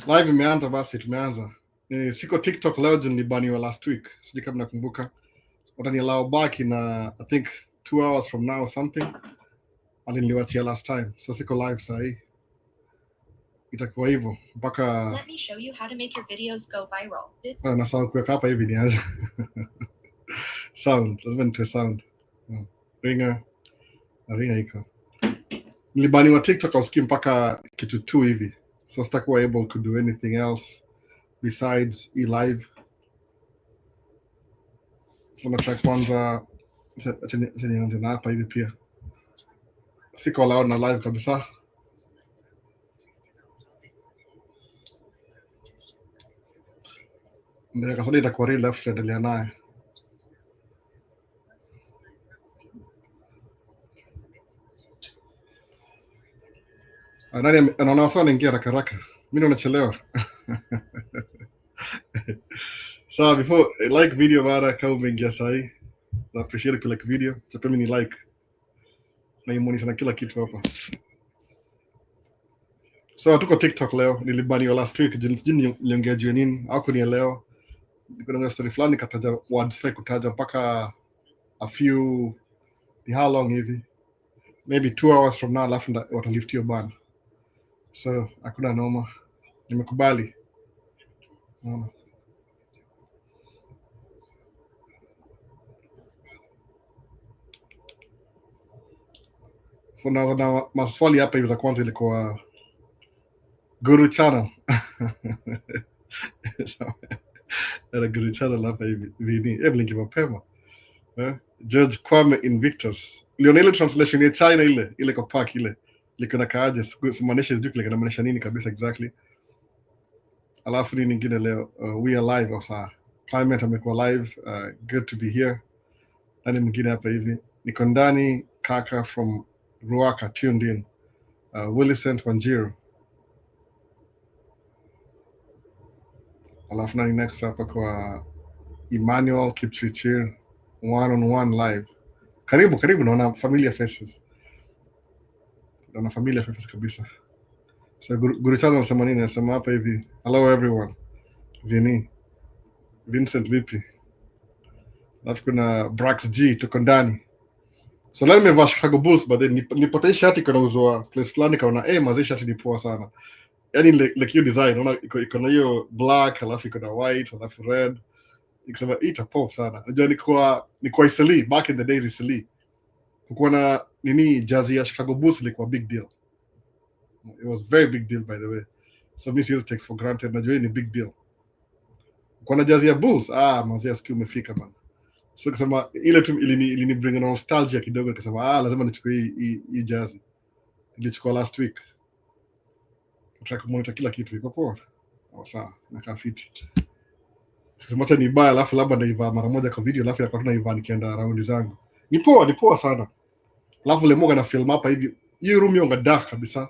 Live imeanza basi, tumeanza. Siko TikTok leo juu nilibaniwa last week. Sijui kama nakumbuka. Wataniallow back in I think 2 hours from now or something. Niliwaachia last time. So siko live sahi. Itakuwa hivyo mpaka Let me show you how to make your videos go viral. Nasahau kuweka hapa hivi nianze. Sound, lazima nitoe sound. Ringa iko. Nilibaniwa TikTok auski mpaka kitu 2 hivi. So sitakuwa able to do anything else besides live. So nataka kwanza nianze na hapa hivi pia. Siko allowed na live kabisa. Ndio kasadi itakuwa real life tutaendelea naye. Nani anaona sana ingia haraka. Mimi nachelewa. So before like video mara kama umeingia sahi, na appreciate ku like video, chapa mimi ni like. Na imuonisha na kila kitu hapa. So tuko TikTok leo, nilibaniwa last week, sijui niliongea juu nini, au kunielewa. Niko na story fulani kataja words fake kutaja mpaka a few ni how long hivi? Maybe 2 hours from now alafu watalift hiyo ban. So hakuna noma. Nimekubali. So na maswali hapa hivi za kwanza ilikuwa Guru Channel. Era Guru Channel hapa hivi. Linki mapema. George Kwame Invictus. Ile translation ya China ile kwa park ile. Liko na kaaje, simaanisha sijui kile kinamaanisha nini kabisa exactly. Alafu ni nyingine leo, we are live osa. Climate amekuwa live, good to be here. Nani mwingine hapa hivi. Niko ndani kaka from Ruaka tuned in. Willicent Wanjiru. Alafu nani next hapa kwa Emmanuel Kipchirchir, 1-on-1 live. Karibu naona familiar faces. Naona familiar faces kabisa. So Guru Channel anasema nini? Anasema hapa hivi, hello everyone. Vincent vipi? Alafu kuna Brax G tuko ndani. So leo nimevaa Chicago Bulls but then nilipata shati kuna uzwa place fulani kaona mazee shati ni poa sana. Yaani like hiyo design unaona iko na hiyo black alafu iko na white alafu red. Ikisema ita pop sana. Unajua ni kwa Isili back in the days Isili. Kukuwa na jersey ya Chicago Bulls ilikuwa big deal. It was very big deal by the way. So me siwezi take for granted. Najua ni big deal. Kwa na jersey ya Bulls, mazee siku umefika bana. So kusema ile tu ilini bring nostalgia kidogo kusema lazima nichukue hii jersey. Nilichukua last week. Nataka kumonitor kila kitu iko poa. Sawa, nakaa fiti. Kusema acha ni baya alafu labda naivaa mara moja kwa video alafu yakwa tunaivaa nikienda round zangu. Ni poa sana. Alafu le moga na film hapa hivi. Hii room yonga dark kabisa.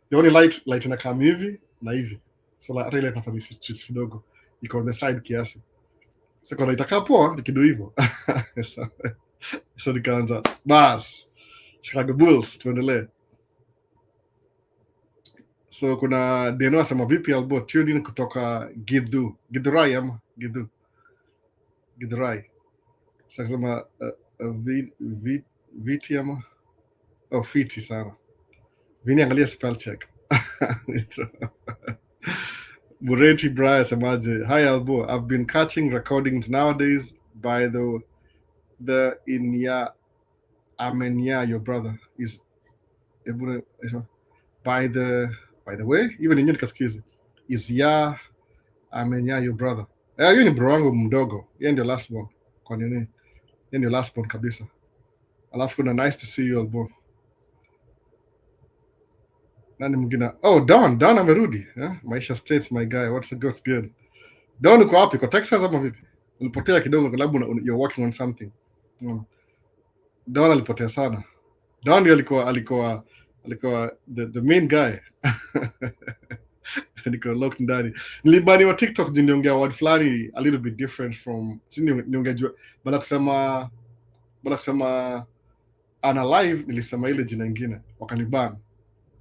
The only light na kama hivi na hivi. So hata ile inafanya switch kidogo. Iko on the side kiasi. So kwa itakaa poa nikido hivyo. So nikaanza bas. Chicago Bulls tuendelee. So kuna Deno asema vipi albo tuned in kutoka Githurai. So kama viti ama fiti sana. Vini angalia spell check. Bureti Brian semaje, hi Albo, I've been catching recordings nowadays by the Inya Amenya, your brother is by the way, even in Kasikizi is ya Amenya, your brother. Hiyo ni bro wangu mdogo. Yeye ndio last one. Kwa nini? Yeye ndio last one kabisa. Alafu kuna nice to see you Albo. Nani mwingine? Don amerudi. Maisha States my guy. What's good? Don uko wapi? Kwa Texas ama vipi? Ulipotea kidogo kwa sababu you're working on something. Don alipotea sana. Don ndio alikuwa the main guy. Niko locked ndani. Nilibani wa TikTok niliongea word fulani a little bit different from niongea bala kusema ana live nilisema ile jina nyingine wakaniban.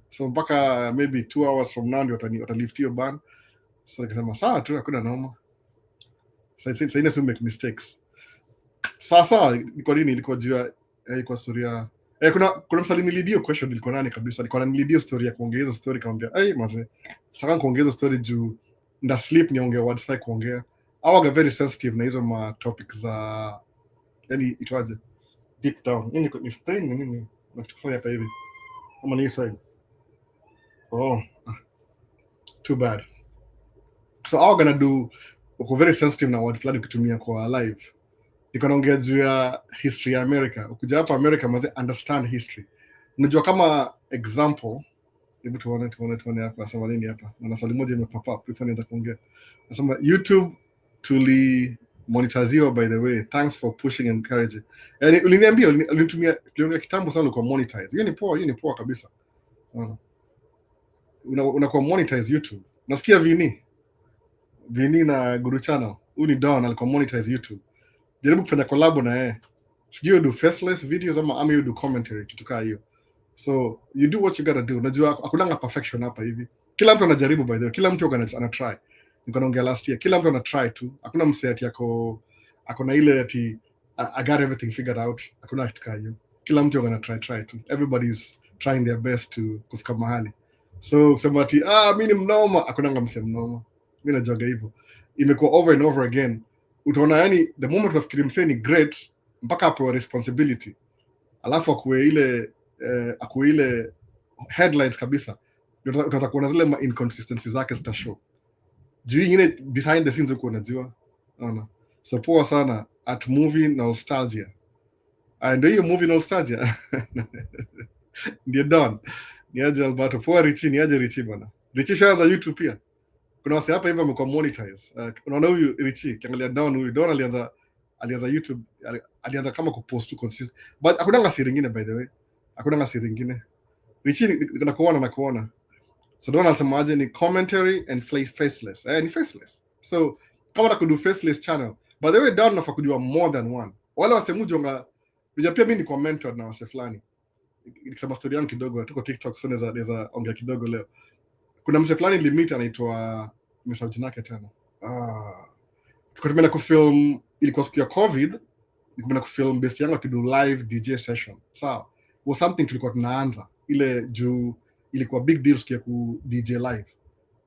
So mpaka maybe 2 hours from now ndio watalift hiyo ban. So nikasema sawa tu, hakuna noma. Sasa ina make mistakes. Sasa kwa nini ilikuwa juu ya ilikuwa story kuna msali nilidio question ilikuwa nani kabisa, alikuwa ananiledio story ya kuongeza story, kaambia maze sasa kuongeza story juu nda sleep niongea words like kuongea au aga very sensitive na hizo ma topics za yani itwaje deep down ni stain nini nakufanya hapa hivi kama ni side. Too bad. So I'm gonna do uko very sensitive na word fulani ukitumia kwa live. Niko naongea juu ya history ya America. Ukija hapa America maze understand history. Unajua kama example, hebu tuone hapa nasema nini hapa. Na swali moja imepop up before nianza kuongea. Nasema YouTube tuli monetiziwa by the way. Thanks for pushing and encouraging. Yani uliniambia ulinitumia kitambo sana kwa monetize. Hiyo ni poa kabisa. Unakuwa monetize YouTube. Nasikia Vini na Guru Channel. Huyu ni Don alikuwa monetize YouTube. Jaribu kufanya collab na yeye. Sijui do faceless videos ama you do commentary kitu kaa hiyo. So you do what you gotta do. Najua hakunanga perfection hapa hivi. Kila mtu anajaribu by the way. Kila mtu ana try. Niko naongea last year. Kila mtu ana try tu. Hakuna msee ati ako na ile ati I got everything figured out. Hakuna kitu kaa hiyo. Kila mtu ana try tu. Everybody's trying their best to kufika mahali. So kusema ati mimi ni mnoma, hakunanga msee mnoma. Mimi najoga hivyo. Imekuwa over and over again. Utaona yani the moment unafikiri msee ni great mpaka apewa responsibility. Alafu akuwe ile headlines kabisa. Utaanza kuona zile inconsistencies zake zitashow. Juu ingine behind the scenes uko unajua. Unaona. So poa sana at movie nostalgia. And hiyo movie nostalgia. Ndio done. Niaje Alberto poa Richie, niaje Richie bana. Richie shaza YouTube pia. Kuna wase hapa hivi amekuwa monetize. Unaona huyu Richie, kiangalia Don huyu. Don alianza YouTube, alianza kama kupost tu consistent. But hakuna siri nyingine by the way. Hakuna siri nyingine. Richie nakuona. So Don anasemaje ni commentary and faceless. Ni faceless. So kama unataka do faceless channel. By the way Don unafaa kujua more than one. Wale wase mjonga pia mimi ni commenter na wase fulani. Nikisema story yangu kidogo tuko TikTok so naweza ongea kidogo leo. Kuna mse fulani limit anaitwa msauti nake tena. Tukatumia kufilm ilikuwa siku ya COVID, nikumena kufilm best yangu akidu live DJ session. Sawa. Was something tulikuwa tunaanza ile juu ilikuwa big deal siku ya ku DJ live.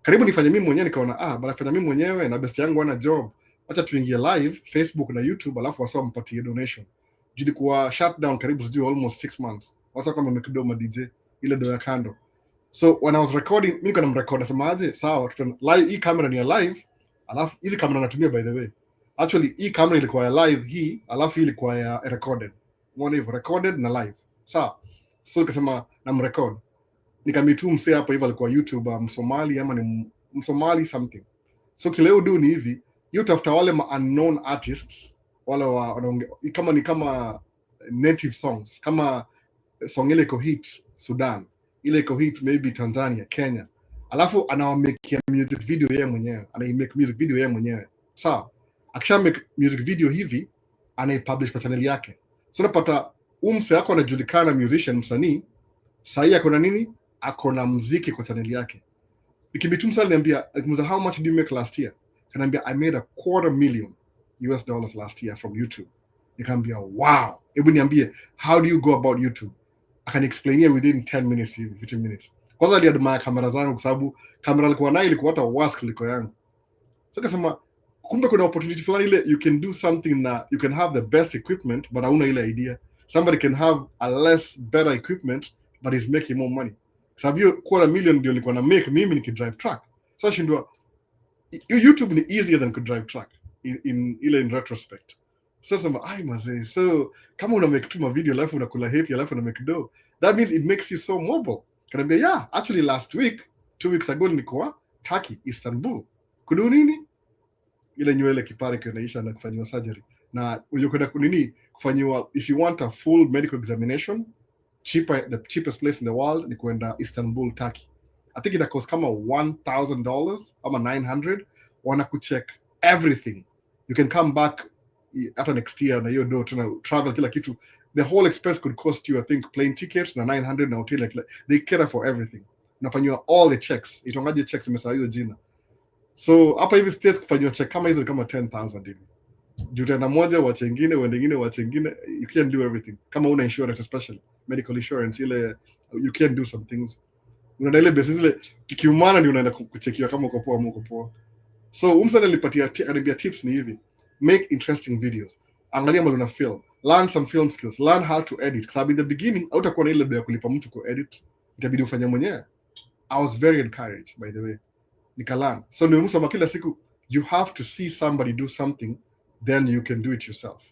Karibu nifanye mimi mwenyewe nikaona baada kufanya mimi mwenyewe na best yangu ana job. Acha tuingie live Facebook na YouTube alafu wasao mpatie donation. Juu ilikuwa shutdown karibu sijui almost 6 months. Wasa kama mmekidogo DJ ile do ya kando. So when I was recording, mimi niko namrecord nasemaje, sawa, live hii camera ni ya live, alafu hizi camera natumia by the way. Actually hii camera ilikuwa ya live hii, alafu hii ilikuwa ya recorded. One hivyo recorded na live. Sawa. So nikasema namrecord. Nikamitu msee hapo hivyo alikuwa YouTuber Msomali ama ni Msomali something. So kile do ni hivi, you tafuta wale unknown artists, wale wanaongea kama native songs, kama song ile iko hit Sudan. Ile iko hit maybe Tanzania, Kenya. Alafu anawamake music video yeye mwenyewe. Anaimake music video yeye mwenyewe. Sawa. Akisha make music video hivi, anaipublish kwa channel yake. So unapata mse yako anajulikana musician msanii, sahi ako na nini? Ako na muziki kwa channel yake. Nikibitu msali niambia, how much did you make last year? Kanaambia I made $250,000 last year from YouTube. Nikamwambia wow. Hebu niambie, how do you go about YouTube? I can explain here within 10 minutes, 15 minutes. Kwanza aliadmire kamera zangu kwa sababu kamera alikuwa nayo ilikuwa hata worse kuliko yangu. So kasema kumbe kuna opportunity fulani ile you can do something na you can have the best equipment but hauna ile idea. Somebody can have a less better equipment but is making more money. Sababu hiyo $250,000 ndio nilikuwa na make mimi nikidrive truck. So shindwa YouTube ni easier than could drive truck in retrospect. So sema mazee, so kama una make tu video alafu unakula happy alafu una make dough, that means it makes you so mobile. Kanambia yeah, actually last week 2 weeks ago nilikuwa Turkey, Istanbul. Kudu nini? Ile nywele kipare kinaisha na kufanywa surgery. Na ulikwenda kunini kufanywa if you want a full medical examination, the cheapest place in the world ni kwenda Istanbul, Turkey. I think it costs kama $1,000 ama $900. Wanakucheck everything. You can come back hata next year na hiyo do tuna travel kila kitu. The whole expense could cost you I think plane tickets na $900 na hotel, like they care for everything. Nafanywa all the checks. Itongaje checks imesahau hiyo jina. So hapa hivi states kufanywa check kama hizo ni kama 10,000 hivi. Juu tena moja wache ingine, uende ingine wache ingine, you can't do everything. Kama una insurance especially, medical insurance ile you can't do some things. Unaenda ile basis ile kikiumana ndio unaenda kuchekiwa kama uko poa ama uko poa. So umsana alipatia tips ni hivi. Make interesting videos. Angalia mbona una film. Learn some film skills. Learn how to edit. Kwa sababu in the beginning hautakuwa na ile ndio ya kulipa mtu ku edit. Itabidi ufanye mwenyewe. I was very encouraged by the way. Nikalan. So ndio msama kila siku you have to see somebody do something then you can do it yourself.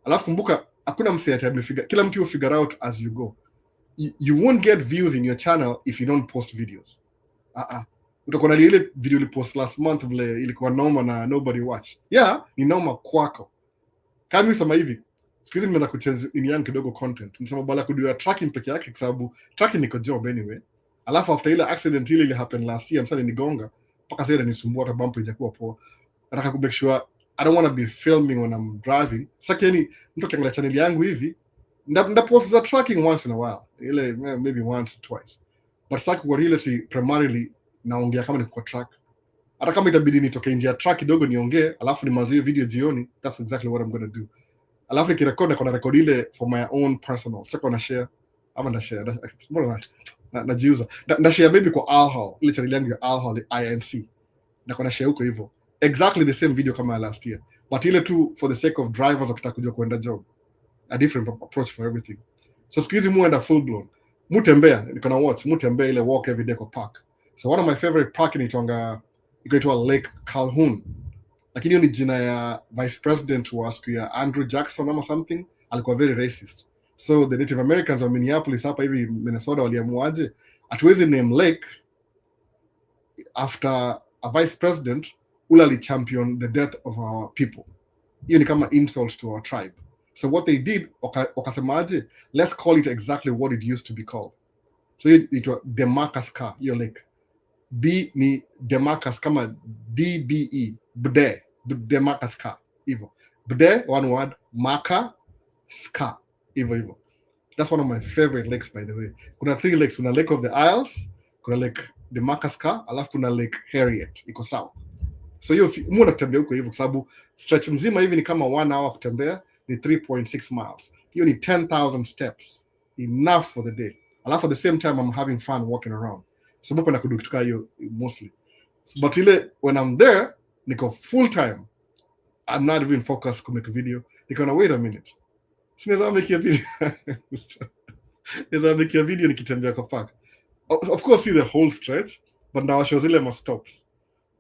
Alafu kumbuka hakuna msee atamefigure. Kila mtu figure out as you go. You won't get views in your channel if you don't post videos. Utakuwa na ile video ulipost last month vile ilikuwa noma na nobody watch. Yeah, ni noma kwako. Kama usema hivi, siku hizi nimeanza kuchange ini yangu kidogo content. Nisema bala kujua tracking peke yake kwa sababu tracking niko job anyway. Alafu after ile accident ile happen last year, msani nigonga mpaka sasa nisumbua hata bumper ijakuwa poa. Nataka ku make sure I don't want to be filming when I'm driving. Sasa yani mtu akiangalia channel yangu hivi, nda post za tracking once in a while. Ile maybe once twice. But sasa kwa reality primarily naongea kama niko track. Hata kama itabidi nitoke nje ya track kidogo niongee, alafu nimalizie video jioni, that's exactly what I'm going to do. Alafu nikirecord na record ile for my own personal. Sasa na share ama na share. Mbona najiuza. Na share maybe kwa Alhol, ile channel yangu ya Alhol INC. Na share huko hivyo. Exactly the same video kama last year. But ile tu for the sake of drivers wakitaka kujua kuenda job. A different approach for everything. So siku hizi muenda full blown. Mutembea, niko na watch, mutembea ile walk every day kwa park. So one of my favorite park inaitwa Lake Calhoun. Lakini hiyo ni jina ya vice president wa siku ya Andrew Jackson ama something, alikuwa very racist. So the Native Americans wa Minneapolis hapa hivi Minnesota waliamuaje hatuwezi name lake after a vice president ule alichampion the death of our people. Hiyo ni kama insult to our tribe. So what they did, wakasemaje, let's call it exactly what it used to be called. So it was Demarcus Car, hiyo lake. B ni Demarcus kama DBE, Bde, Demarcus Car, hivyo. Bde, one word, Marca, Ska, hivyo. That's one of my favorite lakes, by the way. Kuna 3 lakes, kuna Lake of the Isles, kuna Lake Demarcus Car, alafu kuna Lake Harriet, iko south. So hiyo muda kutembea huko hivyo, kwa sababu stretch mzima hivi ni kama 1 hour kutembea, ni 3.6 miles. Hiyo ni 10,000 steps, enough for the day. Alafu at the same time I'm having fun walking around. So mpo na kudukutuka hiyo mostly. So, but ile when I'm there, niko full time. I'm not even focused to make a video. Niko na wait a minute. Sinaweza make a video. Naweza make a video nikitembea kwa park. Of course see the whole stretch, but now shows zile ma stops.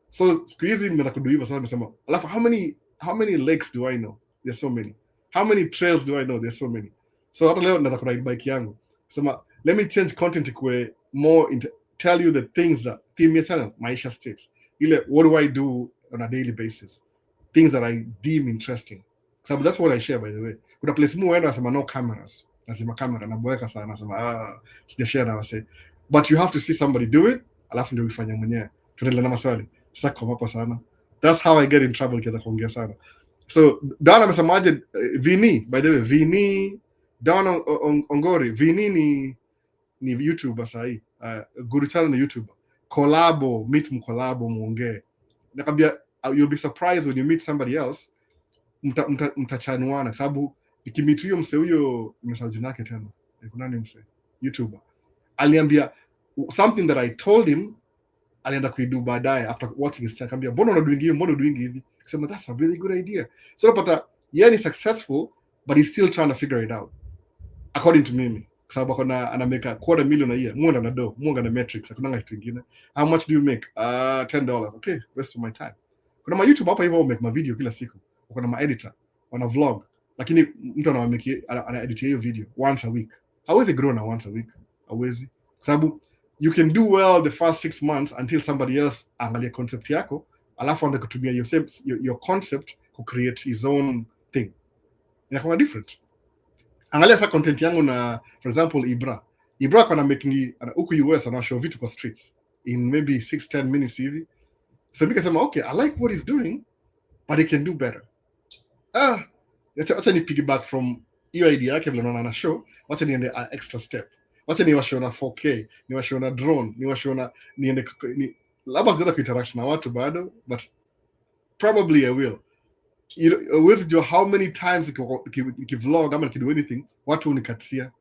So squeezing nimeanza kudu hivyo sasa nimesema, alafu how many lakes do I know? There's so many. How many trails do I know? There's so many. So hata leo naweza kuride bike yangu. Sema let me change content ikue more into tell you the things that theme channel Maisha states. Ile what do I do on a daily basis? Things that I deem interesting. So that's what I share, by the way. Kuna place mu wenda nasema no cameras. Nasema camera naboeka sana nasema sijashare na wase. But you have to see somebody do it, alafu ndio ufanye mwenyewe. Tuendelee na maswali. Sasa kwa hapo sana. That's how I get in trouble kiasi kuongea sana. So Dana amesemaje Vini, by the way, Vini Dana Ongori, Vini ni YouTuber sahi. Guru channel ni YouTuber. Collabo, meet mkolabo muongee. Nakwambia you'll be surprised when you meet somebody else. Mtachanuana sababu ikimitu hiyo mse huyo nimesahau jina yake tena. Kuna nani mse? YouTuber. Aliambia something that I told him, alienda kuidu baadaye after watching his channel. Akambia mbona unadoing hivi? Akasema that's a really good idea. So napata yeye ni successful but he's still trying to figure it out. According to me. Kwa sababu anameka $250,000 a year. Mwanga na do, mwanga na metrics, hakuna kitu kingine. How much do you make? $10. Okay, rest of my time. Kuna ma YouTube hapa hivyo make ma video kila siku. Kuna ma editor, wana vlog. Lakini mtu ana edit hiyo video once a week. Hawezi grow na once a week. Hawezi. Kwa sababu you can do well the first 6 months until somebody else angalia concept yako, alafu anza kutumia your concept to create his own thing. Inakuwa different. Angalia sa content yangu na for example Ibra kana making huku US ana show vitu kwa streets in maybe 6-10 minutes hivi. So nikasema okay, I like what he's doing but he can do better. Acha ni piggyback from hiyo idea yake vile naona na show, acha niende extra step. Acha niwashow na 4K, niwashow na drone, niwashow na niende labda sijaanza kuinteract na watu bado, but probably I will. Huwezi jua how many times nikivlog ama nikido anything watu unikatisia.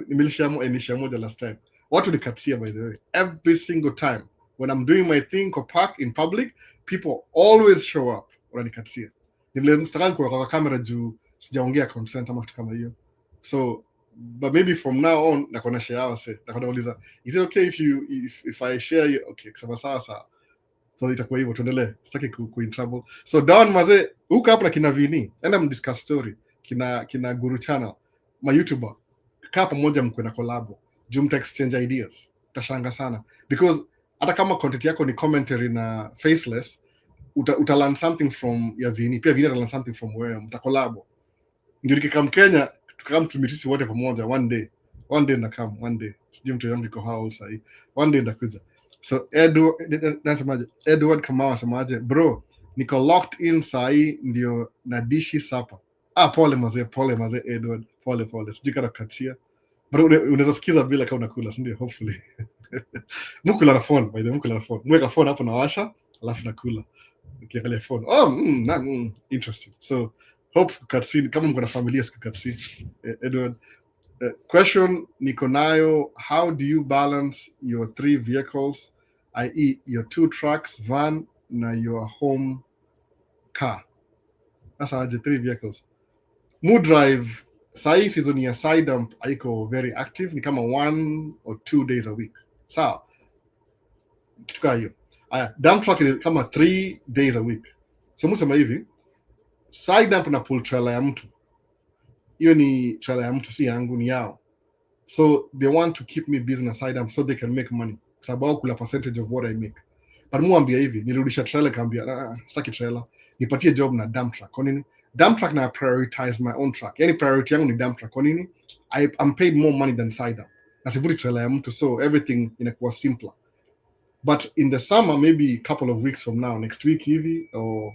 Nimelisha moja last time. Watu unikatisia, by the way, every single time when I'm doing my thing or park in public, people always show up unanikatisia. Nile mstakani kwa kamera juu sijaongea consent ama kitu kama hiyo. So but maybe from now on nakona share hawa say nakona uliza, is it okay if I share you? Okay, kusema sawa. So itakuwa hivyo, tuendelee, sitaki ku in trouble. So down mazee huko hapa na kina Vini, enda mdiscuss story kina Guru Channel, ma YouTuber, kaa pamoja mkwe na collab juu mta exchange ideas, utashanga sana, because hata kama content yako ni commentary na faceless, uta learn something from ya Vini, pia Vini ata learn something from wewe, mta collab. Ndio nikikam Kenya tukakam tumitisi wote pamoja one day na come one day, sijui mtu yangu iko how sahi, one day ndakuja. So Edward Kamau asemaje, bro niko locked in sahi ndio nadishi sapa. Pole mazee Edward, pole sijui kana katia, bro unaweza sikiza bila kama unakula, si ndio? Hopefully mukula na phone, by the way, mukula na phone, mweka phone hapo na washa alafu nakula ukiangalia phone. Interesting. So hope kukatsi kama mko na familia sikukatsi. Edward, question niko nayo, how do you balance your 3 vehicles, i.e. your 2 trucks, van na your home car? Sasa aje 3 vehicles. Mu drive sahi season ya side dump haiko very active, ni kama 1 or 2 days a week. Sawa, kitu kama hiyo. Dump truck ni kama 3 days a week. So musema hivi, side dump na pull trailer ya mtu, hiyo ni trailer ya mtu, si yangu, ni yao. So they want to keep me busy na side dump so they can make money, sababu kula percentage of what I make. But muambia hivi, nirudisha trailer, kaambia sitaki trailer, nipatie job na dump truck. Kwa nini? Dump truck na prioritize my own truck, yani priority yangu ni dump truck. Kwa nini? I'm paid more money than side dump, na sivuti trailer ya mtu, so everything inakuwa simpler. But in the summer, maybe a couple of weeks from now, next week hivi, or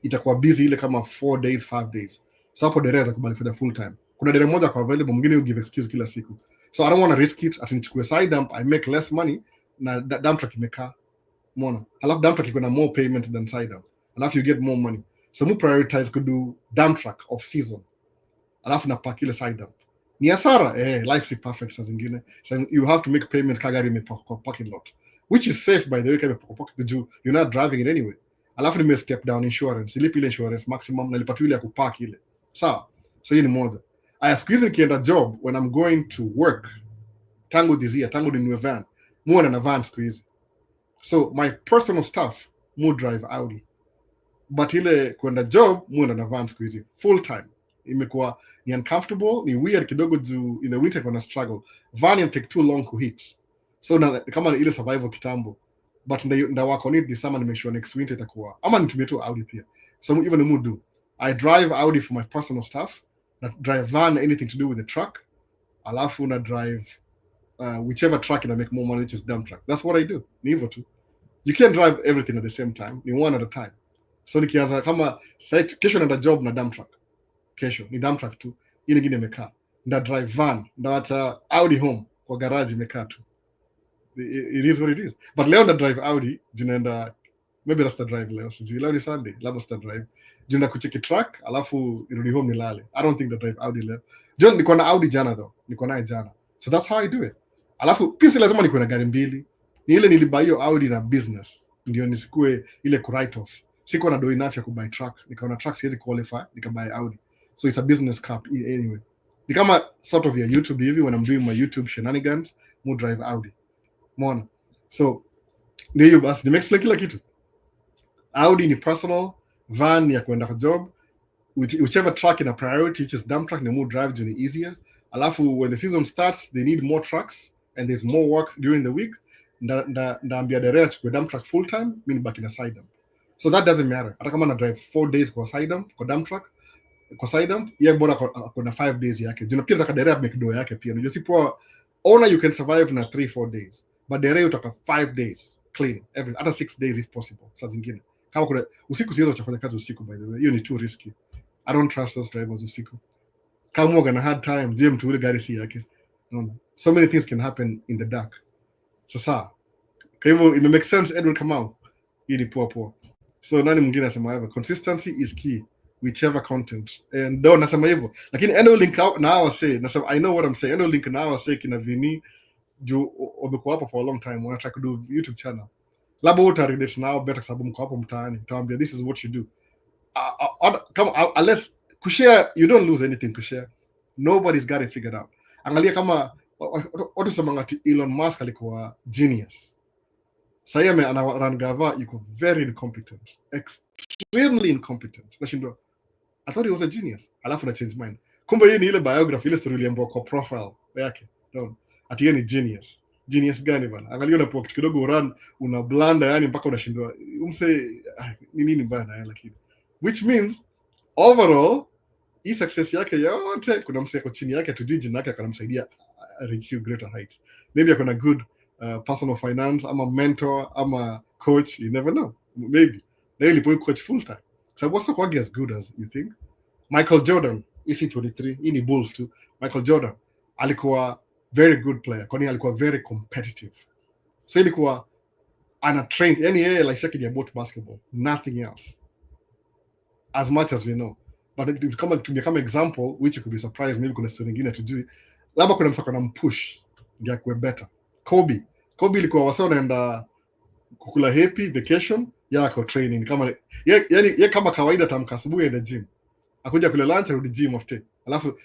itakuwa busy ile kama 4 days 5 days, so hapo dereza kubali for the full time. Kuna dere moja kwa available, mwingine give excuse kila siku, so I don't want to risk it ati nichukue side dump, I make less money na dump truck imekaa, umeona, halafu dump truck iko na more payment than side dump, halafu you get more money. So mu prioritize kudu dump truck off season, halafu na pack ile side dump. Ni hasara life si perfect saa zingine, so you have to make payments kagari imepaka parking lot, which is safe by the way, kama pocket juu you're not driving it anyway. Alafu nime step down insurance, ilipi ile insurance maximum, na nilipata ile ya kupark ile. Sawa, so hiyo ni moja. Aya, siku hizi nikienda job, when I'm going to work, tangu this year, tangu ninunue van, muona na van siku hizi. So my personal stuff mu drive Audi, but ile kwenda job muona na van siku hizi full time. Imekuwa ni uncomfortable, ni weird kidogo juu in the winter kuna struggle, van in take too long to hit, so na kama ile survival kitambo. But nda work on it this summer, to make sure next winter itakuwa ama nitumie tu Audi pia. So even the mood do, I drive Audi for my personal stuff, na drive van anything to do with the truck, alafu na drive whichever truck ina make more money, which is dump truck. That's what I do. Ni hivyo tu. You can't drive everything at the same time, ni one at a time. So nikianza kama kesho naenda job na dump truck, kesho ni dump truck tu, ile nyingine imekaa, nda drive van, nda Audi home kwa garage imekaa tu. It is what it is. But leo nda drive Audi, jinaenda maybe rasta drive leo, sijui leo ni Sunday, labda sta drive jinaenda kucheki truck, alafu irudi home nilale. I don't think the drive Audi leo. John niko na Audi jana though, niko naye jana, so that's how I do it. Alafu pia si lazima niko na gari mbili, ni ile nilibuy hiyo Audi na business, ndio nisikue ile ku write off. Siko na do enough ya kubuy truck, nikaona truck siwezi qualify, nikabuy Audi, so it's a business car anyway. Ni kama sort of your YouTube hivi, when I'm doing my YouTube shenanigans, mu drive Audi. Mona. So ndio hiyo basi, nimeexplain kila kitu. Audi ni personal, van ni ya kwenda kwa job, whichever truck in a priority, which is dump truck, ni more drive juu ni easier. Alafu when the season starts, they need more trucks and there's more work during the week, ndaambia dereva chukue dump truck full time, mimi nibaki na side dump. So that doesn't matter. Hata kama na drive 4 days kwa side dump, kwa dump truck, kwa side dump, yeye bora kuna 5 days yake. Juu pia nataka dereva make do yake pia. Unajua sipo owner you can survive na 3-4 days. But dereva utaka 5 days clean, hata 6 days if possible. Saa zingine kama kuna usiku siwezi kufanya kazi usiku, by the way, hiyo ni too risky. I don't trust those drivers usiku. Kama uga na hard time, je, mtu ule gari si yake. No. So many things can happen in the dark. Sasa Kwa hivyo ime make sense Edward Kamau. Hii ni poa. So nani mwingine anasema hivyo? Consistency is key whichever content. And don't nasema hivyo. Lakini endo link na say, nasema I know what I'm saying. Endo link na say kina Vini juu wamekuwa hapo for a long time, wanataka kudo YouTube channel. Labda utarelate nao better sababu mko hapo mtaani. Utawaambia this is what you do. Come unless kushare, you don't lose anything kushare. Nobody's got it figured out. Angalia kama watu semanga ati Elon Musk alikuwa genius. Sasa yeye ana gava yuko very incompetent. Extremely incompetent. Nashindwa. I thought he was a genius. Alafu na change mind. Kumbe hii ni ile biography, ile story iliambiwa kwa profile yake. No. Ati yeye ni genius. Genius gani bana? Angalia unapoa kitu kidogo una blanda yani mpaka unashindwa. Umse ni nini bana lakini. Which means overall hii success yake yote kuna mse yako chini yake tujui jina yake akanamsaidia reach you greater heights. Maybe akona good personal finance ama mentor ama coach, you never know. Maybe na ili boy coach full time. So what's not as good as you think? Michael Jordan EC23 hii ni Bulls too. Michael Jordan alikuwa very good player, kwani alikuwa very competitive. So ilikuwa ana train, yani yeye life yake ni about basketball, nothing else. As much as we know. But kama example which you could be surprised, maybe kuna story nyingine tujui. Labda kuna msako na mpush ndio akwe better. Kobe ilikuwa wasao naenda kukula happy vacation yako training kama yani kama kawaida tamka asubuhi ende gym. Akuja kule lunch rudi gym after. Alafu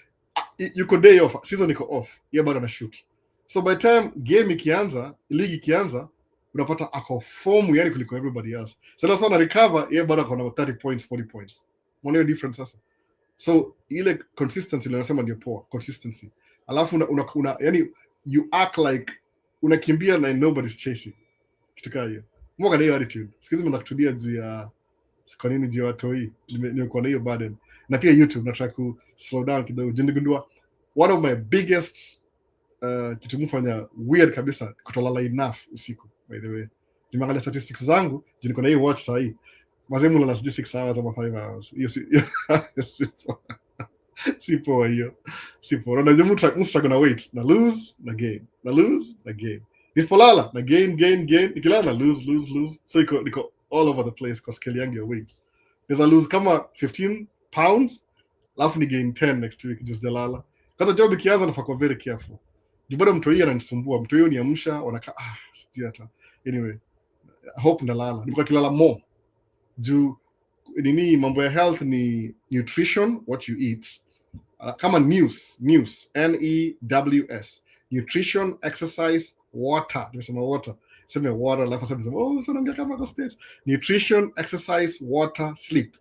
yuko day off, season iko off. Yeye bado ana shoot. So by the time game ikianza, league ikianza, unapata ako form yani kuliko everybody else. Sasa na recover, yeye bado ako na 30 points, 40 points. Mwana difference sasa. So ile consistency nasema ndio poa, consistency. Alafu una yani you act like unakimbia na nobody's chasing. Kitu kama hiyo. Mmoja na hiyo attitude. Sikizi mnataka kutudia juu ya kwa nini juu ya watu hii. Nimekuwa na hiyo burden. Na pia YouTube nataka ku slow down kidogo. Ndigundua one of my biggest kitu mfanya weird kabisa kutolala enough usiku by the way. Nimeangalia statistics zangu, niko na hii watch saa hii. Mazemu la 6 hours ama 5 hours. Hiyo sipo hiyo. Sipo. Unajua mtu na wait, na lose, na gain. Na lose, na gain. Nisipolala, na gain. Nikilala na lose. So iko all over the place kwa scale yangu ya weight. There's a lose kama 15 pounds, alafu ni gain 10 next week just dalala. Kwanza job ikianza nafaa kuwa very careful. Jubada mtu yeye ananisumbua. Mtu yeye niamsha, wanakaa sijui hata. Anyway, I hope ndalala. Nilikuwa kilala more. Juu nini mambo ya health ni nutrition, what you eat. Kama news, NEWS. Nutrition, exercise, water. Nimesema water. Sema water, alafu sema sasa naongea kama kwa states. Nutrition, exercise, water, sleep.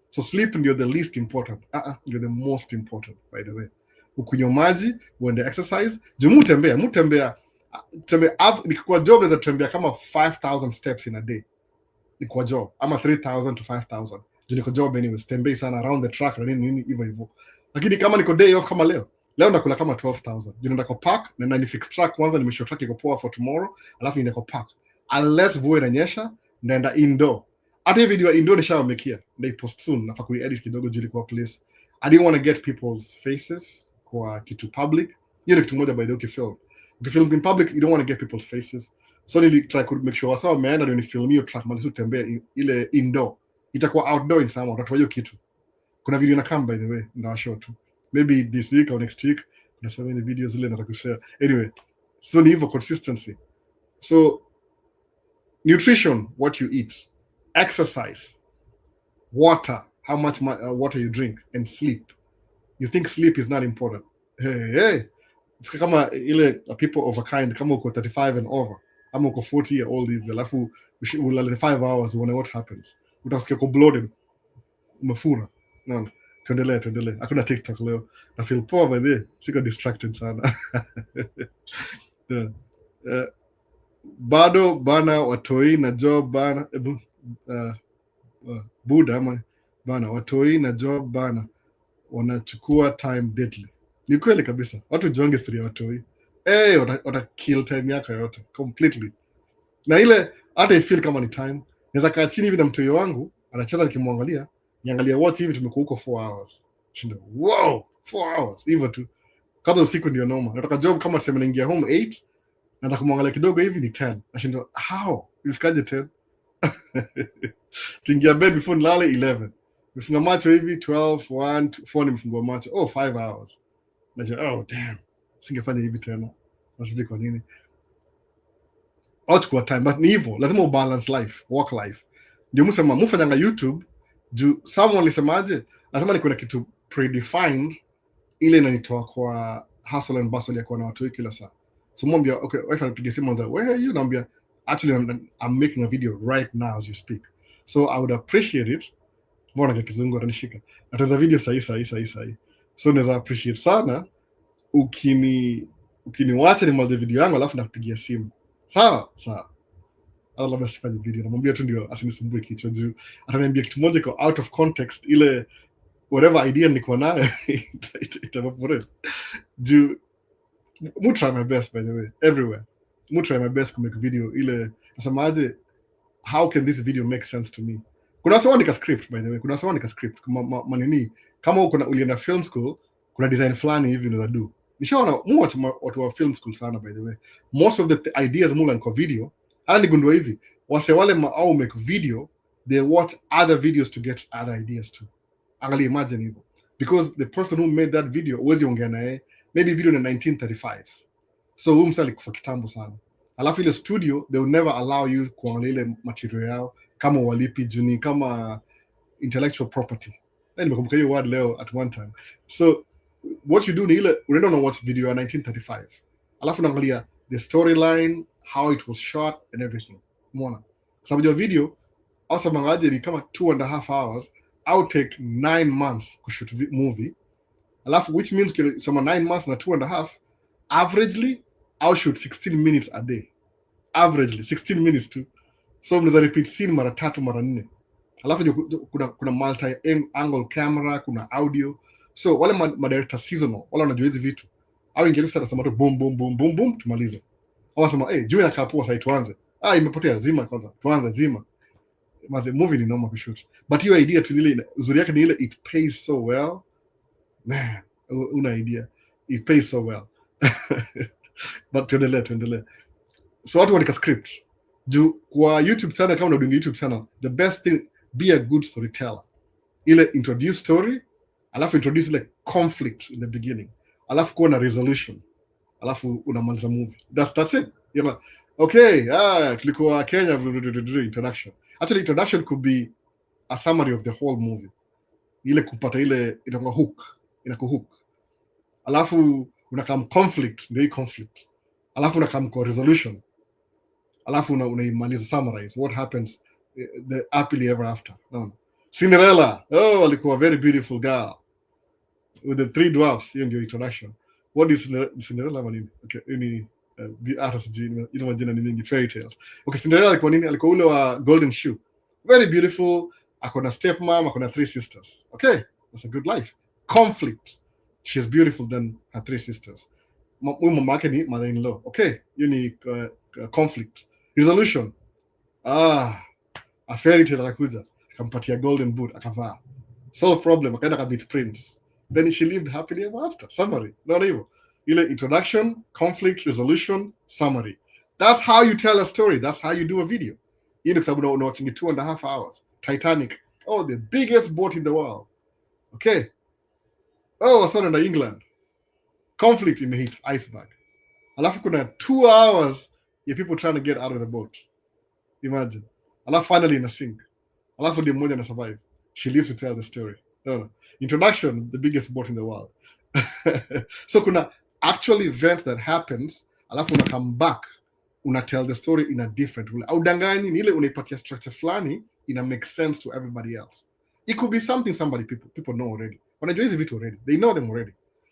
So sleep ndio the least important. Ndio the most important by the way. Ukunywa maji, uende exercise, juu mutembea. Nikikuwa job naweza tembea kama 5,000 steps in a day. Nikikuwa job ama 3,000 to 5,000. Juu niko job anyways, tembei sana around the track na nini hivyo. Lakini kama niko day off kama leo nakula kama 12,000. Juu naenda kwa park na ni fix track kwanza, nimeshow track iko poa for tomorrow, alafu nienda kwa park. Unless mvua inanyesha, naenda indoor. Hata hii video indoor nishawamekia, ndio post soon, nafaa kuedit kidogo juu ilikuwa place. I didn't want to get people's faces kwa kitu public. Hiyo ni kitu moja by the way ukifilm. Ukifilm in public, you don't want to get people's faces. So nili try to make sure wasawa wameenda ndio ni film hiyo track mali tembea ile indoor. Itakuwa outdoor in some utatoa hiyo kitu. Kuna video na come by the way, ndio show tu. Maybe this week or next week kuna so many videos zile nataka kushare. Anyway, so ni hivyo consistency. So nutrition, what you eat, exercise, water, how much water you drink, and sleep. You think sleep is not important? Hey. Kama ile people of a kind, kama uko 35 and over, ama uko 40 year old hivi, alafu ulale 5 hours, uone what happens. Utasikia uko bloated, umefura. Naona, tuendelee. Hakuna TikTok leo. Na feel poor by the way, siko distracted sana. Bado bana watoi na job bana buda ama bana watoi na job bana wanachukua time deadly. Ni kweli kabisa. Watu jonge story ya watoi. Wata kill time yako yote completely. Na ile hata I feel kama ni time. Naweza kaa chini hivi na mtoi wangu anacheza nikimwangalia, niangalia watch hivi tumekuwa huko 4 hours. Shinda, wow, 4 hours hivyo tu. Kaza usiku ndio noma. Nataka job kama tuseme naingia home 8, na kumwangalia kidogo hivi ni 10. Nashinda how ilifikaje 10? Tingia bed before nilale 11. Nifunga macho hivi 12, 1, 4 nimefungua macho. Oh, 5 hours. Najua oh damn. Singefanya hivi tena. Nasije kwa nini? Out kwa time, but ni hivyo, lazima ubalance life, work life. Ndio msema mfanyanga YouTube, juu someone alisemaje? Lazima nikuwe na kitu predefined ile inanitoa kwa hustle and bustle ya kuwa na watu wengi kila saa. So mwambia okay, wife anapiga simu anza, where are you? Naambia actually I'm making a video right now as you speak. So I would appreciate it. Mbona kwa kizungu atanishika. Nataza video sahi. So naweza appreciate sana ukiniwacha nimalize video yangu alafu nakupigia simu. Sawa. Labda sifanye video, namwambia tu ndio asinisumbue kichwa juu ataniambia kitu moja kwa out of context, ile whatever idea nilikuwa nayo itaevaporate. Juu mu try my best, by the way, everywhere mu try my best to make video ile nasemaje, how can this video make sense to me. Kuna watu wanaandika script, by the way, kuna watu wanaandika script manini, kama ulienda film school, kuna design fulani hivi unaweza do. Nishaona watu wa film school sana, by the way, most of the ideas mula kwa video. Hata nigundua hivi, wase wale au make video, they watch other videos to get other ideas too. Angalia, imagine hivyo, because the person who made that video huwezi ongea naye, maybe video na 1935, so huyu msali kufa kitambo sana. Alafu ile studio they will never allow you kuangalia ile material yao kama walipi juni kama intellectual property. Nimekumbuka hiyo word leo at one time. So what you do ni ile unaenda na watch video ya 1935, alafu unaangalia the storyline, how it was shot and everything. Umeona? Sababu ya video also mangaje ni kama 2.5 hours. I would take 9 months to shoot movie. Alafu which means kama 9 months na 2.5, averagely I'll shoot 16 minutes a day. Averagely 16 minutes too. So mnaweza repeat scene mara 3 mara 4. Alafu kuna multi angle camera, kuna audio. So wale madirector seasonal wala wanajua hizi vitu. Au ingelisa nasema tu boom boom boom boom boom tumalize. Au sema juu inakaa poa sasa tuanze. Imepotea, zima kwanza. Tuanze zima. Maze movie ni normal kushoot. But hiyo idea tu ile uzuri yake ni ile it pays so well. Man, una idea. It pays so well. But tuendelee. So watu wanika script. Juu kwa YouTube channel, kama unadunga YouTube channel, the best thing, be a good storyteller. Ile introduce story, alafu introduce like conflict in the beginning. Alafu kuwa na resolution. Alafu unamaliza movie. That's it. You're like, okay, tulikuwa Kenya, introduction. Actually, introduction could be a summary of the whole movie. Ile kupata ile inakuwa hook. Alafu unakam conflict, ndio conflict. Alafu unakam kwa resolution. Alafu unaimaliza summarize what happens the happily ever after. No. Cinderella, alikuwa very beautiful girl with the 3 dwarfs. Hiyo ndio introduction. What is Cinderella manini? Okay, ni artist hizo majina ni mingi, fairy tales. Okay, Cinderella alikuwa nini? Alikuwa ule wa golden shoe. Very beautiful, akona stepmom, akona 3 sisters. Okay, that's a good life. Conflict. She's beautiful than her 3 sisters. Mama yake ni mother-in-law. Okay, hiyo ni conflict. Resolution. A fairy tale akakuja, akampatia golden boot, akavaa. Solve problem, akaenda meet prince. Then she lived happily ever after. Summary. Not even. Ile introduction, conflict, resolution, summary. That's how you tell a story. That's how you do a video. Ile sababu na watching 2.5 hours. Titanic. The biggest boat in the world. Okay. Wasana na England. Conflict imehit iceberg. Alafu kuna 2 hours ya people trying to get out of the boat. Imagine. Alafu finally in a sink. Alafu ndio mmoja na survive. She lives to tell the story. Introduction, the biggest boat in the world. So kuna actual event that happens, alafu una come back, una tell the story in a different way. Au danganyi ni ile unaipatia structure fulani ina make sense to everybody else. It could be something people know already. Wanajua hizi vitu already. They know them already.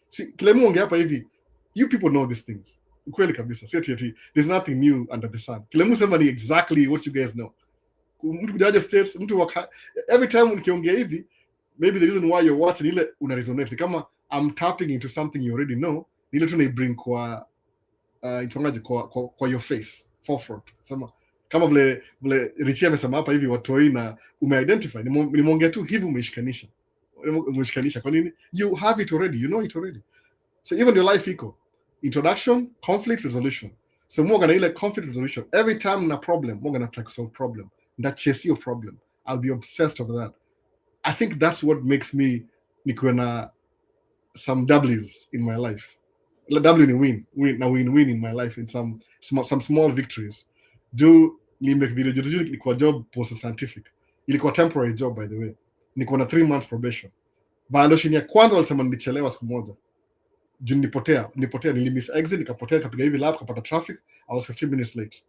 See, kile muongea hapa hivi, you people know these things. Ukweli kabisa. There's nothing new under the sun. Kile sema ni exactly what you guys know. Mtu kujaja states, every time ukiongea hivi, maybe the reason why you're watching ile una resonate. Kama I'm tapping into something you already know, ile tu na bring kwa kwa your face, forefront. Kama vile Richie amesema hapa hivi watoi na umeidentify. Nimeongea tu hivi umeshikanisha. Kwa nini? You have it already, you know it already. So even your life iko introduction, conflict, resolution. So more na ile conflict resolution. Every time na problem, more gonna try to solve problem. That chase your problem. I'll be obsessed with that. I think that's what makes me nikuwe na some W's in my life. W ni win in my life in some small victories. Do ni make video juzi ilikuwa job post scientific. Ilikuwa temporary job by the way. Nilikuwa na 3 months probation. Violation ya kwanza walisema nilichelewa siku moja. Juu nilipotea, nilimiss exit, nikapotea, nikapiga hivi lap, kapata traffic, I was 15 minutes late.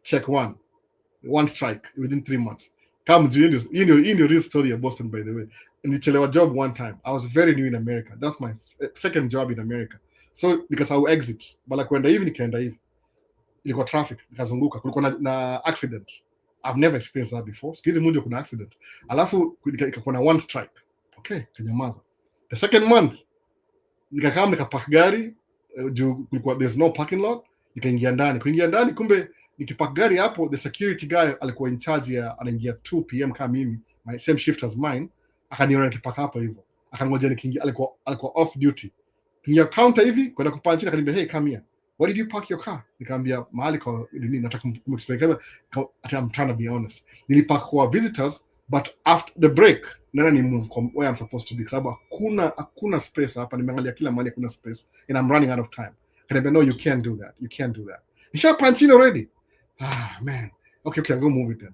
Check one strike within 3 months. Come to in your real story of Boston, by the way. Nilichelewa job one time. I was very new in America. That's my second job in America. So because I will exit, bala kwenda hivi nikaenda hivi. Ilikuwa traffic, nikazunguka. Kulikuwa na accident. I've never experienced that before. Siku hizi moja kuna accident. Alafu ikakuwa na one strike. Okay, kanyamaza. The second month nikakaa nikapark gari juu kulikuwa there's no parking lot, nikaingia ndani kumbe nikipark gari hapo, the security guy alikuwa in charge ya anaingia 2 PM kama mimi, my same shift as mine, akaniona nikipark hapo hivyo, akangoja nikiingia, alikuwa off duty, kingia counter hivi kwenda kupanchi, akaniambia hey come here, why did you park your car? Nikamwambia mahali kwa nini, nataka kumexplain kama I'm trying to be honest, nilipark kwa visitors but after the break nana ni move from where I'm supposed to be, sababu hakuna space hapa, nimeangalia kila mahali hakuna space and I'm running out of time. Kaniambia no, you can't do that. Nisha punch in already. Man. Okay, I'll go move it then.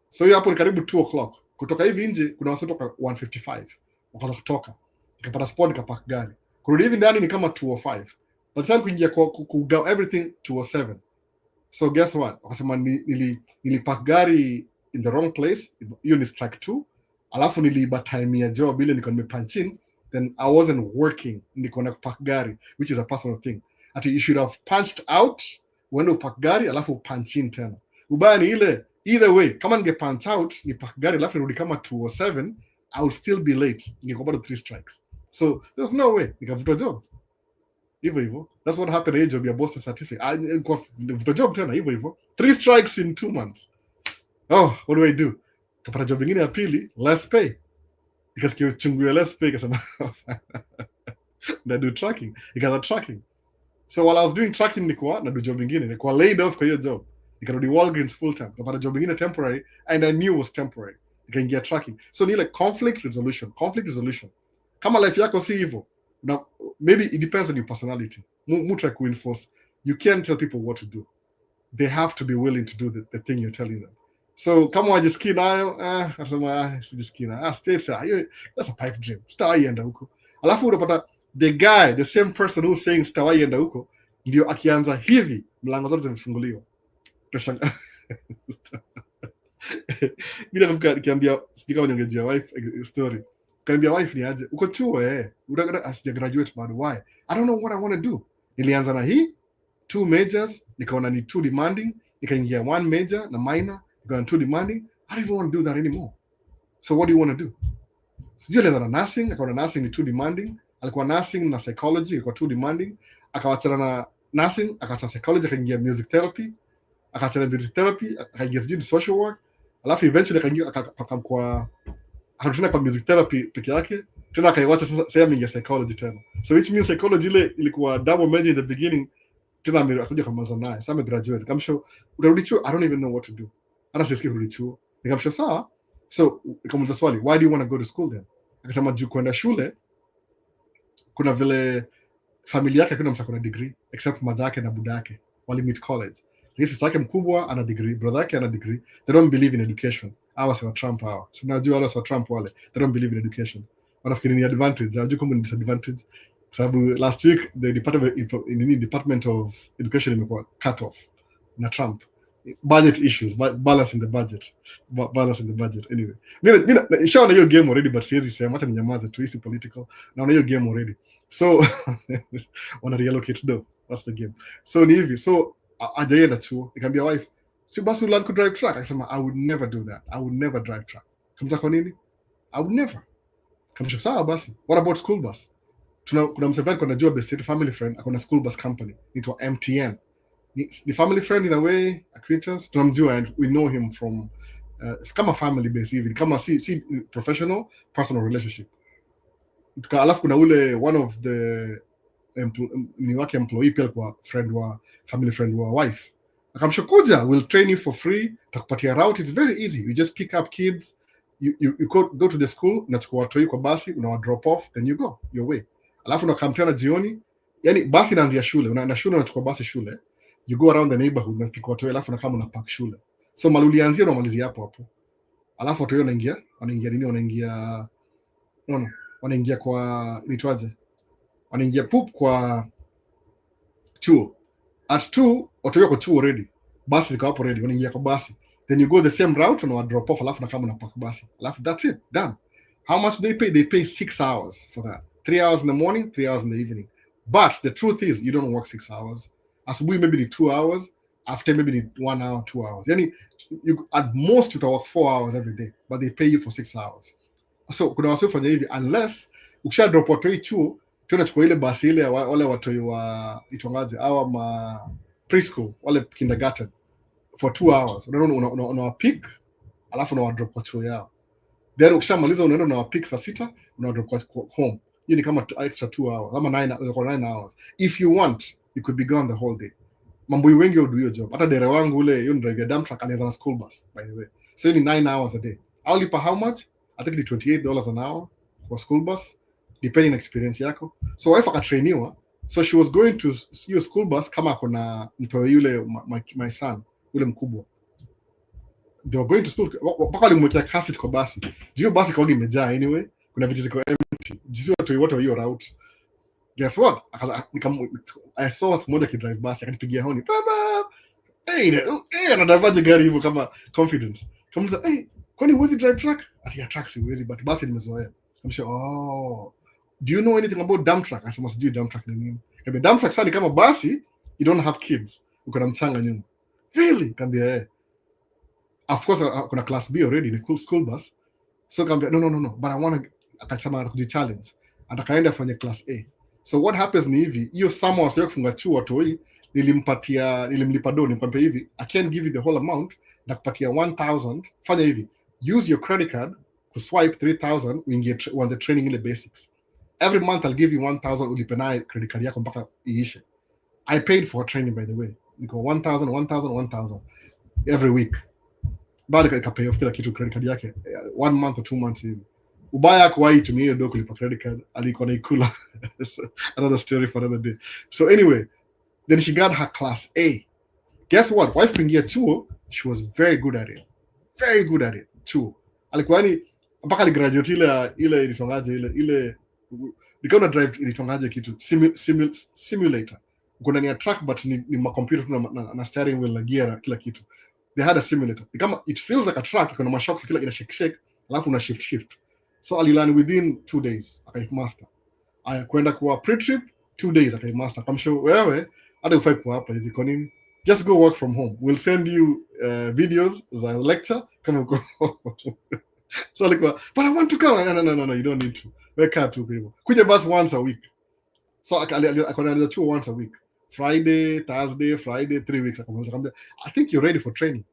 So hiyo hapo ni karibu 2 o'clock. Kutoka hivi nje kuna watu toka 1:55. Wakaanza kutoka. Nikapata spawn nikapark gari. Kurudi hivi ndani ni kama 2:05. By the time kuingia ku everything 2:07. So guess what? Wakasema nilipark gari in the wrong place. Hiyo ni strike 2. Alafu niliiba time ya job ile niko nimepunch in, then I wasn't working, niko na park gari, which is a personal thing. Ati you should have punched out, uende upark gari alafu punch in tena. Ubaya ni ile either way, kama ninge punch out ni park gari alafu nirudi kama 2:07, I would still be late. Ningekuwa bado 3 strikes. So there's no way nikavuta job. Hivyo. That's what happened at job ya Boston certificate. Nikavuta job tena hivyo. 3 strikes in 2 months. Oh, what do I do? Kapata job ingine ya pili, less pay. Nikasikia uchungu ya less pay, kasema na do tracking. Ikaanza tracking. So while I was doing tracking nilikuwa na do job ingine, nilikuwa laid off kwa hiyo job. Nikarudi Walgreens full time. Kapata job ingine temporary and I knew it was temporary. Nikaingia tracking. So ni ile conflict resolution. Kama life yako si hivyo, now maybe it depends on your personality. Mutra kuenforce. You can't tell people what to do. They have to be willing to do the thing you're telling them. So kama wajisikii nayo, asema sijisikii nayo. State that's a pipe dream. Sitawaienda huko. Alafu unapata the same person who's saying sitawaienda huko ndio akianza hivi mlango zote zimefunguliwa. Mimi nikamwambia sijui kama ningejua wife story. Kaambia wife ni aje? Uko chuo asija graduate bado. Why? I don't know what I want to do. Nilianza na hii 2 majors, nikaona ni too demanding, nikaingia 1 major na minor. Going too demanding. I don't even want to do that anymore. So what do you want to do? Sijui alianza na nursing, akaona nursing ni too demanding. Alikuwa nursing na psychology, ilikuwa too demanding. Akawachana na nursing, akawacha psychology, akaingia music therapy. Akawachana music therapy, akaingia sijui social work. Alafu eventually akarudishana kwa music therapy peke yake. Tena akaiwacha sasa ameingia psychology tena. So which means psychology ile ilikuwa double major in the beginning. Tena akakuja kama naye. Sasa amegraduate. Kama sure utarudi chuo, I don't even know what to do. Hata sisikii kurudi chuo. Nikamshauri sawa. So nikamuuliza swali, why do you want to go to school then? Akasema juu kwenda shule kuna vile familia yake hakuna msako na degree except mother yake na buda yake wali meet college. Sister yake mkubwa ana degree, brother yake ana degree. They don't believe in education. Hawa sawa Trump hawa. So najua wale sawa Trump wale. They don't believe in education. Wanafikiri ni advantage, hawajui kama ni disadvantage. Sababu last week the Department of Education imekuwa cut off na Trump. Budget issues, balance in the budget. Anyway, mimi nishaona hiyo game already, but siwezi sema hata ninyamaze tu, isi political. Naona hiyo game already, so wana reallocate though. That's the game. So ni hivi, so ajaenda chuo, nikamwambia wife, si basi learn to drive truck. Akasema I would never do that. I would never drive truck. Kamta kwa nini? I would never. Kamsha sawa basi. What about school bus? Kuna msafiri kwa najua best family friend akona school bus company inaitwa MTN. The family friend in a way, acquaintance, tunamjua and we know him from kama family base hivi, kama si professional, personal relationship. Alafu kuna ule one of the ni wake employee pia alikuwa family friend wa wife. Akamsha kuja, we'll train you for free, takupatia route, it's very easy, you just pick up kids, you go to the school, unachukua watoi kwa basi, unawa drop off, then you go your way. Alafu unakamtana jioni, yani basi inaanzia shule, unaenda shule, unachukua basi shule, you go around the neighborhood, unapika watoi, alafu unakama unapark shule. So maluli anzia na malizia hapo. Alafu watoi wanaingia kwa nitwaje? Wanaingia kwa chuo. At 2 watoi wako chuo already. Basi ziko hapo already, wanaingia kwa basi. Then you go the same route and drop off, alafu nakama unapark basi. Alafu that's it, done. How much they pay? They pay 6 hours for that. 3 hours in the morning, 3 hours in the evening. But the truth is, you don't work 6 hours. Asubuhi maybe ni 2 hours, after maybe ni 1 hour, 2 hours. Yani, you at most you work 4 hours every day, but they pay you for 6 hours. So kuna watu fanya hivi, unless ukisha drop watoi chuo, tena chukua ile basi ile wale watoi wa itongaje au ma preschool, wale kindergarten for 2 hours. Una pick, alafu una drop kwa chuo yao. Then ukishamaliza unaenda na pick saa 6, una drop kwa home. Hii ni kama extra 2 hours, ama 9 hours. If you want, you could be gone the whole day. Mambo wengi hudu hiyo job. Hata dere wangu ule, yeye drive ya dump truck, anaanza na school bus, by the way. So ni 9 hours a day. I'll lipa how much? I think it's $28 an hour for school bus, depending on experience yako. So wife akatrainiwa, so she was going to see school bus kama kuna mtoto yule my son, ule mkubwa. They were going to school, mpaka alimwekea cassette kwa basi. Hiyo basi kwa imejaa anyway, kuna viti ziko empty. Jisio watu wote hiyo route. Guess what? I saw siku moja kidrive basi, akanipigia honi. Baba! Hey, anadrive gari hivyo kama confidence. Kamuliza, hey, kwani huwezi drive truck? Ati ya truck siwezi, but basi nimezoea. Kamsha, oh, do you know anything about dump truck? I said, must do dump truck ni nini? Kabe dump truck sasa kama basi, you don't have kids. Uko na mchanga nyuma. Really? Kambia, eh. Of course, kuna class B already, ni school bus. So kambia, no, but I want to, akasema kujichallenge. Atakaenda afanye class A. So what happens ni hivi, hiyo summer wasio kufunga chuo watoi, nilimlipa do, nikamwambia hivi, I can't give you the whole amount, nakupatia 1,000, fanya hivi, use your credit card, kuswipe 3,000, uingie the training ile basics. Every month I'll give you 1,000, ulipe naye credit card yako mpaka iishe. I paid for training, by the way. Niko 1,000 every week. Bado ikapay off kila kitu credit card yake 1 month or 2 months hivi. Ubaya kwa hii tumie do kulipa credit card, alikuwa na ikula. Another story for another day. So anyway, then she got her class A. Guess what? Wife kuingia chuo, she was very good at it. Very good at it. Chuo. Alikuwa ni mpaka ali graduate ile ilitongaje ile nikaona drive ilitongaje kitu simulator. Uko ndani ya truck but ni computer na steering wheel na gear na kila kitu. They had a simulator. Kama it feels like a truck, iko na mashocks kila ina shake, alafu una shift. So alilearn within 2 days, akaimaster. Aya kwenda kwa pre-trip 2 days akaimaster. I'm sure wewe hata ufai kwa hapa hivi kwa nini? Just go work from home. We'll send you videos za lecture kama uko. So alikuwa, but I want to come. No, you don't need to. Weka tu hivyo. Kuja bus once a week. So akaanza chuo once a week. Friday, Thursday, Friday, 3 weeks. Akamwambia, I think you're ready for training.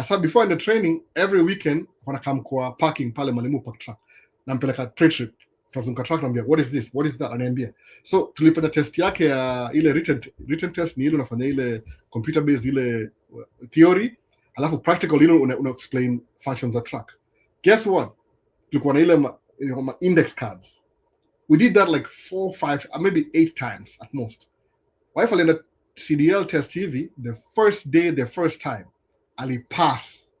So before in the training, every weekend, wanakam kwa parking pale Mwalimu Park truck. Nampeleka pre-trip. Tunazunguka truck naambia, what is this? What is that? Ananiambia. So tulifanya test yake ya ile written test ni ile unafanya ile computer based ile theory, alafu practical ile una explain functions of truck. Guess what? Tulikuwa na ile index cards. We did that like 4, 5, maybe 8 times at most. Wife alienda CDL test hivi, the first day, the first time, ali pass.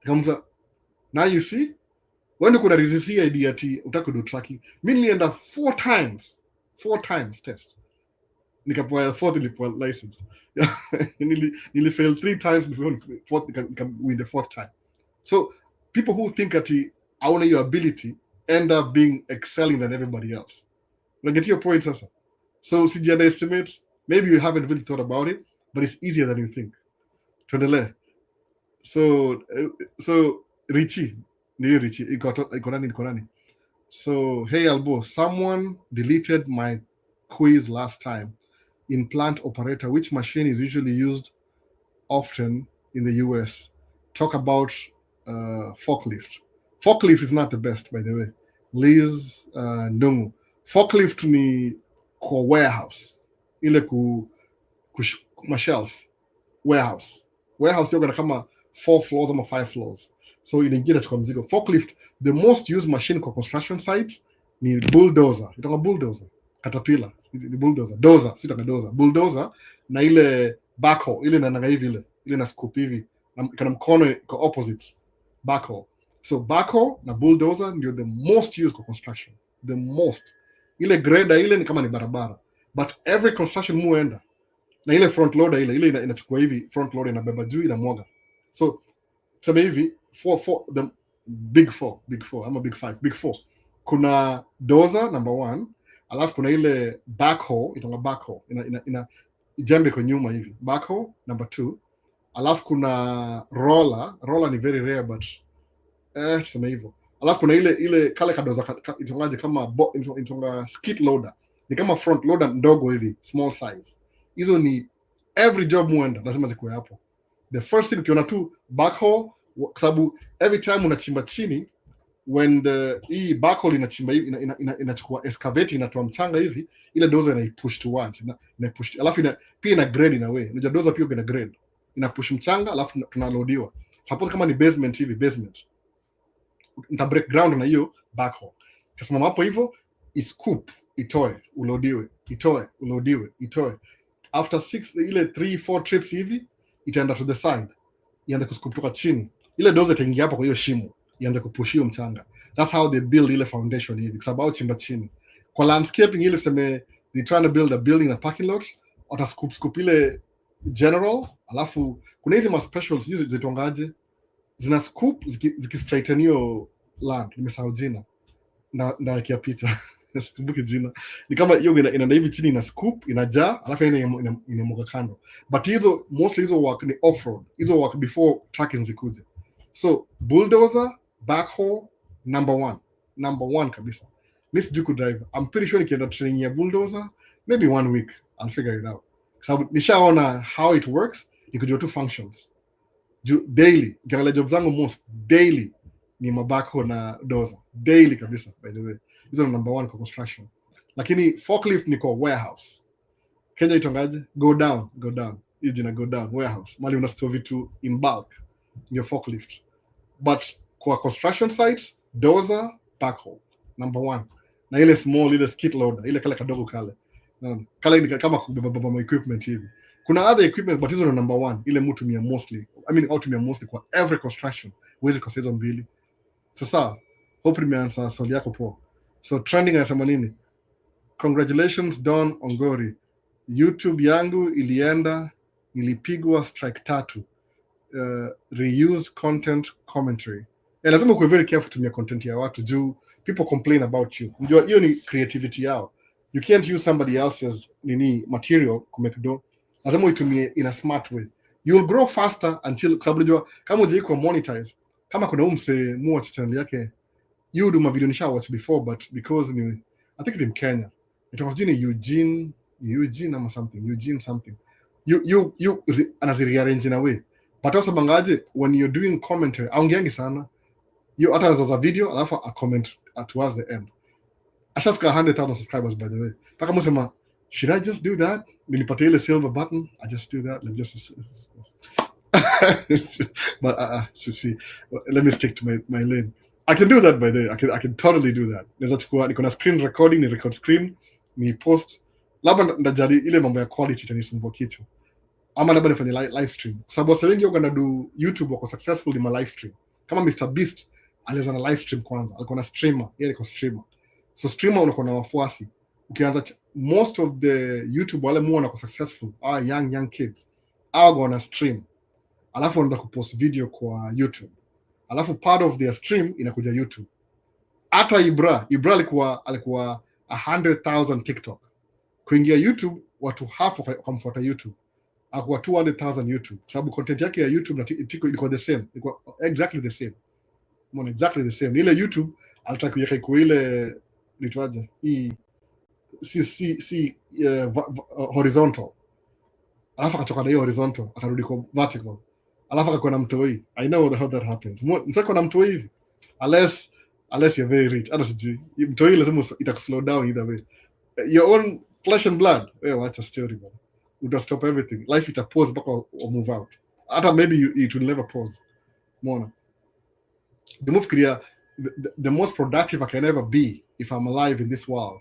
Kamza, now you see, when kuna resist idea ati utaka do tracking, mimi nilienda 4 times test. Nikapewa 4th nilipewa license. Nili fail 3 times before win the 4th time. So people who think ati aona your ability end up being excelling than everybody else. Like, get your point, sasa. So si underestimate. Maybe you haven't really thought about it, but it's easier than you think. Tuendelee. So Richie, iko nani? So hey Albo, someone deleted my quiz last time. In plant operator, which machine is usually used often in the US? Talk about forklift. Forklift is not the best, by the way. Liz Ndungu. Forklift ni kwa warehouse ile kuma shelf warehouse yoga kama 4 floors ama 5 floors, so inaingia nachukua mzigo. Forklift, the most used machine kwa construction site ni bulldozer, itakuwa bulldozer, caterpillar ni bulldozer, dozer sitaka dozer, bulldozer na ile backhoe ile inaanga hivi ile na scoop hivi na kana mkono kwa opposite backhoe. So backhoe na bulldozer ndio the most used kwa construction, the most. Ile grader ile ni kama ni barabara, but every construction muenda na ile front loader ile inachukua hivi, front loader inabeba juu inamwaga. So sema hivi the big four ama big four, kuna dozer number 1, alafu kuna ile backhoe itonga backhoe ina jembe kwa nyuma hivi, backhoe number 2, alafu kuna roller ni very rare but tuseme hivyo, alafu kuna ile kale kadoza itongaje kama itonga skid loader, ni kama front loader ndogo hivi, small size. Hizo ni every job muenda lazima zikuwe hapo. The first thing ukiona tu backhoe, kwa sababu every time unachimba chini, when hii backhoe inachimba hivi inachukua excavate inatoa mchanga hivi, ile dozer inaipush towards inaipush, alafu pia ina grade ina way. Unajua dozer pia ina grade, ina push mchanga alafu tunaloadiwa. Suppose kama ni basement hivi, basement nita break ground na hiyo backhoe, tasimama hapo hivyo, iscoop itoe uloadiwe, itoe uloadiwe, itoe. After 3-4 trips hivi itaenda to the side, ianze kuscoop kutoka chini, ile dozer itaingia hapo kwa hiyo shimo, ianze kupush hiyo mchanga. That's how they build ile foundation hivi, kwa sababu chimba chini. Kwa landscaping ile tuseme they trying to build a building, a parking lot, wata scoop ile general, alafu kuna hizi ma specials hizi zitongaje, zina scoop zikistraighten hiyo land, nimesahau jina na kia picha sikumbuki jina, ni kama hiyo inaenda hivi chini, ina scoop inajaa, alafu inamwaga kando. But hizo mostly hizo work ni off road, hizo work before trucking zikuje. So bulldozer, backhoe number 1 kabisa. Miss Juku driver, I'm pretty sure nikienda training ya bulldozer maybe 1 week I'll figure it out, so nishaona how it works, nikujua tu functions daily. Gala job zangu most daily ni mabackhoe na dozer daily kabisa. By the way, hizo ni number 1 kwa construction. Lakini forklift ni kwa warehouse. Kenya itongaje? Go down. Hiyo jina go down, warehouse, mali una store vitu in bulk, ndio forklift. But kwa construction site, dozer, backhoe number 1, na ile small ile skid loader ile kale kadogo kale ni kama kubeba equipment hivi. Kuna other equipment but hizo ni number 1, ile mtu tumia mostly, tumia mostly kwa every construction, huwezi kosa hizo mbili. Sasa hope nimeansa swali yako poa. So trending anasema nini? Congratulations Don Ongori, YouTube yangu ilipigwa strike 3, reused content commentary. Lazima uwe very careful tumia content ya watu juu people complain about you. Unajua hiyo ni creativity yao. You can't use somebody else's material kumake do. Lazima uitumie in a smart way. You'll grow faster until, sababu unajua kama ujaiko monetize, kama kuna mse watch channel yake, you do my video nisha watch before, but because I think it's in Kenya, it was doing Eugene ama something, Eugene something, you anazirearrange in a way, but also bangaje when you're doing commentary aongeangi sana, you hata anazaza video alafu a comment towards the end. Ashafika 100,000 subscribers by the way, paka msema should I just do that, nilipata ile silver button, I just do that, like just but see, let me stick to my lane. I can do that by the way. I can totally do that. Naweza chukua niko na screen recording, ni record screen, ni post. Labda ndajali ile mambo ya quality itanisumbua kitu. Ama labda nifanye live stream. Kwa sababu wase wengi wako do YouTube wako successful in my live stream. Kama Mr Beast alianza na live stream kwanza. Alikuwa na streamer, yeye alikuwa streamer. So streamer unakuwa na wafuasi. Ukianza most of the YouTube wale muona wako successful are young kids. Hao wana stream. Alafu wanaanza kupost video kwa YouTube. Alafu part of their stream inakuja YouTube. Hata Ibra alikuwa 100,000 TikTok. Kuingia YouTube watu half wakamfuata YouTube. Hakuwa 200,000 YouTube. Sababu content yake ya YouTube na TikTok ilikuwa the same. Ilikuwa exactly the same. Mbona exactly the same. Ile YouTube alitaka kuiweka kwa ile litwaje? Hii horizontal. Alafu akatoka na hiyo horizontal, akarudi kwa vertical. Alafu akakuwa na mtoi. I know how that happens. Mtako na mtoi hivi. Unless you're very rich. Hata sijui. Mtoi lazima itakuslow down either way. Your own flesh and blood, watch a story man, uta stop everything, life ita pause mpaka or move out, hata maybe it will never pause. Umeona, the move career, the most productive I can ever be if I'm alive in this world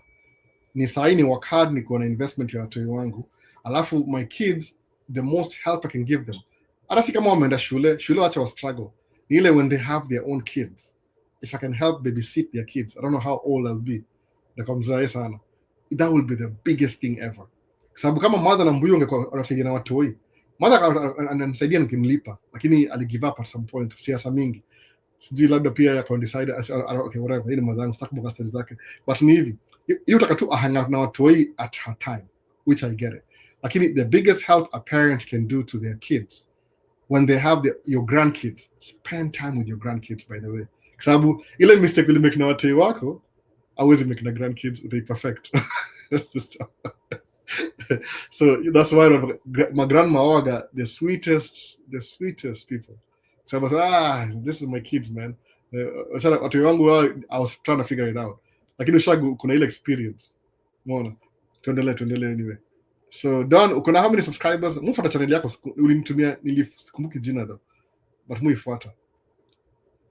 ni saini work hard, ni kuwa na investment ya watu wangu, alafu my kids the most help I can give them, hata si kama wameenda shule wacha wa struggle, ni ile when they have their own kids, if I can help babysit their kids, I don't know how old I'll be, nakamzae sana, that will be the biggest thing ever. Sababu kama mother na mbuyu ungekuwa anasaidia na watu hoi, mother ananisaidia nikimlipa, lakini ali give up at some point, siasa mingi, sijui labda pia ya decide okay whatever, ile mother sitaki kuboka stories zake, but ni hivi hiyo utaka tu hang out na watu hoi at her time, which I get it, lakini the biggest help a parent can do to their kids when they have your grandkids, spend time with your grandkids, by the way, sababu ile mistake will make na watu wako hawezi make na grandkids, they perfect. So that's why my grandma waga the sweetest people. So I was this is my kids man. Watu wangu I was trying to figure it out, lakini ushagu kuna ile experience. Umeona, tuendelee anyway. So Don, uko na how many subscribers? Mufuata channel yako, ulinitumia, nilikumbuki jina though, but muifuata,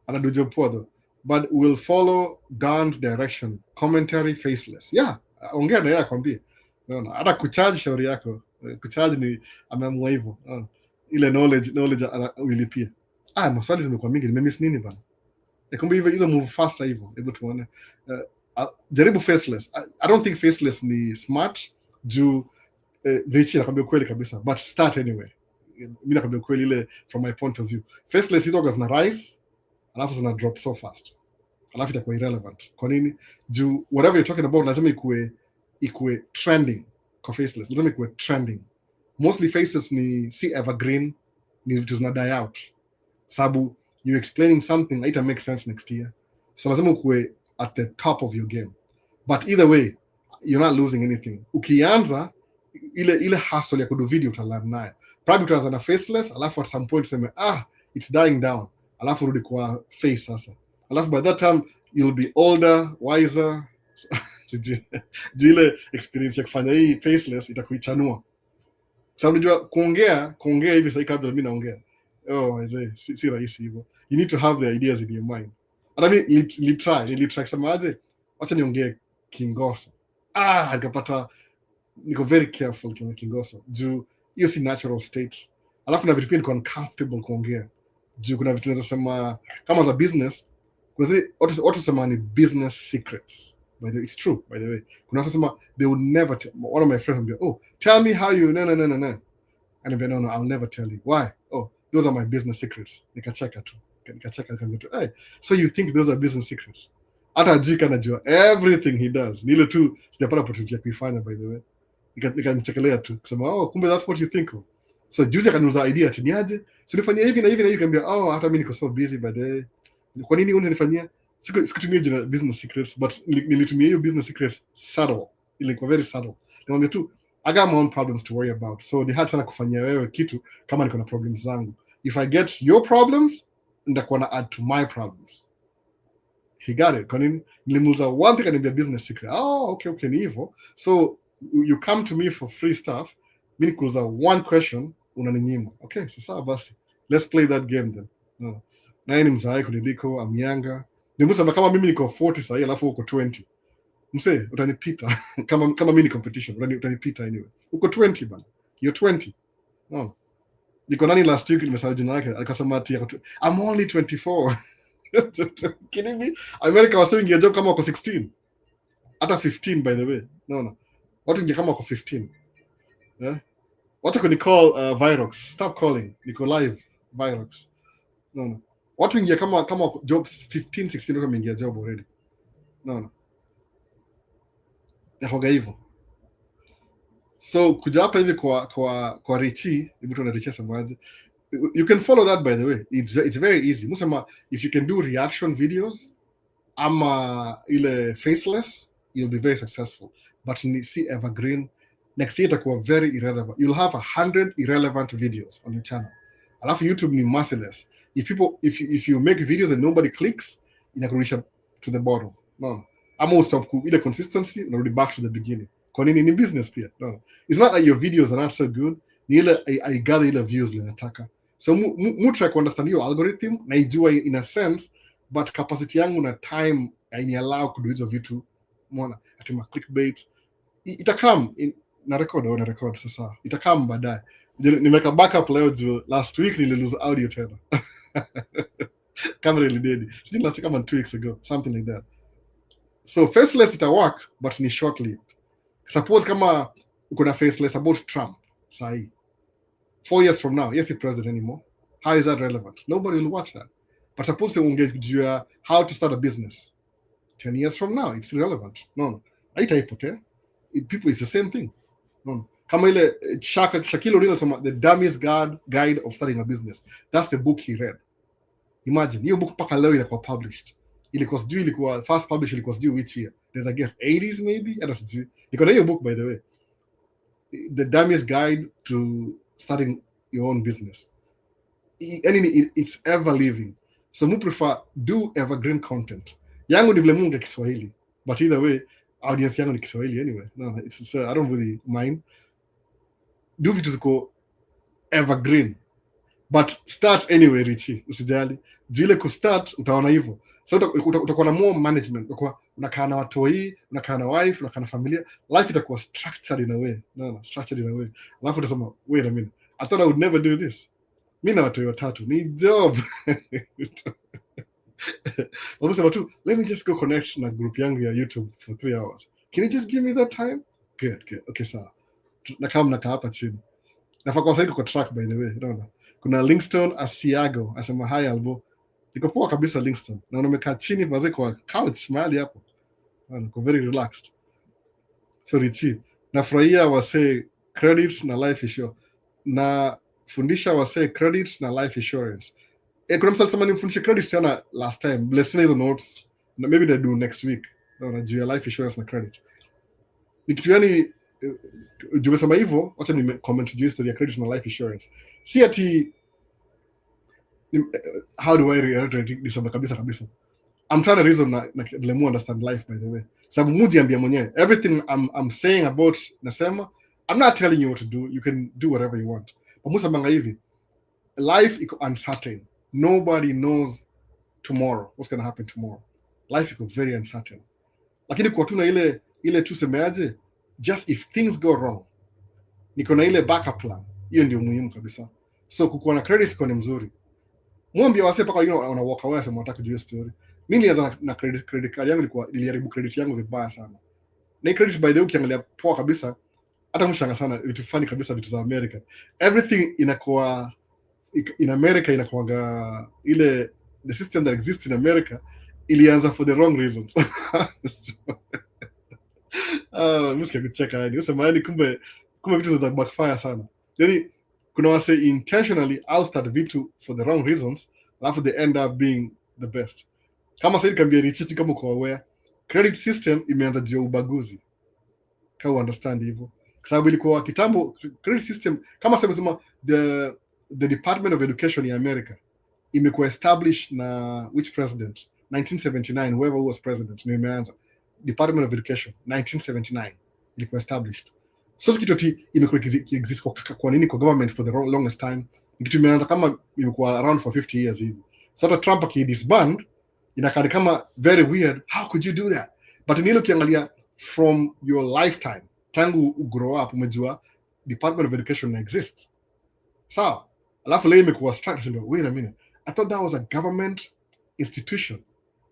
anadu job poa though, but we'll follow Don's direction. Commentary faceless, yeah, ongea na yeye akwambie. Unaona, hata kucharge shauri yako, kucharge ni ameamua hivyo. Ile knowledge ulipia. Maswali zimekuwa mingi, nimemiss nini bana? Kumbe hivyo hizo move faster hivyo, hebu tuone. Jaribu faceless. I don't think faceless ni smart juu vichi, nakwambia kweli kabisa, but start anyway. Mimi nakwambia kweli ile from my point of view. Faceless hizo zina rise, alafu zina drop so fast, alafu itakuwa irrelevant. Kwa nini? Juu whatever you're talking about lazima ikue trending. Kwa faceless lazima ikue trending. Mostly faces ni si evergreen, ni vitu zina die out, sababu you explaining something haita make sense next year, so lazima ukue at the top of your game. But either way you're not losing anything. Ukianza ile hustle ya kudu video utalearn nayo, probably utaanza na faceless, alafu at some point sema it's dying down, alafu rudi kwa face sasa, alafu by that time you'll be older, wiser. Ile experience ya kufanya hii faceless itakuichanua. Sababu unajua kuongea hivi sasa kabla mimi naongea, si rahisi hivyo. You need to have the ideas in your mind. And I mean, nilitry semaje, acha niongee Kingoso. Nikapata niko very careful kwa Kingoso juu hiyo si natural state, alafu na vitu pia niko uncomfortable kuongea juu kuna vitu naweza sema kama za business, kwa sababu watu sema ni business secrets. By the way, it's true, by the way. Kuna watu sema they would never tell. One of my friends would be, tell me how you no. And I'd be, no, I'll never tell you. Why? Those are my business secrets. Nikacheka tu. Hey, so you think those are business secrets? Hata ajui kanajua everything he does. Nile tu sijapata opportunity ya kuifanya, by the way. Nikamchekelea tu kusema kumbe that's what you think of. So juzi akaniuliza idea ati niaje, so nifanyia hivi na hivi na hivi, kaambia hata mimi niko so busy by the way. Kwa nini unanifanyia? Sikutumia jina business secrets, but nilitumia hiyo business secrets subtle. Ilikuwa very subtle. Niambia tu I got my own problems to worry about, so ni hard sana kufanyia wewe kitu kama niko na problems zangu. If I get your problems, ndakuwa na add to my problems. He got it. Kwa nini? Nilimuuliza one thing and business secret. Okay, ni hivyo. So you come to me for free stuff, mimi nikuuliza one question unaninyima. Okay, sasa basi let's play that game then. No. Na ni mzae kuliko amianga. Nimusema kama mimi niko 40 sasa alafu uko 20. Mse utanipita kama mimi ni competition, utanipita anyway. Uko 20 bana. You're 20. No. Niko nani last week nimesahau jina yake, akasema ati I'm only 24. Kidding me? America was saying job kama uko 16. Hata 15 by the way. No. Watu nje kama uko 15. Yeah? Watu kuni call Virox. Stop calling. Niko live Virox. No. Watu ingia kama job 15 16 kama ingia job already. No. Yahoga hivyo. So kuja hapa hivi kwa Richi, mtu ana Richi samaje. You can follow that by the way. It's very easy. Musema if you can do reaction videos ama ile faceless, you'll be very successful. But you see evergreen, next year itakuwa very irrelevant. You'll have 100 irrelevant videos on your channel. Alafu YouTube ni merciless. If you make videos and nobody clicks, inakurudisha to the bottom. No. Ama stop ile consistency, unarudi back to the beginning. Kwa nini? Ni business pia. No. It's not like your videos are not so good. Ni ile I gather ile views ile nataka. So mu try to understand your algorithm na ijua in a sense, but capacity yangu na time haini allow kudo hizo vitu. Umeona? Atima clickbait. Itakam na record sasa. Itakam baadaye. Nimeka backup leo juu last week nililose audio tena. Camera ilidedi. Still last kama 2 weeks ago, something like that. So faceless ita work, but ni short lived. Suppose kama uko na faceless about Trump sahi 4 years from now, yes, he's president anymore. How is that relevant? Nobody will watch that. But suppose you engage how to start a business 10 years from now, it's irrelevant. No. Haitaipotea. People, it's the same thing. No. Kama ile Shaquille O'Neal, the dumbest guide of starting a business. That's the book he read. Imagine, hiyo book paka leo ilikuwa published. Ilikuwa first published ilikuwa due which year? There's I guess 80s maybe. Hata sijui. Niko na hiyo book by the way. The dumbest guide to starting your own business. It's ever living. So mu prefer do evergreen content. Yangu ni vile mungu Kiswahili. But either way, audience yangu ni Kiswahili anyway. No, it's I don't really mind. Do vitu ziko evergreen. But start anyway, Richie. Usijali. Jile kustart utaona hivyo. So utakuwa na more management. Utakuwa unakaa na watoi, unakaa na wife, unakaa na familia. Life itakuwa structured in a way. No, structured in a way. Alafu utasema, wait a minute. I thought I would never do this. Mimi na watoi watatu. Ni job. Wamusema tu, let me just go connect na group yangu ya YouTube for 3 hours. Can you just give me that time? Good. Okay, sawa. Nakaa hapa chini. Nafaa kwa sasa kwa track by the way. Unaona? Kuna Linkstone Asiago asema hi Albo. Niko poa kabisa Linkstone. Na nimekaa chini wazee kwa couch mahali hapo. Niko very relaxed. So Richie, nafurahia wase credit na life insurance. Na fundisha wase credit na life insurance. Kuna msali sema nimfundishe credit tena last time. Blessing hizo notes. Na maybe they do next week. Na juu ya life insurance na credit. Ni kitu gani jumesema hivyo, wacha ni comment juu story ya credit na life insurance. Si ati how do I reiterate this kabisa. I'm trying to reason na let me understand life by the way. Sababu mujiambia mwenyewe. Everything I'm saying about nasema, I'm not telling you what to do. You can do whatever you want. But musa manga hivi, life iko uncertain. Nobody knows tomorrow, what's going to happen tomorrow. Life iko very uncertain. Lakini kwa tuna ile tusemeaje, just if things go wrong, niko na ile backup plan. Hiyo ndio muhimu kabisa. So kukuwa na credit score ni mzuri. Mwambie wase paka wana walk away sema wataka kujua story. Mimi nilianza na credit card yangu iliharibu credit yangu vibaya sana. Na credit by the way ukiangalia poa kabisa, hata mshanga sana vitu fani kabisa vitu za America. Everything inakuwa in America inakuwaga ile the system that exists in America ilianza for the wrong reasons. Msikia kucheka yani. Usema yani kumbe vitu za backfire sana. Yani kuna wase intentionally outstart vitu for the wrong reasons, alafu they end up being the best. Kama sasa can be richiti kama uko aware. Credit system imeanza juu ubaguzi. Kama understand hivyo. Kwa sababu ilikuwa kitambo credit system kama sema the Department of Education in America imekuwa established na which president 1979 whoever was president ndio imeanza Department of Education 1979 ilikuwa established. So kitu imekuwa exist kwa nini kwa government for the longest time. Kitu imeanza kama imekuwa around for 50 years hivi. So hata Trump akidisband inakaa kama very weird, how could you do that? But nilo kiangalia from your lifetime tangu grow up umejua Department of Education exists. Sawa. Alafu leo imekuwa structured. Wait a minute. I thought that was a government institution.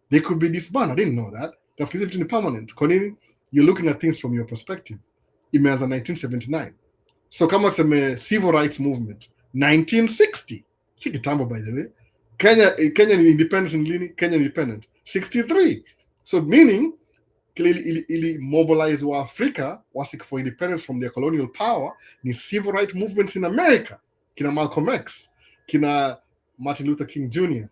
They could be disbanded. I didn't know that. Tafikiri vitu ni permanent. Kwa nini? You're looking at things from your perspective. Imeanza 1979. So kama tuseme civil rights movement 1960. Si kitambo by the way. Kenya ni independent lini? Kenya independent 63. So meaning ili mobilize wa Africa wasik for independence from their colonial power ni civil rights movements in America. Kina Malcolm X, kina Martin Luther King Jr.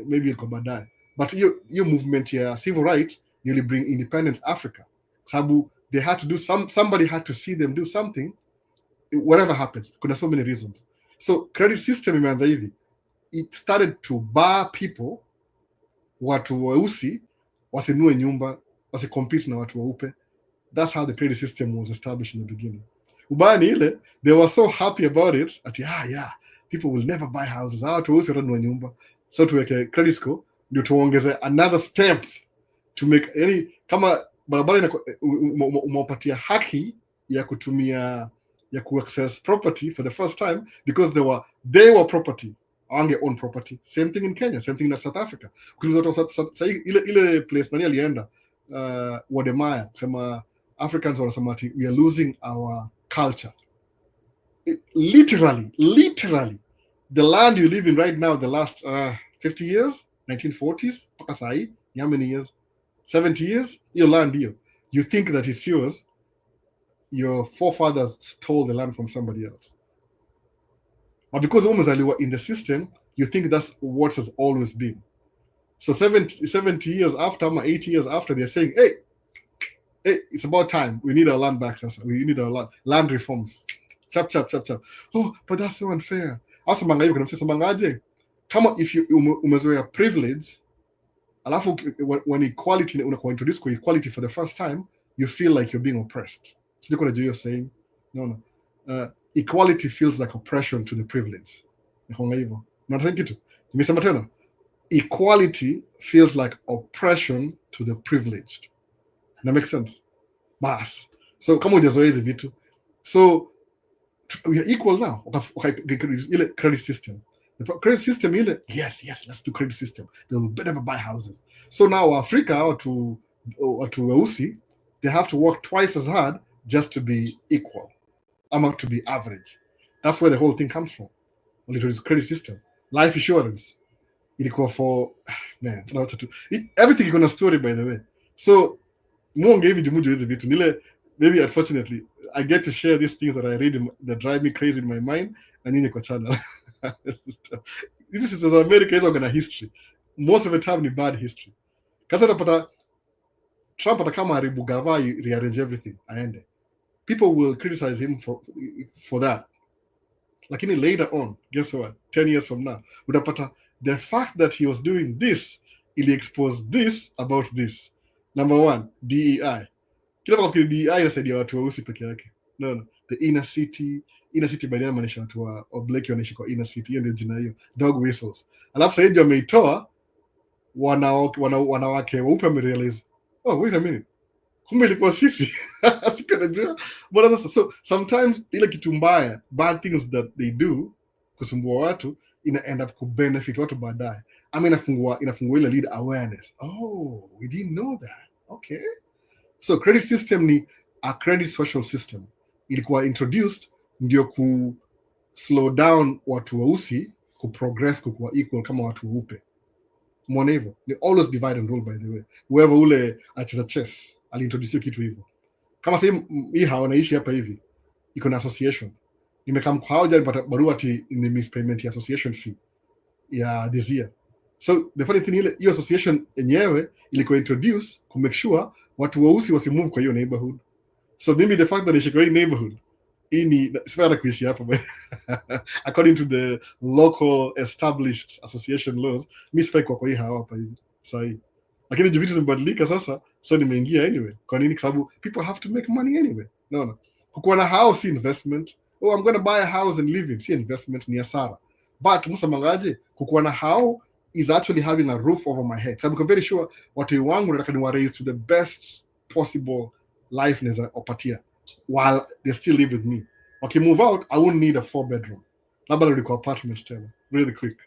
Maybe iko baadaye. But hiyo movement ya civil rights really bring independence Africa. Sababu they had to do somebody had to see them do something whatever happens. Kuna so many reasons. So credit system imeanza hivi. It started to bar people watu weusi wasinue nyumba, wasicompete na watu weupe. That's how the credit system was established in the beginning. Ubaya ni ile, they were so happy about it ati yeah, people will never buy houses. Tuwezi kununua nyumba. So tuweke credit score ndio tuongeze another step to make yani kama barabara umewapatia haki ya kutumia ya access property for the first time because they were property on their own property. Same thing in Kenya, same thing in South Africa. Ile place nani alienda Wademaya sema Africans wanasema ati we are losing our culture. Literally the land you live in right now, the last 50 years, 1940s mpaka sahi, how many years? 70 years, your land here. You think that it's yours. Your forefathers stole the land from somebody else. But because umezaliwa in the system, you think that's what has always been. So 70 years after, 80 years after, they're saying, hey, it's about time. We need our land back. We need our land reforms. Chap. Oh, but that's so unfair. Asa manga hiyo kunamsema mangaje? Kama if you umezoea privilege, alafu when equality unakuwa introduce kwa equality for the first time, you feel like you're being oppressed. Sio kuna you're saying? No. Equality feels like oppression to the privilege. Nikonga hivyo. Nataka kitu. Nimesema tena. Equality feels like oppression to the privileged. That makes sense? Bas. So kama hujazoea hizi vitu. So we are equal now. Okay, ile credit system. The credit system ile, yes, let's do credit system. They will never buy houses. So now Africa or to weusi, they have to work twice as hard just to be equal. To be average. That's where the whole thing comes from. It was credit system. Life insurance. Ilikuwa for man, everything is on a story, by the way. So Mungu hivi jumujo hizi vitu nile, maybe unfortunately I get to share these things that I read that drive me crazy in my mind na nyinyi kwa channel. This is America is organized history. Most of the time ni bad history. Kasa utapata Trump atakama haribu gava rearrange everything aende. People will criticize him for that. Lakini later on, guess what? 10 years from now, utapata the fact that he was doing this, ili expose this about this. Number one, DEI. Kila mtu DEI inasaidia watu weusi peke yake. No. The inner city by the maanisha watu wa black wanaishi kwa inner city. Hiyo ndio jina hiyo. Dog whistles. Alafu sasa ndio ameitoa wanawake weupe wamerealize. Oh, wait a minute. Kumbe ilikuwa sisi. Sikanajua. But sasa so sometimes ile kitu mbaya, bad things that they do kusumbua watu ina end up kubenefit watu baadaye. Inafungua ile lead awareness. Oh, we didn't know that. Okay. So credit system ni a credit social system. Ilikuwa introduced ndio ku slow down watu weusi ku progress kuwa equal kama watu weupe. Mwone hivyo. They always divide and rule, by the way. Whoever ule anacheza chess aliintroduce kitu hivyo. Kama sasa hii hawanaishi hapa hivi. Iko na association. Nimekam kwa hao jana barua ati ni mispayment ya association fee ya this year. So the funny thing ile hiyo association yenyewe ilikuwa introduce to make sure watu weusi wasimove kwa hiyo neighborhood. So maybe the fact that they should neighborhood ini sifara kuishi hapa according to the local established association laws misfai kwa hii hapa hivi sahi. Lakini vitu zimebadilika sasa, so nimeingia anyway. Kwa nini? Kwa sababu people have to make money anyway. No. Kukuwa na house investment. Oh, I'm going to buy a house and live in. See, investment ni hasara. But musa mangaje kukuwa na house is actually having a roof over my head. So I'm very sure watu wangu nataka ni raise to the best possible life neza opatia while they still live with me. Okay, move out, I won't need a 4-bedroom. Labda nirudi kwa apartment tena really quick.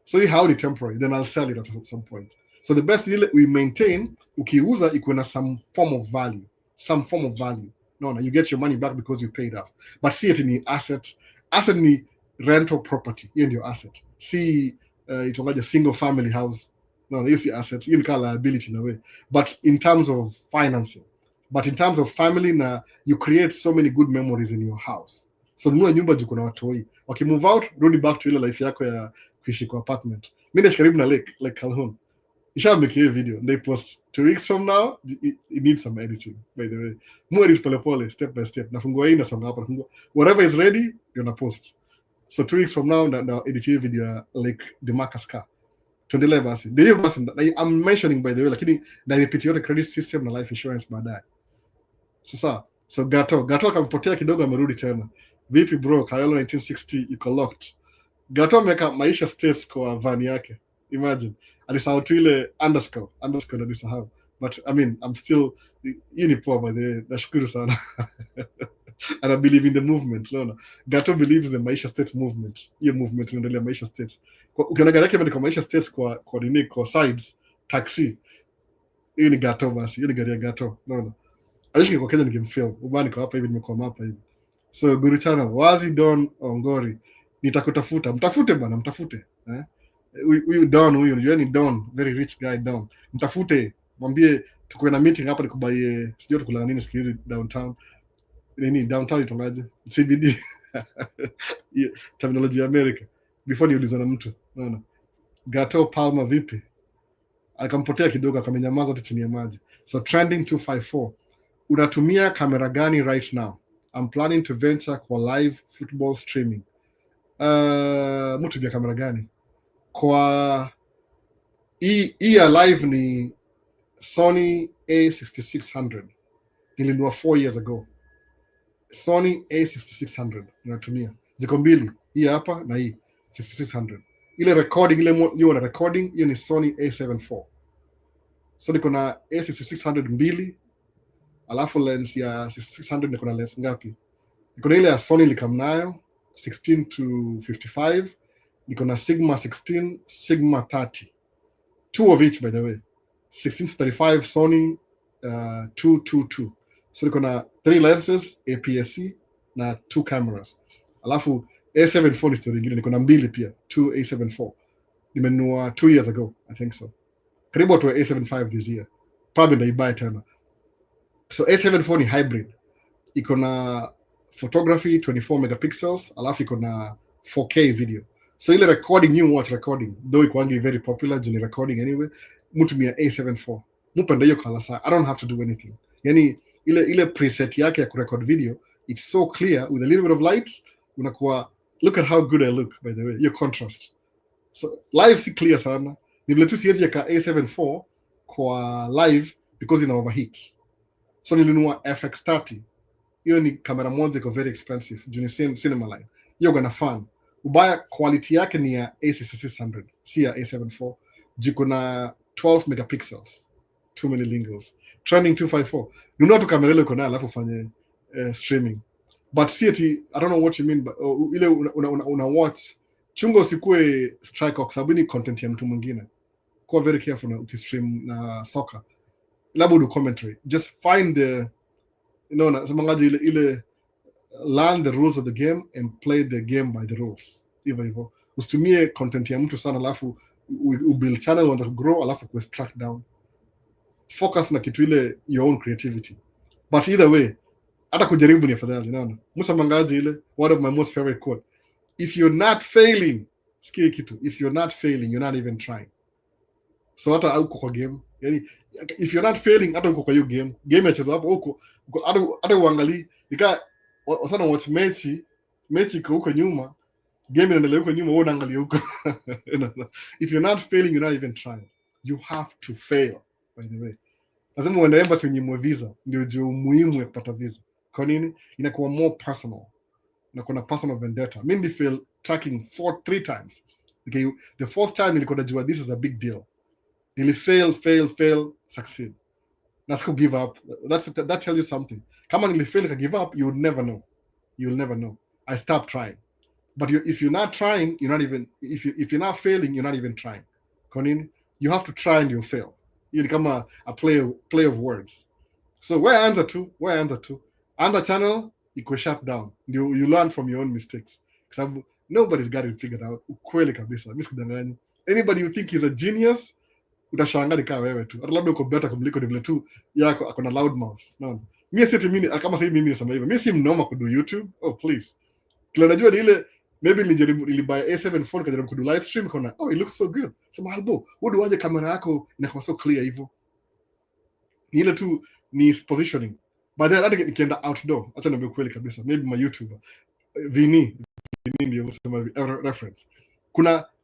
So hii house ni temporary, then I'll sell it at some point. So the best deal we maintain, ukiuza ikuwe na some form of value. No, you get your money back because you paid off. But see it in asset ni rental property, hiyo ndio asset. See itongaje single family house. No, you see asset, hiyo ni kama liability na way. But in terms of financing, but in terms of family na you create so many good memories in your house. So nunua nyumba juu kuna watoi. Move out, rudi back to ile life yako ya kuishi kwa apartment. Mimi naishi karibu na lake Calhoun. Make a video. They post 2 weeks from now. It needs some editing, by the way. More edit pole, step by step. Nafungua hii na songa hapa. Whatever is ready, you're gonna post. So 2 weeks from now, now edit your video like the Marcus car. Tuendelee basi. Ndio basi. I'm mentioning by the way, lakini na repeat yote credit system na life insurance baadaye. Sasa so Gato akampotea kidogo, amerudi tena. Vipi bro, Kayolo 1960 iko locked. Gato ameweka Maisha states kwa van yake. Imagine. Alisahau tu ile underscore alisahau. But I mean, I'm still, hii ni poa by the way. Nashukuru sana. And I believe in the movement. No. Gato believes in the Maisha States movement. Hiyo movement inaendelea Maisha States. Ukiona gari yake imeandikwa Maisha States kwa sides, taxi. Hiyo ni Gato basi. Hiyo ni gari ya Gato. No. Alishi kwa Kenya nikimfilm. Ubani kwa hapa hivi, nimekuwa hapa hivi. So Guru Channel, Wazi Don Ongori. Nitakutafuta. Mtafute bwana, mtafute. Huyu Don huyu, unajua ni Don, very rich guy Don. Mtafute, mwambie tuko na meeting hapa nikubaie, sijui tukula nini siku hizi downtown. Nini downtown itongaje? CBD. Terminology ya America. Before niulize na mtu. Unaona. Gato Palma vipi? Akampotea kidogo, akamenyamaza hata chini ya maji. So trending 254. Unatumia kamera gani right now? I'm planning to venture kwa live football streaming. Mtu ya kamera gani? Kwa hii ya live ni Sony A6600. Nilinunua 4 years ago. Sony A6600 ninatumia. Ziko mbili, hii hapa na hii 6600. Ile recording ile recording hiyo ni Sony A74. So niko na A6600 mbili, alafu lens ya 6600 niko na lens ngapi? Niko na ile ya Sony likamnayo 16 to 55, niko na Sigma 16, Sigma 30. Two of each by the way. 16 to 35 Sony 222. So niko na 3 lenses, APS-C na 2 cameras. Alafu A74 ni story nyingine, niko na mbili pia, 2 A74. Nimenunua 2 years ago, I think so. Karibu tu A75 this year. Probably naibuy tena. So A74 ni hybrid. Iko na photography 24 megapixels, alafu iko na 4K video. So ile recording, you watch recording, though iko wangi very popular, juni recording anyway, mutumia A74. Mupenda hiyo kala saa. I don't have to do anything. Yani ile preset yake ya kurecord video, it's so clear with a little bit of light, unakuwa, look at how good I look by the way, your contrast. So live si clear sana. Ni vile tu siwezi yaka A74 kwa live because ina overheat. So nilinunua FX3. Hiyo ni kamera moja iko very expensive, juu ni same cinema line. Hiyo gana fan. Ubaya quality yake ni ya A6600, si ya A74. Jiko na 12 megapixels, 2 mililingers. Trending 254. Nunua tu kamera ile uko nayo alafu fanye streaming. But see ati, I don't know what you mean, but ile una watch. Chunga usikue strike kwa sababu ni content ya mtu mwingine. Kuwa very careful na ukistream na soccer. Labda do commentary. Just find the, samangaji ile learn the rules of the game and play the game by the rules. Hivyo. Usitumie content ya mtu sana alafu ubuild channel unataka grow alafu ku track down. Focus na kitu ile your own creativity. But either way, hata kujaribu ni afadhali, unaona. Musa Mangaji ile, one of my most favorite quote. If you're not failing, sikia kitu. If you're not failing, you're not even trying. So hata uko kwa game, yani if you're not failing, hata uko kwa hiyo game. Game inachezwa hapo huko, hata uangalie, nika sana watch mechi iko huko nyuma, game inaendelea huko nyuma, wewe unaangalia huko. If you're not failing, you're not even trying. You have to fail, by the way. Lazima uende embassy unyimwe visa, ndio ujue muhimu ya kupata visa. Kwa nini? Inakuwa more personal. Na kuna personal vendetta. Mimi fail tracking 3 times. Okay, the 4th time nilikuwa najua this is a big deal. Nili fail, succeed. Na siku give up. That tells you something. Kama nili fail ka give up, you would never know. You'll never know. I stopped trying. But if you're not trying, you're not even, if you're not failing, you're not even trying. Kwa nini? You have to try and you'll fail. You'll become a play of words. So where answer to? Answer channel, iko shut down. You learn from your own mistakes. Because nobody's got it figured out. Ukweli kabisa. Mimi sikudanganya. Anybody you think he's a genius, utashangaa ni kama wewe tu. Hata labda uko better kumliko ni vile tu yako akona loud mouth. No. Mimi si mimi kama sasa mimi nasema hivyo. Mimi si mnoma kudo YouTube. Oh please. Kila najua ni ile maybe nilibuy A74 kajaribu kudo live stream kona, oh it looks so good. Sema albo, wewe waje kamera yako inakuwa so clear hivyo. Ni ile tu ni positioning. Baadaye hata nikienda outdoor, acha niambie kweli kabisa, maybe my YouTuber Vini ndio msema reference.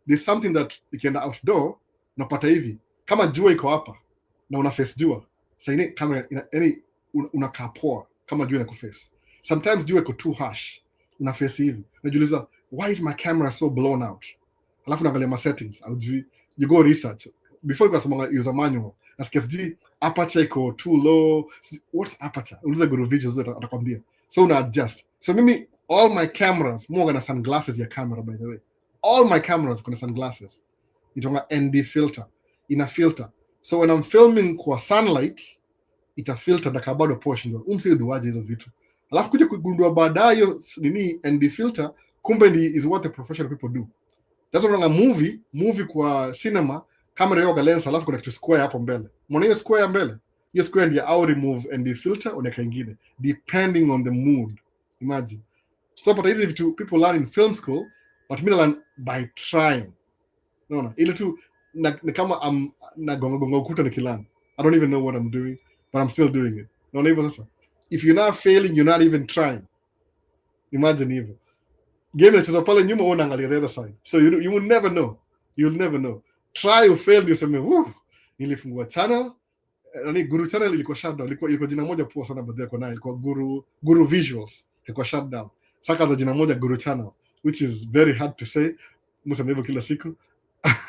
There's something that nikienda outdoor napata hivi. Kama jua iko hapa na una face jua, sasa ile kamera yani unakaa poa kama jua inakuface. Sometimes jua iko too harsh, una face hivi, unajiuliza why is my camera so blown out? Alafu naangalia ma settings au you go research before you can use a manual. Nasikia sijui aperture iko too low, what's aperture? Uliza Guru Visuals atakwambia. So una adjust. So mimi all my cameras more na sunglasses ya camera, by the way. All my cameras kuna sunglasses. Itonga ND filter, ina filter. So when I'm filming kwa sunlight, ita filter na kabado portion ndio. Umsi uduaje hizo vitu. Alafu kuja kugundua baadaye nini ND filter, kumbe ni is what the professional people do. That's why a movie kwa cinema, camera yoga lens alafu kuna kitu square hapo mbele. Mbona hiyo square ya mbele? Hiyo square ndio au remove ND filter unaweka ingine depending on the mood. Imagine. So pata hizi vitu people learn in film school, but me learn by trying. No. Ile tu na kama na gonga ukuta nikilearn. I don't even know what I'm doing, but I'm still doing it. No hivyo sasa. If you're not failing, you're not even trying. Imagine hivyo. Game inacheza pale nyuma wewe unaangalia the other side. So you will never know. You'll never know. Try or fail, useme nilifungua channel. Nani Guru channel ilikuwa shutdown. Ilikuwa jina moja poa sana baadaye kwa nayo. Ilikuwa Guru Visuals. Ilikuwa shutdown. Saka za jina moja Guru channel, which is very hard to say. Mseme hivyo kila siku.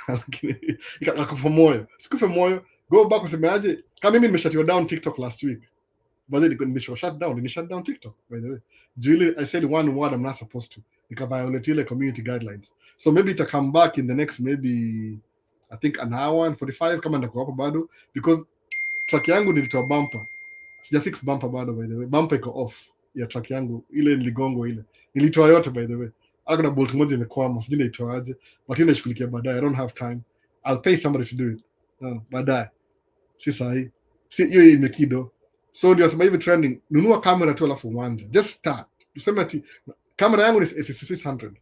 Lakini ikakufa moyo. Sikufe moyo. Go back useme aje. Kama mimi nimeshutiwa down TikTok last week. But then it shut down TikTok, by the way. Julie, I said one word I'm not supposed to. It violate community guidelines. So maybe it come back in the next, maybe, I think an hour and 45, kama ndako hapo bado. Because track yangu nilitoa bumper. Sija fix bumper bado, by the way. Bumper iko off ya track yangu. Ile niligongo ile. Nilitoa yote, by the way. Ako na bolt moja imekwama. Sijui naitoa aje. But ile nishughulikia baadaye. I don't have time. I'll pay somebody to do it. No, baadaye. Si sahi. Si hiyo imekido. So ndio sema hivi trending, nunua kamera tu alafu uanze. Just start. Tuseme ati kamera yangu ni A6600.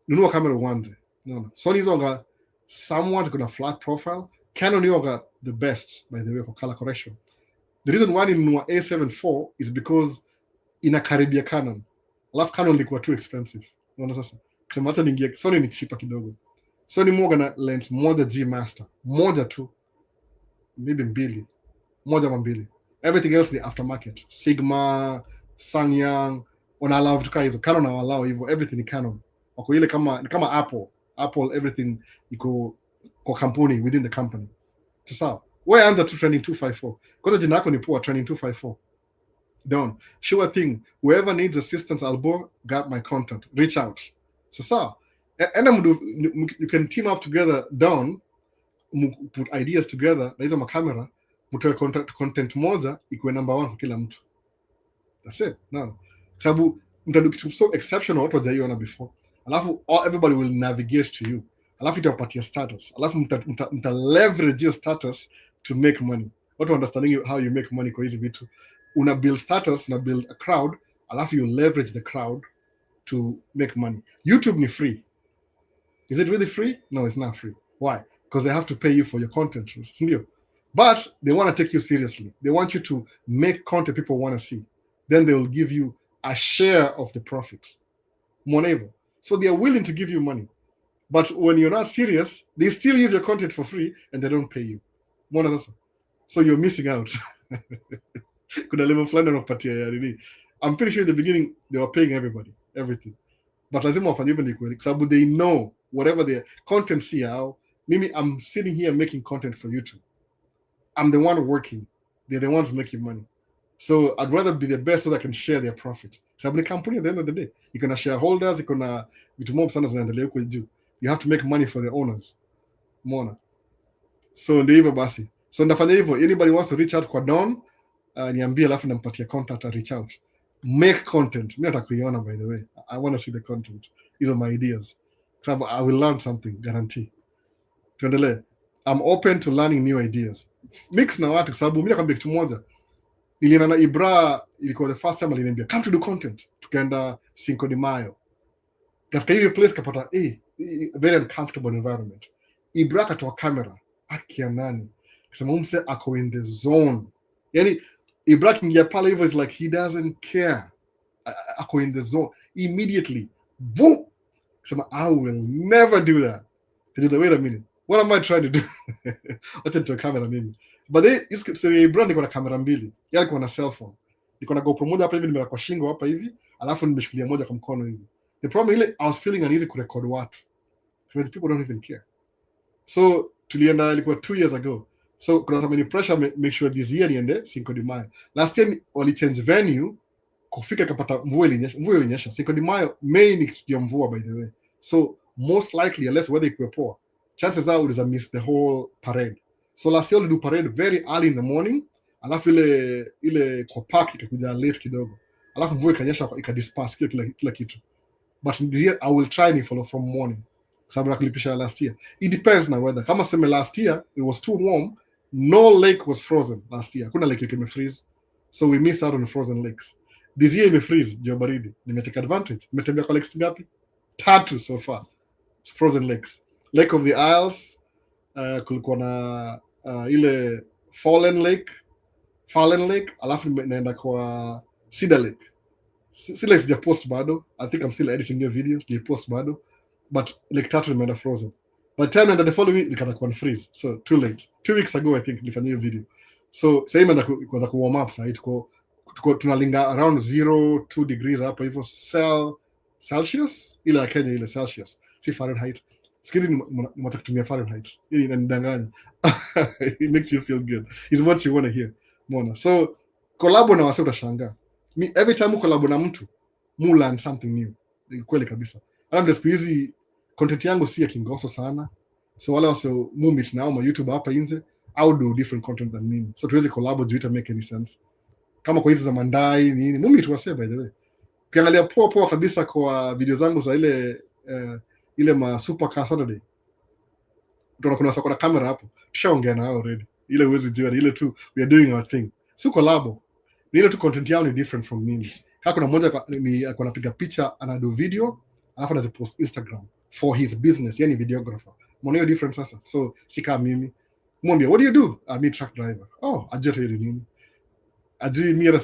Nunua kamera uanze. No. Sony hizo somewhat kuna flat profile. Canon hiyo the best, by the way, for color correction. The reason why ninunua A74 is because inakaribia Canon. Alafu Canon ilikuwa too expensive. Unaona sasa. Kusema hata ningie Sony ni cheaper kidogo. Sony moja na lens moja G Master. Moja tu. Maybe mbili. Moja ama mbili. Everything else ni aftermarket. Sigma, Sangyang, wanallow vitu kama hizo. Canon wanallow hivyo. Everything ni Canon. Wako ile kama Apple. Apple, everything iko kwa kampuni, within the company. Sasa, wewe anza tu trending 254. Kwanza jina yako ni poa, trending 254. Down. Sure thing. Whoever needs assistance, Albo, got my content. Reach out. Sasa, and you can team up together down, put ideas together, na hizo makamera, mtoe content moja ikuwe number 1 kwa kila mtu. That's it. No. Sababu mtadu kitu so exceptional watu hawajaiona before. Alafu everybody will navigate to you. Alafu itawapatia status. Alafu mta leverage your status to make money. Watu understanding how you make money kwa hizi vitu. Una build status, una build a crowd, alafu you leverage the crowd to make money. YouTube ni free. Is it really free? No, it's not free. Why? Because they have to pay you for your content. But they want to take you seriously. They want you to make content people want to see. Then they will give you a share of the profit. Monevo. So they are willing to give you money. But when you're not serious, they still use your content for free and they don't pay you. So you're missing out. Kuna level fulani wanakupatia ya nini. I'm pretty sure in the beginning they were paying everybody, everything. But lazima wafanye hivyo ni kweli. Sababu they know whatever their content see how. Mimi, I'm sitting here making content for YouTube. I'm the one working. They're the ones making money. So I'd rather be the best so that I can share their profit. Sababu ni company at the end of the day. You can shareholders, you can vitu mob sana zinaendelea huko juu. You have to make money for the owners. Mona. So ndio hivyo basi. So ndafanya hivyo. Anybody wants to reach out kwa Don, niambie alafu nampatia contact reach out. Make content. Mimi natakuiona by the way. I want to see the content. These are my ideas. So I will learn something, guarantee. Tuendelee. I'm open to learning new ideas. Mix na watu sababu mimi nakwambia kitu moja. Niliona na Ibra ilikuwa the first time aliniambia come to do content. Tukaenda Cinco de Mayo. Kafika hiyo place kapata very uncomfortable environment. Ibra katoa camera. Akia nani? Kasema umse ako in the zone. Yani Ibra kingia pale hivyo is like he doesn't care. Ako in the zone. Immediately. Boom! Kasema I will never do that. Wait a minute. What am I trying to do? Wacha nitoe camera mimi. But they so brand iko na kamera mbili. Yale iko na cell phone. Niko na GoPro moja hapa hivi nimeweka kwa shingo hapa hivi, alafu nimeshikilia moja kwa mkono hivi. The problem ile I was feeling uneasy kurecord watu. Because people don't even care. So tulienda ilikuwa 2 years ago. So kuna some many pressure make sure this year niende Cinco de Mayo. Last year wali change venue kufika kapata mvua ilinyesha. Cinco de Mayo May ni siku ya mvua by the way. So most likely unless weather ikuwe poa, chances are would miss the whole parade. So last year we do parade very early in the morning, alafu ile kwa park ikakuja late kidogo, alafu mvua ikanyesha ikadisperse kila kitu. But this year I will try and follow from morning, sababu nakulipisha last year. It depends na weather. Kama sema last year it was too warm, no lake was frozen last year. Kuna lake ime freeze, so we miss out on frozen lakes. This year ime freeze jua baridi. Nimetake advantage. Nimetembea kwa lakes ngapi? 3 so far. It's frozen lakes. Lake of the Isles, kulikuwa na ile Fallen Lake, alafu naenda kwa Cedar Lake. Cedar Lake sija post bado. I think I'm still editing new videos. Sija post bado. But Lake 3 nimeenda frozen. By the time and the following week nikatakuwa freeze. So too late. 2 weeks ago I think nilifanya hiyo video. So sasa imeanza kuanza ku warm up sasa. Tuko tunalinga around 0-2 degrees hapa hivyo Celsius, ile ya Kenya ile Celsius, si Fahrenheit. Sikizi mwataka kutumia Fahrenheit. Hii inanidanganya. It makes you feel good. It's what you want to hear. Mona. So collabo na wase utashangaa. Every time collabo na mtu, mu learn something new. Kweli kabisa. Ndio siku hizi content yangu si ya kingoso sana. So wale wase mu meet nao ma YouTube hapa nje, au do different content than me. So tuweze collabo juu ita make any sense. Kama kwa hizi za mandai nini, mu meet wase by the way. Ukiangalia poa kabisa kwa video zangu za ile ma super car Saturday, kuna sako na camera hapo, tushaongea nao already. Ile uwezi jua ile tu we are doing our thing, si collabo. Ile tu content yao ni different from mimi. Kama kuna mmoja ni anapiga picha, anado video alafu anazipost Instagram for his business, yani videographer. Mbona hiyo difference sasa? So si kama mimi mwambie what do you do? I'm a truck driver. Oh, ajua ile nini, ajui mimi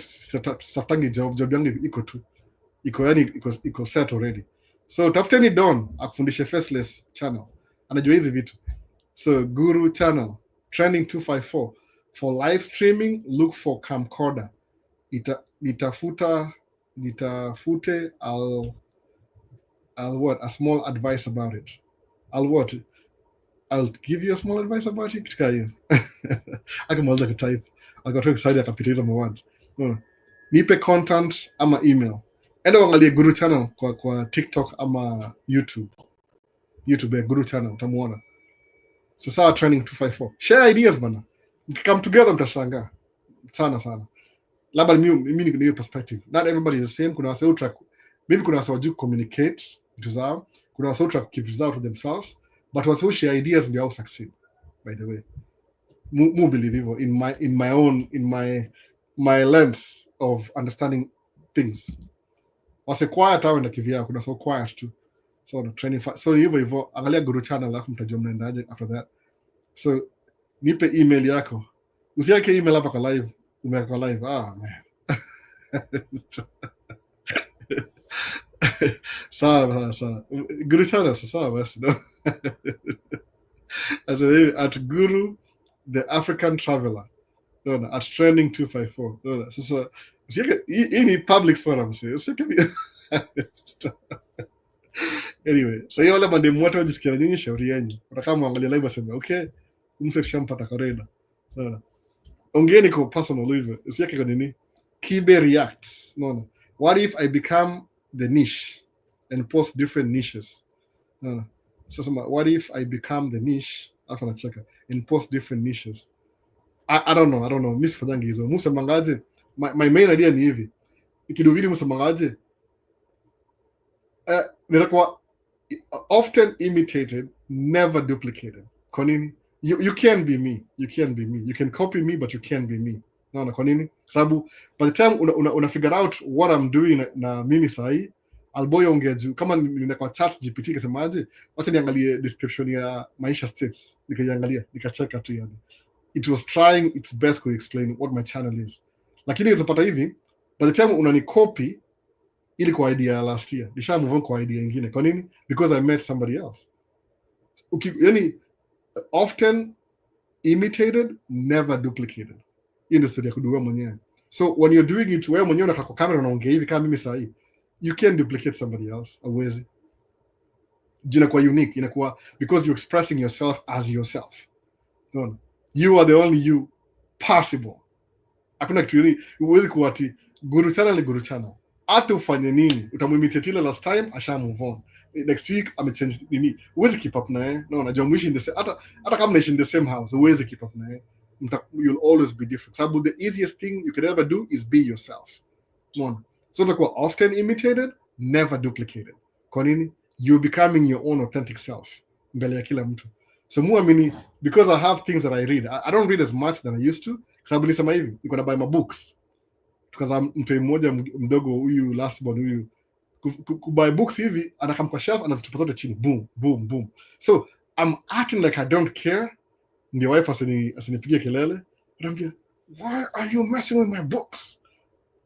satangi job yangu iko tu iko set already. So tafuteni Don akufundishe faceless channel, anajua hizi vitu. So Guru channel trending 254 for live streaming, look for camcorder. Nitafute I'll what a small advice about it. I'll give you a small advice about it. Kikayo. Akamaliza kutype. I got too excited akapita hizo words. Nipe content ama email. Enda uangalie Guru channel kwa TikTok ama YouTube ya Guru channel utamuona. So sawa trending 254. Share ideas bana. Come together mtashangaa. Sana. Labda mimi niko hiyo perspective. Not everybody is the same. Kuna wase ultra maybe kuna wase wajui communicate vitu zao. Kuna wase ultra keep it out to themselves, but wase share ideas ndio au succeed by the way. Mu believe hivyo in my lens of understanding things. Wase quiet au na kivyao, kuna so quiet tu. So na training so hivyo angalia Guru channel alafu mtajua mnaendaje after that. So nipe email yako. Usiweke email hapa kwa live. Umeweka kwa live. Man. Sawa. Guru channel sawa basi no. As at Guru the African Traveler. No, at trending 254. No. So hii ni public forum sio anyway, so hiyo wale mademu wote wajisikia nyinyi shauri yenu. Unataka muangalie live aseme okay, umshampata kareda. No. Ongeeni kwa personal hivyo. Usiweke kwa nini? Kibe reacts. No. What if I become the niche and post different niches? No. Sasa what if I become the niche afa nacheka and post different niches? I don't know. Mimi sifanyangi hizo. Musemangaje? My main idea ni hivi. Ikidu video musemangaje? Nitakuwa often imitated, never duplicated. Kwa nini? You can't be me. You can copy me, but you can't be me. Naona kwa nini? Sababu by the time una figure out what I'm doing na mimi sahi, alboyo ongeju kama nina kwa chat GPT kasemaje, wacha niangalie description ya Maisha States, nikaiangalia, nikacheka tu yani. It was trying its best to explain what my channel is. Lakini unapata hivi, by the time unani copy ili kwa idea last year, nisha move on kwa idea nyingine. Kwa nini? Because I met somebody else. Yani Often imitated, never duplicated. Hii ndio story ya kuduwa mwenyewe. So when you're doing it wewe mwenyewe unakaa kwa kamera unaongea hivi kama mimi sahi, you can't duplicate somebody else. Hauwezi. Inakuwa unique, inakuwa because you're expressing yourself as yourself. No. You are the only you possible. Hakuna kitu hili, huwezi kuwa ati guru channel ni guru channel. Hata ufanye nini, utamuimitate ile last time, asha move on. Next week amechange nini. Huwezi keep up naye. No, najua mwishi in the same, hata kama mnaishi in the same house, huwezi keep up naye. You'll always be different. So the easiest thing you can ever do is be yourself. One. So itakuwa often imitated, never duplicated. Kwa nini? You're becoming your own authentic self. Mbele ya kila mtu. So muamini, because I have things that I read, I don't read as much than I used to. Sababu nilisema hivi, niko na buy my books. Tukaza mtu mmoja mdogo huyu last born huyu kubuy books hivi anakam kwa shelf anazitupa zote chini, boom boom boom. So I'm acting like I don't care. Ndio wife asinipigie kelele. Anambia, why are you messing with my books?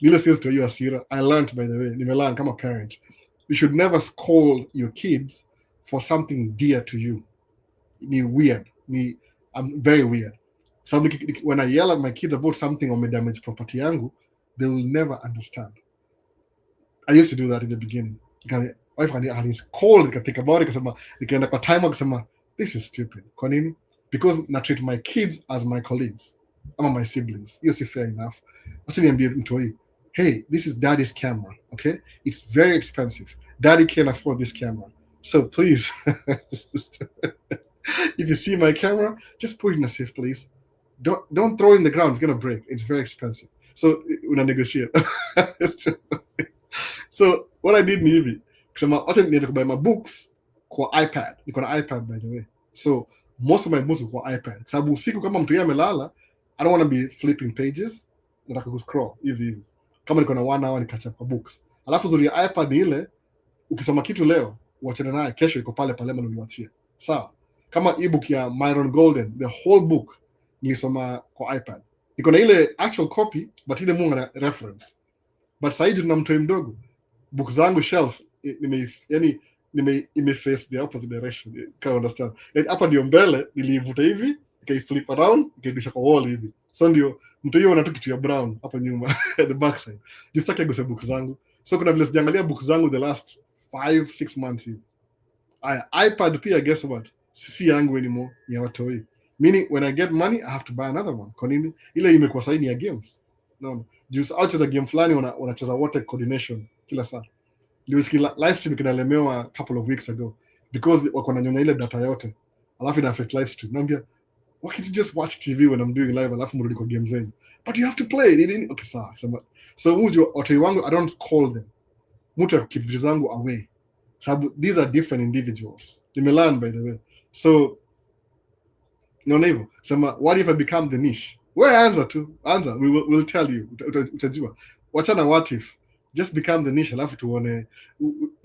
Nile says to you asira, I learned by the way, nimelearn kama parent. You should never scold your kids for something dear to you. Ni weird. I'm very weird. So when I yell at my kids about something or may damage property yangu, they will never understand. I used to do that in the beginning. Wife cold think about it nikaenda kwa timer kusema this is stupid. Kwa nini? Because na treat my kids as my colleagues ama my siblings. Hiyo si fair enough. Acha niambie mtu huyu, hey, this is daddy's camera, okay? It's very expensive. Daddy can't afford this camera. So please, if you see my camera, just put it in a safe place. Don't throw it in the ground. It's gonna break. It's very expensive. So una negotiate. So what I did ni hivi, kusema acha niende kubuy my books kwa iPad. Niko na iPad by the way. So most of my books are kwa iPad. Sababu usiku kama mtu yeye amelala, I don't want to be flipping pages. Nataka ku scroll hivi. Kama niko na 1 hour ni catch up kwa books. Alafu zuri ya iPad ni ile ukisoma kitu leo, uachane naye kesho iko pale pale mbona uniachie. Sawa. Kama ebook ya Myron Golden, the whole book nilisoma kwa iPad. Niko na ile actual copy but ile munga na reference. But sasa hivi tuna mtu mdogo. Book zangu shelf imeface the opposite direction. Can't understand. Hapa ndio mbele nilivuta hivi, flip around, nikaidisha kwa wall hivi. So ndio mtu hiyo anatoka kitu ya brown hapa nyuma the back side. Jisaka guse book zangu. So kuna vile sijaangalia book zangu the last 5-6 months hivi. iPad pia, guess what? Si yangu anymore, ni ya watoi. Meaning when I get money I have to buy another one. Kwa nini? Ile imekuwa saini ya games. No. Just out za game fulani wanacheza wote coordination kila saa. Niliwasikia live stream kinalemewa a couple of weeks ago because wako na nyonya ile data yote. Alafu ina affect live stream. Naambia, why can't you just watch TV when I'm doing live alafu mrudi kwa game zenu? But you have to play it. Okay, sawa. So mtu watoi wangu I don't call them. Mtu akikeep vitu zangu away. So these are different individuals. Nimelearn by the way. So no hivyo. Sema what if I become the niche? Wewe anza, we'll tell you. Utajua. Wachana what if. Just become the niche, alafu tuone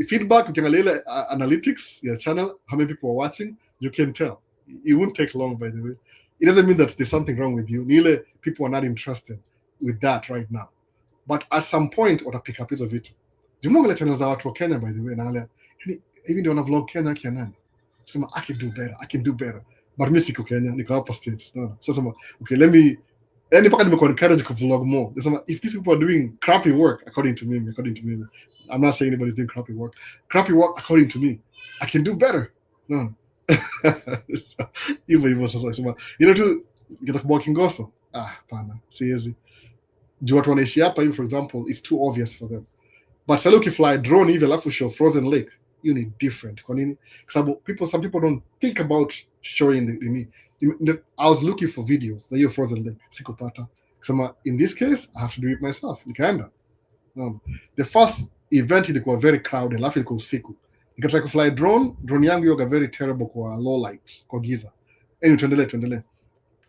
feedback. Ukiangalia ile analytics ya channel, how many people are watching, you can tell. It won't take long by the way. It doesn't mean that there's something wrong with you. Ni ile people are not interested with that right now. But at some point watapick up hizo vitu. Jumunga channel za watu wa Kenya by the way, naangalia hivi ndio wana vlog Kenya kia nani? Sema I can do better. But mimi siko Kenya, niko hapa States. No. Sasa okay, let me paka nimekuwa encourage to vlog more. If these people are doing crappy work according to me, I'm not saying anybody's doing crappy work according to me, I can do better. No. Hivyo sasa sema tu get a walking goso. Pana. Siwezi. Juu watu wanaishi hapa hivi for example, it's too obvious for them. But sasa ukifly drone hivi alafu show frozen lake, you need different. Kwa nini? Some people don't think about showing I was looking for videos that you frozen lake. Sikupata. In this case, I have to do it myself. Nikaenda. The first event ilikuwa very crowded, alafu ilikuwa usiku. Nikataka kufly drone yangu yoga very terrible kwa low light, kwa giza. Tuendelee.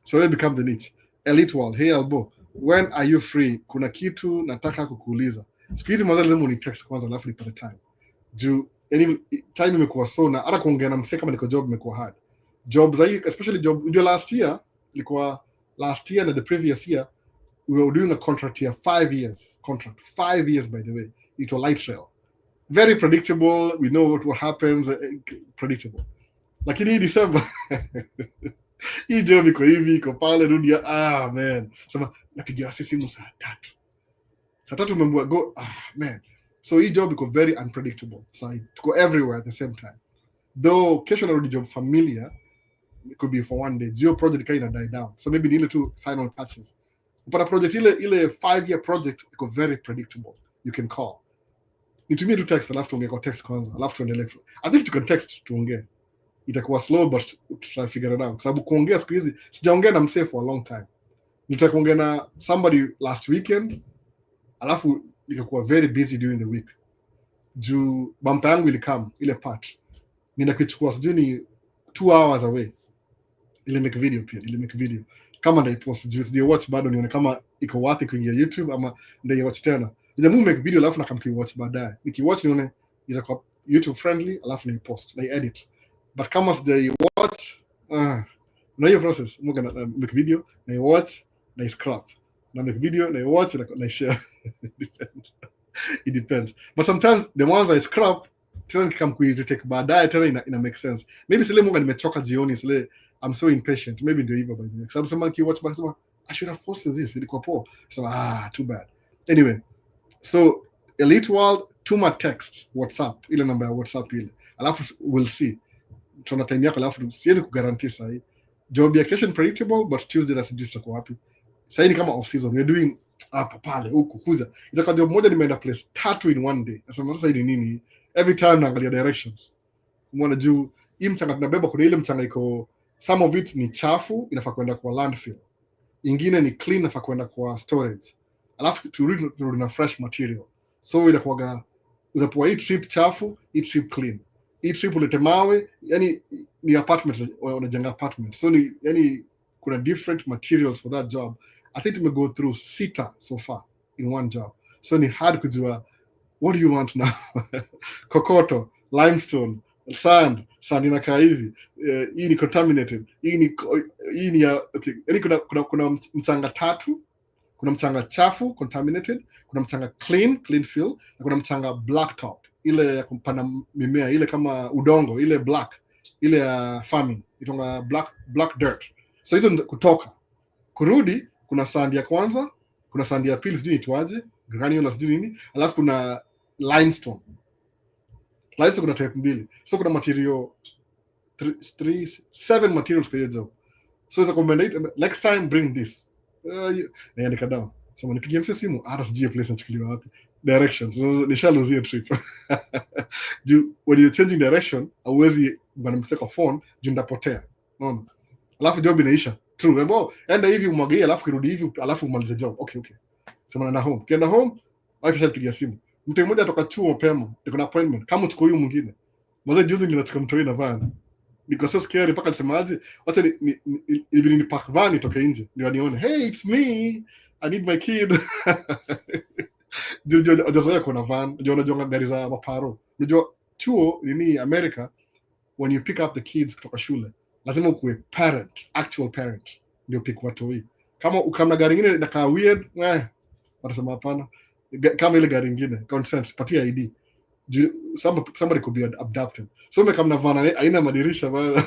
So we become the niche. Elite World, hey Albo, when are you free? Kuna kitu nataka kukuuliza. Siku hizi mwanzo lazima unitext kwanza alafu nipate time. Time imekuwa so na hata kuongea na msee kama niko job imekuwa hard. Jobs especially job unajua last year and the previous year we were doing a contract here 5 years contract 5 years by the way. It was light rail, very predictable, we know what happens, predictable. lakini hii December hii job iko hivi iko pale rudia, man, sema napigia wasi simu saa 3 umeambiwa go, man. So hii job iko very unpredictable, so tuko everywhere at the same time, though kesho narudi job familiar, it could be for one day, your project kind of die down, so maybe ni ile tu final patches. Upata project ile 5-year project iko very predictable, you can call, nitumie tu text, alafu tuongee kwa text kwanza, alafu tuendelee. I think you can text tuongee, itakuwa slow but try figure it out, sababu kuongea siku hizi sijaongea na msee for a long time. Nitakuongea na somebody last weekend, alafu nikakuwa very busy during the week juu bumper yangu ilikam ile part, ninakichukua sijui ni 2 hours away, ile make video kama ndaipost juu sija watch bado, nione kama iko worth kuingia YouTube ama ndio watch tena. Ndio make video alafu nakamki watch baadaye, nikiwatch nione is kwa YouTube friendly, alafu naipost na edit. But kama sija watch na hiyo process, munga na make video na watch na scrap na make video na watch na share it depends, but sometimes the ones I scrap tena nikam kuitake baadaye tena ina make sense. Maybe sile munga nimechoka jioni, sile I'm so impatient, maybe ndio hivyo by the way, sababu sema kiwatch back sema I should have posted this, ilikuwa poa, sema too bad. Anyway, so Elite World, tuma text WhatsApp, ile namba ya WhatsApp ile, alafu we'll see tuna time yako, alafu siwezi kugarantii sahi job ya kesho predictable, but Tuesday na sijui tutakuwa wapi. Sahi ni kama off season, we're doing hapa pale huku kuza, itakuwa job moja nimeenda place 3 in one day. Sasa hii ni nini? Every time naangalia directions, umeona juu hii mchanga tunabeba, kuna ile mchanga iko, some of it ni chafu inafaa kwenda kwa landfill, ingine ni clean inafaa kwenda kwa storage, alafu turudi na fresh material. So inakuwaga uzapoa hii trip chafu, hii trip clean, hii trip ulete mawe, yani ni apartment, unajenga apartment, so ni yani kuna different materials for that job. I think we go through 6 so far in one job, so ni hard kujua what do you want now. Kokoto, limestone, sand inakaa hivi, hii ni contaminated, hii ni okay, yani kuna mchanga 3, kuna mchanga chafu contaminated, kuna mchanga clean fill, na kuna mchanga blacktop, ile ya kupanda mimea, ile kama udongo, ile black, ile ya farming itonga black dirt. So hizo kutoka kurudi, kuna sand ya kwanza, kuna sand ya pili sijui itwaje, granular sijui nini, alafu kuna limestone kuna type 2, so kuna material 7 materials kwa hiyo job. So is a combination, next time bring this, naandika down, so nipigie mse simu hata sijui place nachukuliwa wapi, directions, so nishaluzia trip. When you're changing direction hauwezi bana mstake kwa phone juu ndapotea, unaona, alafu job inaisha true, remember enda hivi umwagie, alafu kirudi hivi, alafu umalize job. Okay, sema na home, kienda home wife help pigia simu, mtu mmoja atoka chuo mapema, niko na appointment, kama tuko huyu mwingine mwanzo juzi ninatoka mtoi na van, niko so scared mpaka nisemaje, wacha ni park van itoke nje ndio anione, hey it's me, I need my kid. Unajua kuna van, unajua gari za maparo, unajua chuo nini America, when you pick up the kids kutoka shule lazima ukuwe parent, actual parent ndio pick watoi. Kama ukamna gari nyingine inakaa weird, watasema hapana, kama ile gari nyingine consent, patia ID, somebody could be abducted. So mekamna van aina madirisha bana.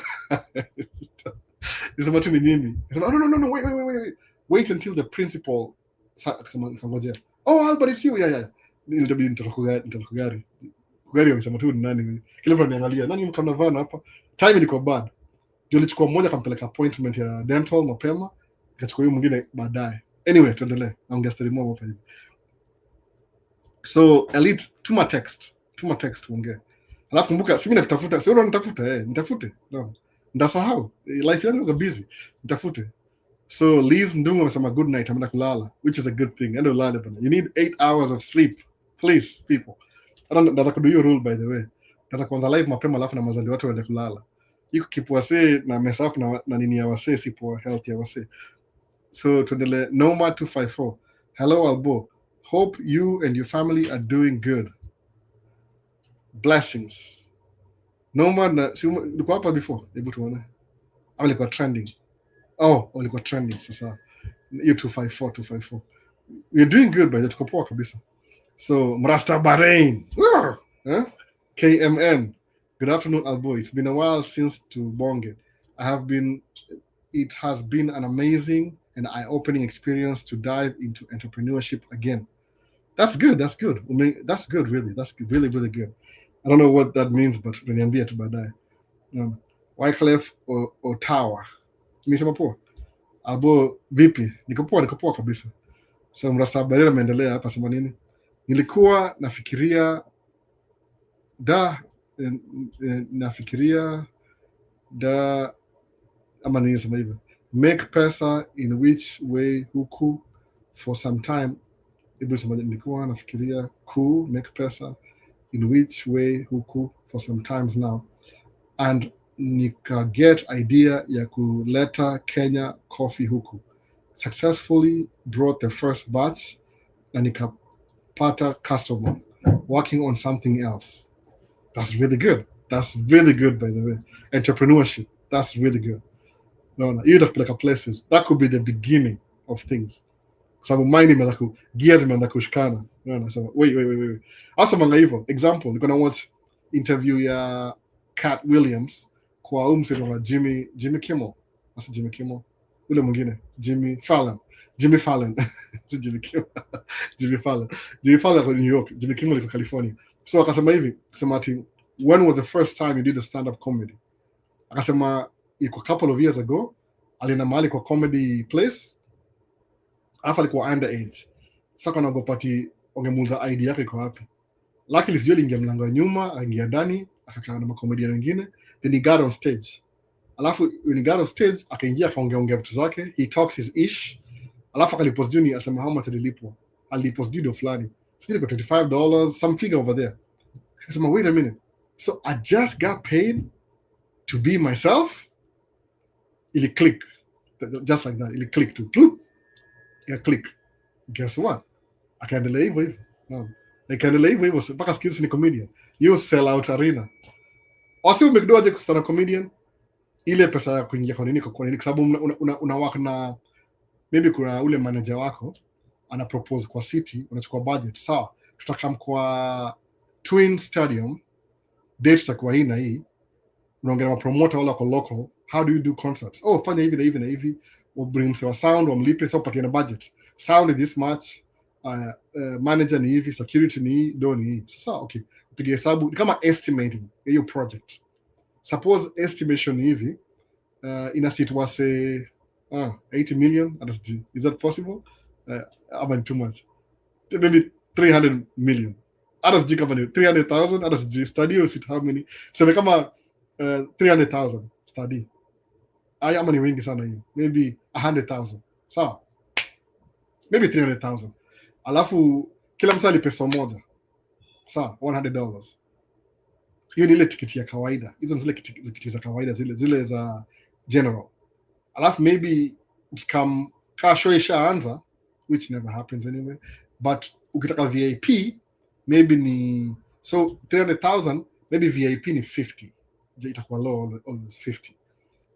Nisema tu ni nini, no wait until the principal akasema ngoja, Albert is you, yeah nitabidi nitoka gari wakisema tu ni nani, kile mtu aniangalia, nani mkamna van hapa, time ilikuwa bad, ndio nilichukua mmoja kampeleka appointment ya dental mapema, nikachukua huyu mwingine baadaye. Anyway, tuendelee, naongea story moja hapa hivi. So Elite, tuma text uongee, alafu kumbuka si mimi nakutafuta, sio unanitafuta, nitafute, no ndasahau, life yangu iko busy, nitafute. So Liz Ndungu amesema good night, ameenda kulala, which is a good thing, and ulale bana, you need 8 hours of sleep, please people. Nataka kudo hiyo rule by the way, nataka kuanza live mapema, alafu na mazali watu waende kulala, iko kipwase na mess up na nini ya wase, sipo health ya wase. So tuendelee. Noma 254, hello Albo, hope you and your family are doing good, blessings. Noma na si ulikuwa hapa before, hebu tuone ama ilikuwa trending. Ilikuwa trending sasa. Hiyo 254 we're doing good by the tuko poa kabisa. So Mrasta Bahrain, KMN Good afternoon, Albo. It's been a while since to Bonge. It has been an amazing and eye-opening experience to dive into entrepreneurship again. That's good. That's good. I mean, that's good, really. That's good, really, really good. I don't know what that means, but niambia tu baadaye. Wycliffe Ottawa. Nimesema poa. Albo vipi? Niko poa kabisa. So mrasa barira ameendelea hapa sema nini? Nilikuwa nafikiria ama nisema hivyo, make pesa in which way huku for some time. Nilikuwa nafikiria make pesa in which way huku for some times now, and nika get idea ya kuleta Kenya coffee huku. Successfully brought the first batch na nikapata customer working on something else. That's really good. That's really good, by the way. Entrepreneurship. That's really good. No, you like places. That could be the beginning of things. Sababu mind imeanza gears imeanza kushikana. No, so wait. Also manga hivyo. Example, you're gonna watch interview ya Cat Williams kwa msemo wa Jimmy Kimmel. Asa Jimmy Kimmel. Ule mwingine, Jimmy Fallon. Jimmy Fallon kwa New York, Jimmy Kimmel kwa California. So akasema hivi, akasema ati, when was the first time you did a stand-up comedy? Akasema iko couple of years ago, alienda mahali kwa comedy place, alafu alikuwa underage. Sasa anaogopa ati ongemuuliza ID yake iko wapi. Luckily sio aliingia mlango wa nyuma, akaingia ndani, akakaa na makomedian wengine, then he got on stage. Alafu when he got on stage, akaingia akaongea vitu zake, he talks his ish. Alafu akalipost juu ni alisema how much alilipwa. Alipost juu do fulani. Sio iko $25, some figure over there. Akasema wait a minute. So I just got paid to be myself? Ili click. Just like that. Ili click to. Click. Guess what? Akaendelea hivyo. No. Akaendelea hivyo mpaka siku hizi ni comedian. You sell out arena. Wasi umekdoaje kustana comedian? Ile pesa ya kuingia kwa nini kwa sababu una work na maybe kuna ule manager wako ana propose kwa city, unachukua budget. Sawa, tutakam kwa Twin Stadium, date itakuwa hii na hii, unaongea na promoter wala kwa local, how do you do concerts? Oh, fanya hivi na hivi na hivi, we'll bring msewa sound, wamlipe, so patia na budget. Sound is this much, manager ni hivi, security ni hii, do ni hii. Sasa okay, upige hesabu, ni kama estimating hiyo project. Suppose estimation ni hivi, ina sit wase 80 million, is that possible? Ama too much? Maybe 300 million. RSG company 300,000, RSG study or sit how many? So kama 300,000 study. Ama ni wengi sana hiyo. Maybe 100,000. Sawa. Maybe 300,000. Alafu kila mtu alipe so moja. Sawa, $100. Hiyo ni ile tiketi ya kawaida. Hizo zile tiketi za kawaida, zile za general. Alafu maybe ukikam show ishaanza, which never happens anyway, but ukitaka VIP maybe ni so 300,000, maybe VIP ni 50. Itakuwa low, always 50.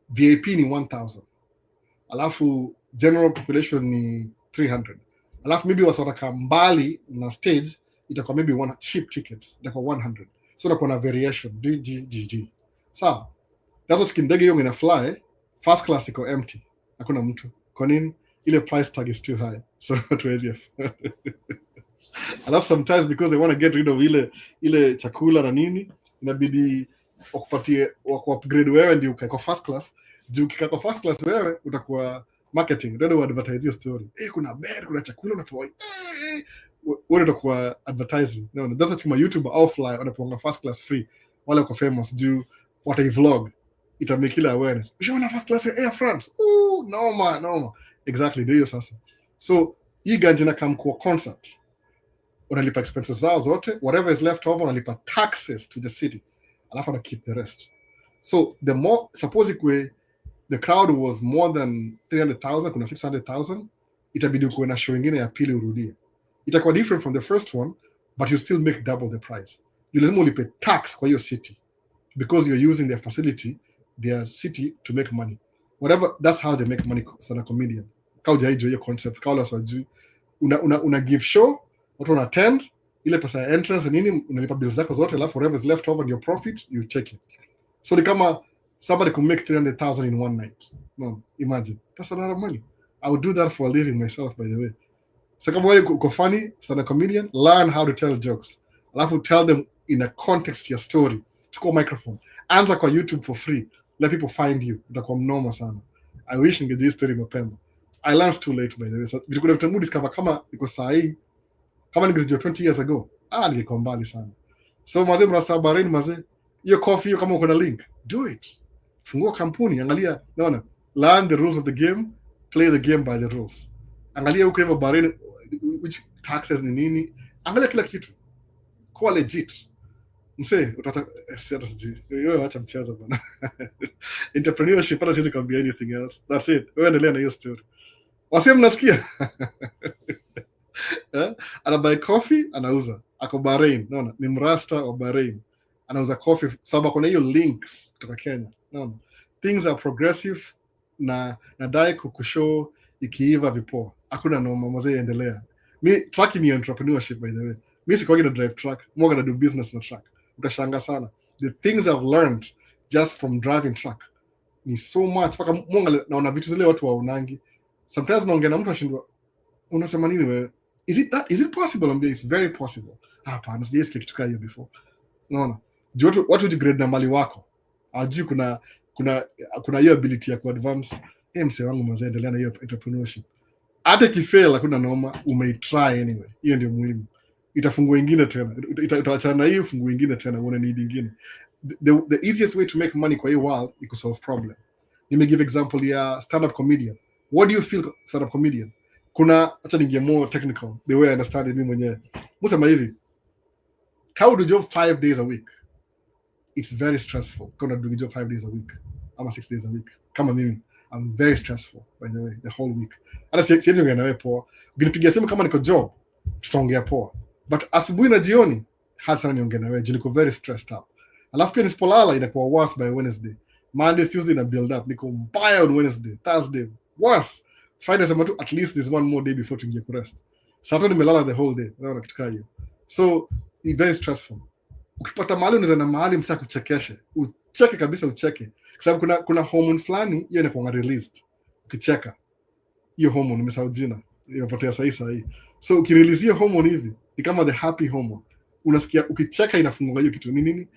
VIP ni 1,000. Alafu general population ni 300. Alafu maybe wasataka mbali na stage, itakuwa maybe one cheap tickets, itakuwa 100. So itakuwa na variation, DGGG. Sawa. That's what kindege hiyo ina fly, first class iko empty. Hakuna mtu. Kwa nini? Ile price tag is too high. So hatuwezi. Alafu sometimes because they want to get rid of ile chakula na nini, inabidi wakupatie upgrade wewe ndio ukae kwa first class. Juu ukikaa kwa first class wewe utakuwa marketing, ndio advertise story. Kuna bed, kuna chakula unapewa. Wewe utakuwa advertising. No, that's what my YouTuber au fly wanapoanga first class free. Wale wako famous juu watai vlog. Ita make ile awareness. Ushaona first class Air France? No. Exactly, ndio sasa. So hii ganja na come kwa concert. Unalipa expenses zao zote, whatever is left over unalipa taxes to the city. Alafu na keep the rest. So the more, suppose the crowd was more than 300,000, kuna 600,000, itabidi kuwe na show ingine ya pili urudie. Itakuwa different from the first one, but you still make double the price. You lazima ulipe tax kwa hiyo city because you're using their facility, their city to make money. Whatever, that's how they make money sana comedian. Kauja hiyo concept, kaula swaju una give show, watu wana attend, ile pesa ya entrance nini, unalipa bills zako zote, alafu whatever is left over your profit you take it. So ni kama somebody could make 300,000 in one night. No, imagine, that's a lot of money. I would do that for a living myself, by the way. So kama wewe uko funny, stand a comedian, learn how to tell jokes, alafu tell them in a context your story. Chukua microphone, anza kwa YouTube for free, let people find you, utakuwa mnoma sana. I wish ningejua story mapema. I learned too late, by the way. So vitu kuna vitu discover kama iko sahi, kama ningejua 20 years ago, ningekuwa mbali sana. So mazee, mrasa Bahrain mazee, hiyo coffee hiyo, kama uko na link, do it. Fungua kampuni, angalia, naona, learn the rules of the game, play the game by the rules. Angalia huko hivyo Bahrain, which taxes ni nini, angalia kila kitu, kuwa legit. Mse, utata sasa siji. Wewe acha mchezo bana. Entrepreneurship, hata siwezi kuambia anything else. That's it. Wewe endelea na hiyo story. Wase mnasikia? Anabuy coffee, anauza. Ako Bahrain, naona, ni mrasta wa Bahrain. Anauza coffee sababu kuna hiyo links kutoka Kenya. Naona. Things are progressive na dai kukushow ikiiva vipoa. Hakuna noma, mzee, endelea. Mi trucking ni entrepreneurship, by the way. Mi sikuwa na drive truck, more gonna do business na truck. Utashangaa sana. The things I've learned just from driving truck ni so much. Paka mwanga naona vitu zile watu waonangi. Sometimes naongea na mtu ashindwa, unasema nini wewe? Is it possible? I'm it's very possible. Hapana, sijasikia kitu kama hiyo before. Naona. Watu hujigrade na mali wako. Ajui kuna hiyo ability ya kuadvance. Mse wangu mzee, endelea na hiyo entrepreneurship. Hata kifail hakuna noma, umeitry anyway. Hiyo ndio muhimu. Itafungua ingine tena. Itaachana na hiyo, fungua ingine tena, uone need ingine. The easiest way to make money kwa hii world is to solve problem. Let give example ya stand-up comedian. What do you feel stand-up comedian? Kuna, acha ningie more technical, the way I understand it mimi mwenyewe. Musema hivi, how do job 5 days a week? It's very stressful. Kuna do job 5 days a week. Ama 6 days a week. Kama mimi, I'm very stressful, by the way, the whole week. Hata siwezi ongea nawe poa. Ukinipigia simu kama niko job, tutaongea poa. But asubuhi na jioni, hard sana niongea nawe, niko very stressed up. Alafu pia nisipolala inakuwa worse by Wednesday. Monday, Tuesday na build up. Niko mbaya on Wednesday, Thursday, worse. Friday sema tu at least there's one more day before to get rest. Saturday nimelala the whole day. Naona kitu kama hiyo. So, it's very stressful. Ukipata mahali unaweza na mahali msaka kuchekeshe. Ucheke kabisa, ucheke. Kwa sababu kuna hormone fulani hiyo inakuwa released. Ukicheka. Hiyo hormone nimesahau jina. Inapotea sahi. So ukirelease hiyo hormone hivi, ni kama the happy hormone. Unasikia ukicheka inafungua hiyo kitu. Ni nini?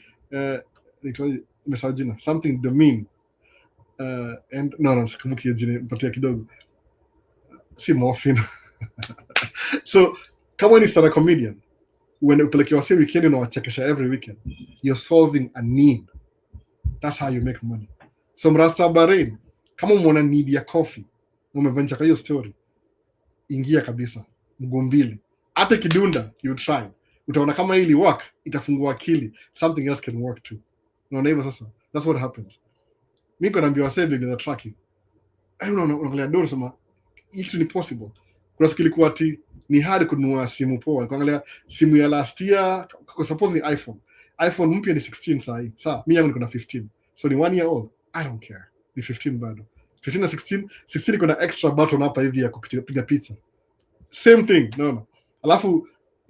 Nimesahau jina. Something dopamine. And no, sikumbuki jina, nipatia kidogo. Si morphine. So, kama ni stand-up comedian, when upeleke wase weekend unawachekesha every weekend, you're solving a need. That's how you make money. So mrasta Bahrain, kama umeona need ya coffee, umeventure kwa hiyo story, ingia kabisa, mgombili. Hata kidunda, you try. Utaona kama hili work, itafungua akili. Something else can work too. Unaona hivyo sasa? That's what happens. Mimi kwa naambiwa wase in the tracking. Unaangalia doro sema, it ni possible. Kuna siku ilikuwa ati ni hard kununua simu poa. Kuangalia simu ya last year, kwa suppose ni iPhone mpya ni 16 sahi. Sawa, mimi yangu niko na 15. So ni 1 year old. I don't care. Ni 15 bado. 15 na 16 iko na extra button hapa hivi ya kupiga picha. Same thing, no. Alafu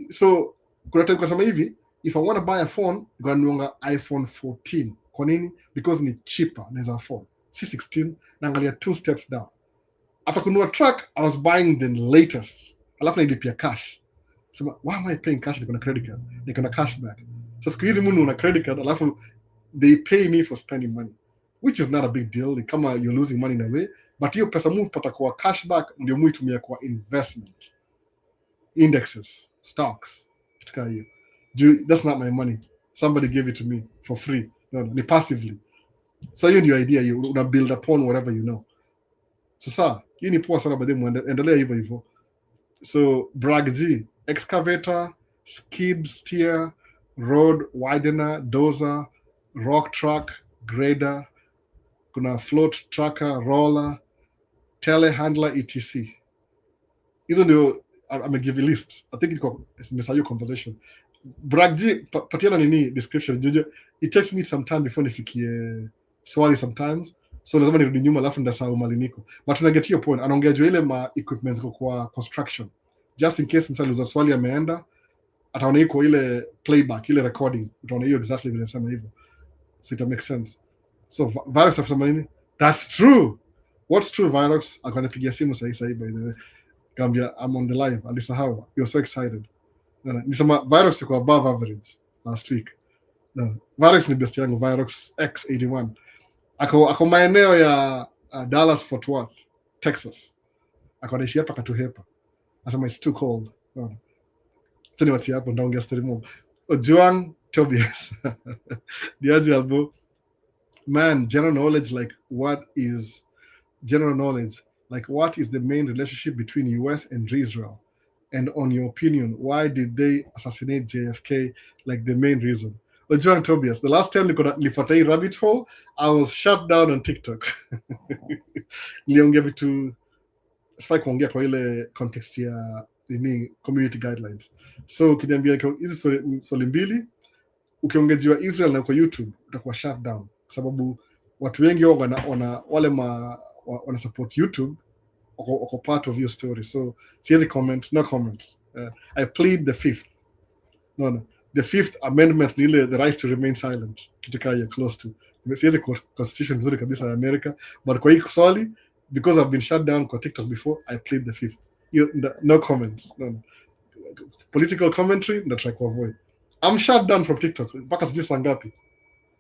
so kuna time kusema hivi, if I want to buy a phone, I'm going iPhone 14. Kwa nini? Because ni cheaper naweza afford. Si 16, naangalia 2 steps down. After kununua truck, I was buying the latest. Alafu nilipia cash. Sema, why am I paying cash? Niko na credit card. Niko na cashback. So siku hizi munu una credit card, alafu they pay me for spending money, which is not a big deal. Kama you're losing money in a way, but hiyo pesa mu pata kwa cashback ndio mu itumia kwa investment. Indexes, stocks, kitu kama hiyo. That's not my money. Somebody gave it to me for free. No, ni passively. So hiyo ndio idea, you una build upon whatever you know. Sasa, hii ni poa sana baadaye muendelea hivyo. So, brag G, excavator, skid steer, road widener, dozer, rock truck, grader, kuna float tracker, roller, telehandler, etc. Hizo ndio give a list. I think it's a conversation. Brag G, patiana nini description. It takes me some time before nifikie swali sometimes. So lazima nirudi nyuma alafu ndasahau mali niko. But tuna get your point. Anaongea juu ile ma equipments kwa construction. Just in case mtu aliuza swali ameenda, ataona iko ile playback, ile recording, utaona hiyo exactly vile nasema hivyo, so it makes sense. So Virox afisema nini? That's true. What's true, Virox? Akanipigia simu sahi by the way, kaambia I'm on the live, alisahau, you're so excited. Nisema Virox iko above average last week. Virox ni best yangu, Virox X81. Ako maeneo ya Dallas Fort Worth, Texas. Akanaishi hapa Katuhepa. Asema it's too cold. Tuni wati hapo ndaongea story mob. Ojuang Tobias. Diaji albo. Man, general knowledge, like what is general knowledge? Like what is the main relationship between US and Israel? And on your opinion, why did they assassinate JFK? Like the main reason. Ojuang Tobias, the last time nilifuata hii rabbit hole, I was shut down on TikTok. Niliongea vitu sifai kuongea kwa ile context ya nini community guidelines. So ukiniambia hizi swali mbili, ukiongejiwa Israel na kwa YouTube utakuwa shut down, kwa sababu watu wengi wana wana support YouTube wako part of your story. So siwezi comment, no comments. I plead the fifth. No. The Fifth Amendment ni ile the right to remain silent, kitu kaya close to. Siwezi constitution nzuri kabisa ya America, but kwa hii swali, because I've been shut down kwa TikTok before, I plead the fifth. No comments. No. Political commentary, na try to avoid. I'm shut down from TikTok. Mpaka sijui saa ngapi.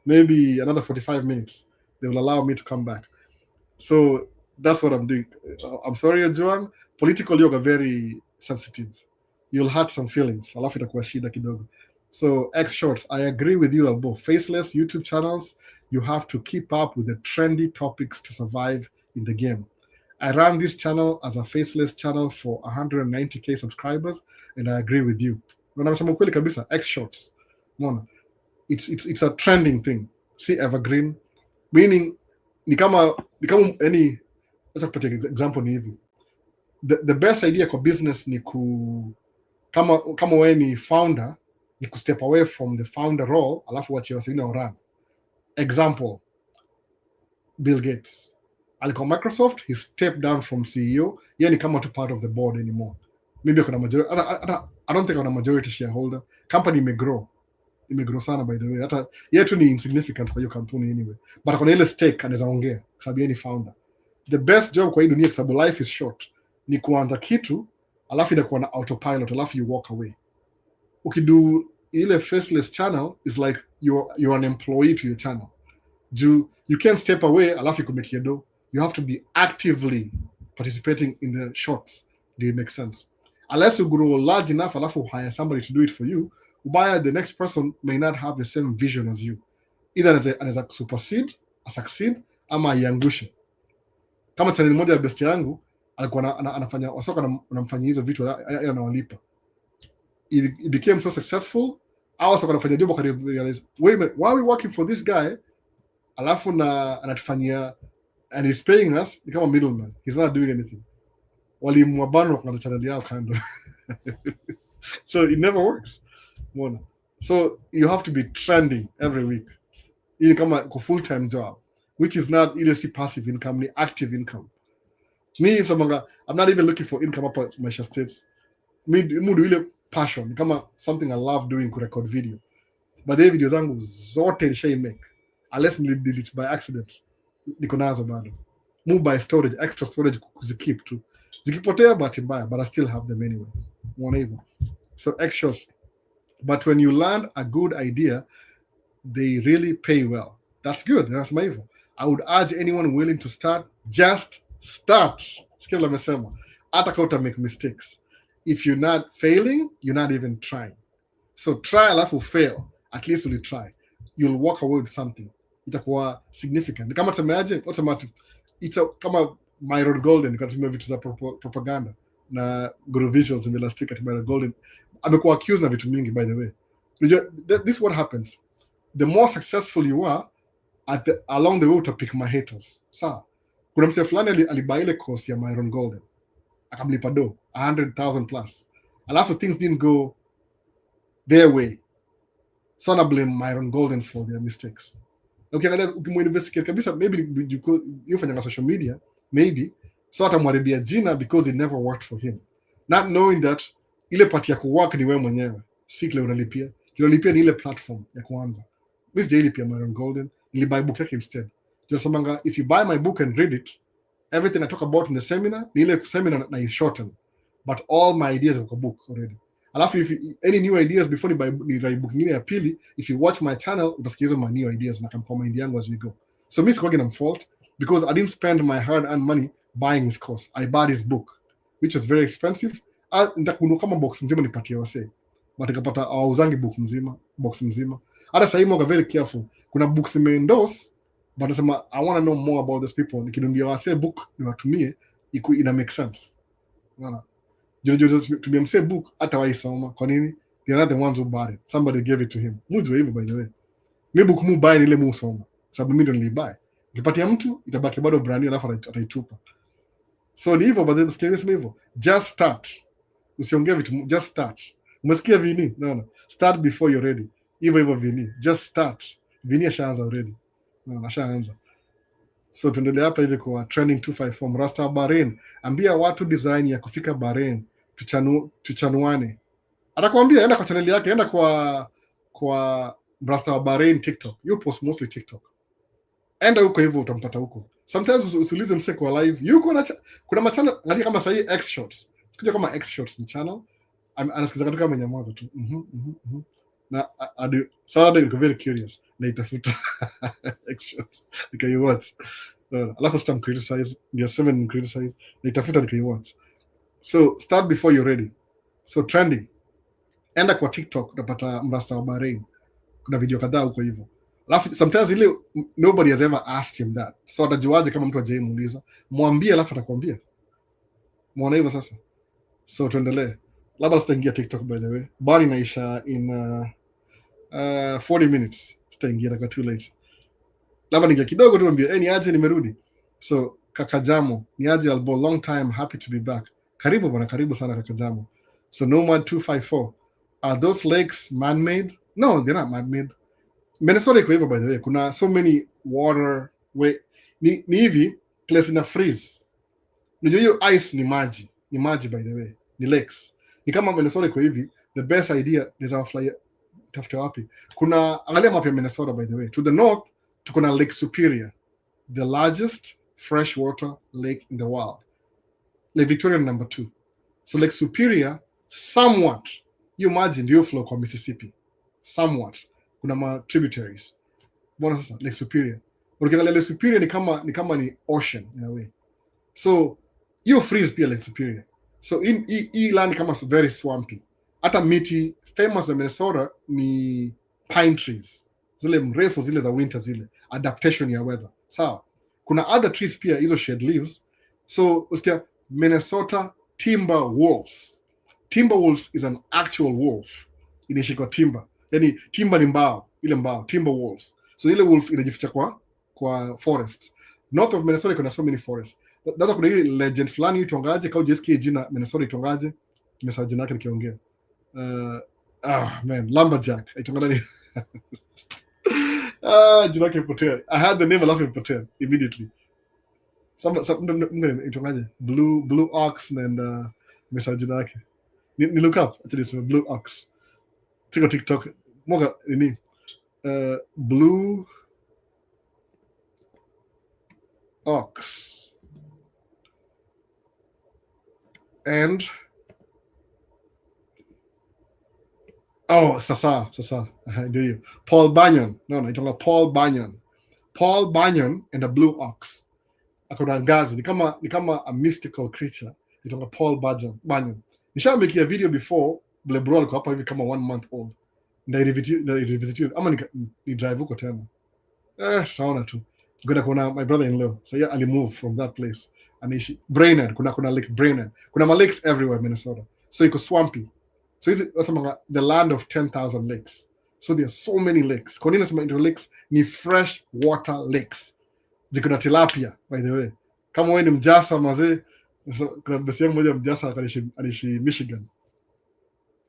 Maybe another 45 minutes. They will allow me to come back. So that's what I'm doing. I'm sorry, Joan. Political yoga very sensitive. You'll hurt some feelings. Alafu itakuwa shida kidogo. So X Shorts, I agree with you, Albo. Faceless YouTube channels, you have to keep up with the trendy topics to survive in the game. I ran this channel as a faceless channel for 190k subscribers, and I agree with you. When I'm saying kweli kabisa, X Shorts, no, it's a trending thing. See, evergreen, meaning ni kama any. Let's put an example ni hivi. The best idea for business ni kama wewe ni founder, ni step away from the founder role, alafu wache wasingine run. Example, Bill Gates. Alikuwa Microsoft, he stepped down from CEO. Yeye ni kama tu part of the board anymore. Maybe kuna majority. I don't think kuna majority shareholder. Company imegrow sana by the way. Hata yeye tu ni insignificant kwa hiyo kampuni anyway. But kuna ile stake anaweza ongea kwa sababu yeye ni founder. The best job kwa hii dunia, kwa sababu life is short, ni kuanza kitu alafu inakuwa na autopilot alafu you walk away. Ukidu ile faceless channel is like you're an employee to your channel. You can't step away alafu ikumekia do. You have to be actively participating in the shorts. Do it make sense? Unless you grow large enough alafu hire somebody to do it for you, ubaya the next person may not have the same vision as you. Either anaweza supersede, succeed, ama iangushe. Kama channel moja ya best yangu alikuwa anafanya wasoka anamfanyia hizo vitu anawalipa. It became so successful. I was anafanya job kwa realize, wait a minute, why are we working for this guy? Alafu anatufanyia, and he's paying us, ni kama middleman. He's not doing anything. Walimwabana kwa channel yao kando. So it never works. So you have to be trending every week. Ili kama kwa full-time job, which is not either passive income, ni active income. Me, I'm not even looking for income up at Maisha States. Me, mudu ile passion, kama something I love doing, kurecord video. But the video zangu zote nisha make. Unless delete by accident, niko nazo bado. Move by storage, extra storage kuzikeep tu. Zikipotea bahati mbaya, but I still have them anyway. So extras. But when you land a good idea, they really pay well. That's good. That's my evil. I would urge anyone willing to start, just start. Skill amesema. Hata kama uta make mistakes. If you're not failing, you're not even trying. So try alafu fail. At least you'll try. You'll walk away with something. Itakuwa significant. Kama tumeaje, kama Myron Golden katumia vitu za propaganda na Guru Visuals in the last week at Myron Golden. Amekuwa accused na vitu mingi, by the way. This is what happens. The more successful you are, along the way utapick my haters. Sawa. Kuna msee fulani alibuy ile course ya Myron Golden. Akamlipa do 100,000 plus. Alafu things didn't go their way. So I blame Myron Golden for their mistakes. Okay, ukimuinvestigate kabisa, maybe you fanya social media, maybe. So atamwaribia jina because it never worked for him. Not knowing that ile part ya kuwork ni wewe mwenyewe. si kile unalipia. Kile unalipia ni ile platform ya kwanza. Mimi sijalipia Myron Golden, nilibuy book yake instead. Tunasemanga if you buy my book and read it, everything I talk about in the seminar, ni ile seminar na shorten, but all my ideas are in the book already. Alafu if any new ideas before ni write book nyingine ya pili, if you watch my channel utasikiza my new ideas na kama mind yangu as we go. So mimi sikuwa na fault because I didn't spend my hard-earned money buying his course. I bought his book, which was very expensive. Nitakununua kama box mzima nipatie wase, but nikapata auzangi box mzima. Hata sasa hivi very careful. Kuna books endorse, but nasema I want to know more about these people. Nikinunulia wase book niwatumie ina make sense. Unaona? Tumia mse book hata waisoma. Kwa nini? They are not the ones who bought it. Somebody gave it to him. Mujwe hivyo by the way. Mimi book mu buy ile mu soma. Sababu mimi ndo nilibuy. Nikipatia mtu itabaki bado brand new alafu ataitupa. So ni hivyo, but the hivyo. Just start. Usiongee vitu, just start. Umesikia Vini? No. Start before you're ready. Hivyo Vini. Just start. Vini ashaanza already. No, ashaanza. So tuendelee hapa hivi kwa training 254 Rasta Bahrain. Ambia watu design ya kufika Bahrain. Tuchanuane. Atakwambia enda kwa channel yake, enda kwa Rasta Bahrain TikTok. You post mostly TikTok. Enda huko hivyo utampata huko. Sometimes usiulize mse kwa live. Yuko na kuna machannel ngani kama sahi X Shorts. Sikujua kama X Shorts ni channel. Anasikiza kama mnyamaza tu. Na Saturday niko very curious. Na itafuta X Shorts. Nikaiwatch. Alafu stam criticize, ndio 7 criticize. Na itafuta nikaiwatch. So start before you're ready. So trending. Enda kwa TikTok utapata Rasta wa Bahrain. Kuna video kadhaa huko hivyo. Alafu sometimes ile nobody has ever asked him that. So atajuaje kama mtu hajaimuuliza? Mwambie alafu atakwambia. Muone hivyo sasa. So tuendelee. Labda sitaingia TikTok by the way. Bali naisha in 40 minutes. Sitaingia kwa too late. Labda ningia kidogo tu mwambie, ni aje nimerudi. So kaka Jamo, ni aje albo long time, happy to be back. Karibu bwana, karibu sana kaka Jamo. So Nomad 254. Are those lakes man-made? No, they're not man-made. Minnesota iko hivyo by the way. Kuna so many water ni hivi place ina freeze. Unajua hiyo ice ni maji. Ni maji by the way. Ni lakes. Ni kama Minnesota iko hivi, the best idea is our fly tafuta wapi. Kuna angalia map ya Minnesota by the way. To the north tuko na Lake Superior, the largest freshwater lake in the world. Lake Victoria number 2. So Lake Superior somewhat you imagine ndio flow kwa Mississippi. Somewhat kuna ma tributaries. Bona sasa Lake Superior. Ukiangalia Lake Superior ni kama ni ocean in a way. So you freeze pia Lake Superior. So in land kama very swampy. Hata miti famous in Minnesota ni pine trees. Zile mrefu zile za winter zile. Adaptation ya weather. Sawa. Kuna other trees pia hizo shed leaves. So usikia Minnesota timber wolves. Timber wolves is an actual wolf. Inaishi kwa timber. Yani timber ni mbao, ile mbao, timber wolves. So ile wolf inajificha kwa forest. North of Minnesota kuna so many forests. That's kuna ile legend fulani itongaje kau JSK jina Minnesota itongaje. Nimesahau jina yake nikiongea. Man, lumberjack. Itongana ni jina yake ipotea. I had the name alafu ipotea immediately. Some itongaje? Blue ox and nimesahau jina yake. Ni look up actually it's a blue ox. Tiko TikTok moga nini blue ox and sasa ndio hiyo Paul Bunyan itonga Paul Bunyan and a blue ox akona ngazi ni kama a mystical creature itonga Paul Bunyan. Nishamekia video before Ble bro alikuwa hapa hivi kama 1 month old. Ndio ama ni drive huko tena. Tutaona tu. Ngoja kuna my brother-in-law. So yeah, ali move from that place. Anaishi Brainerd, kuna Lake Brainerd. Kuna ma lakes everywhere Minnesota. So iko swampy. So is it the land of 10,000 lakes. So there are so many lakes. Kwa nini nasema into lakes ni fresh water lakes. Ziko na tilapia by the way. Kama wewe ni mjasa mazee, kuna basi yangu moja mjasa anaishi Michigan.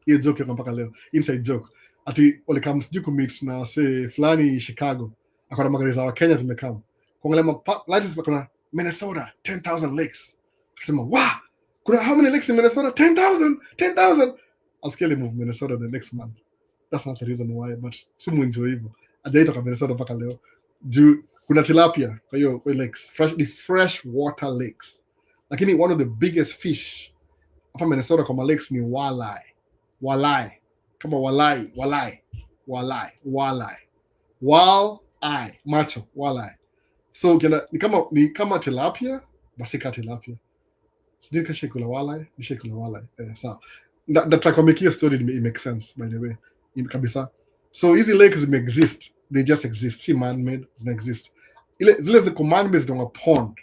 Hiyo joke yako mpaka leo, inside joke. Ati walikam sijui kumeet na say fulani Chicago. Akona magari za Kenya zimekam. Kuangalia license kuna Minnesota 10,000 lakes. Akasema, "Wow! Kuna how many lakes in Minnesota? 10,000. I'll scale move Minnesota the next month. That's not the reason why, but simu ndio hivyo. Hajaitoka Minnesota mpaka leo. Juu kuna tilapia kwa hiyo lakes, fresh water lakes. Lakini one of the biggest fish hapa Minnesota kwa lakes ni walleye. Walleye. Kama walleye. Walleye. Macho. Walleye. So ni kama tilapia, basi ka tilapia. Sijui kashikula walleye, nishikula walleye. Sawa. Nataka kumekia story it makes sense by the way. Kabisa. So hizi lakes exist. They just exist. Si man-made, they exist. Zile ziko man-made zina pond.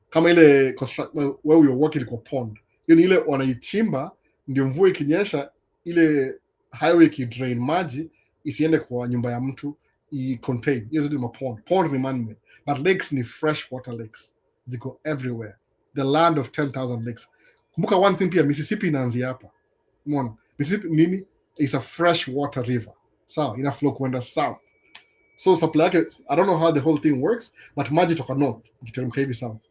Kama ile where we were working kwa pond. Hiyo ni ile wanaichimba ndio mvua ikinyesha ile highway ki drain maji isiende kwa nyumba ya mtu contain. Hiyo ndio pond. Pond ni man-made. But lakes ni fresh water lakes. Ziko everywhere. The land of 10,000 lakes. Kumbuka one thing pia Mississippi inaanzia hapa. Umeona? Mississippi nini? It's a fresh water river. Sawa, ina flow kwenda south. So supply yake, I don't know how the whole thing works, but maji toka north ikiteremka hivi south.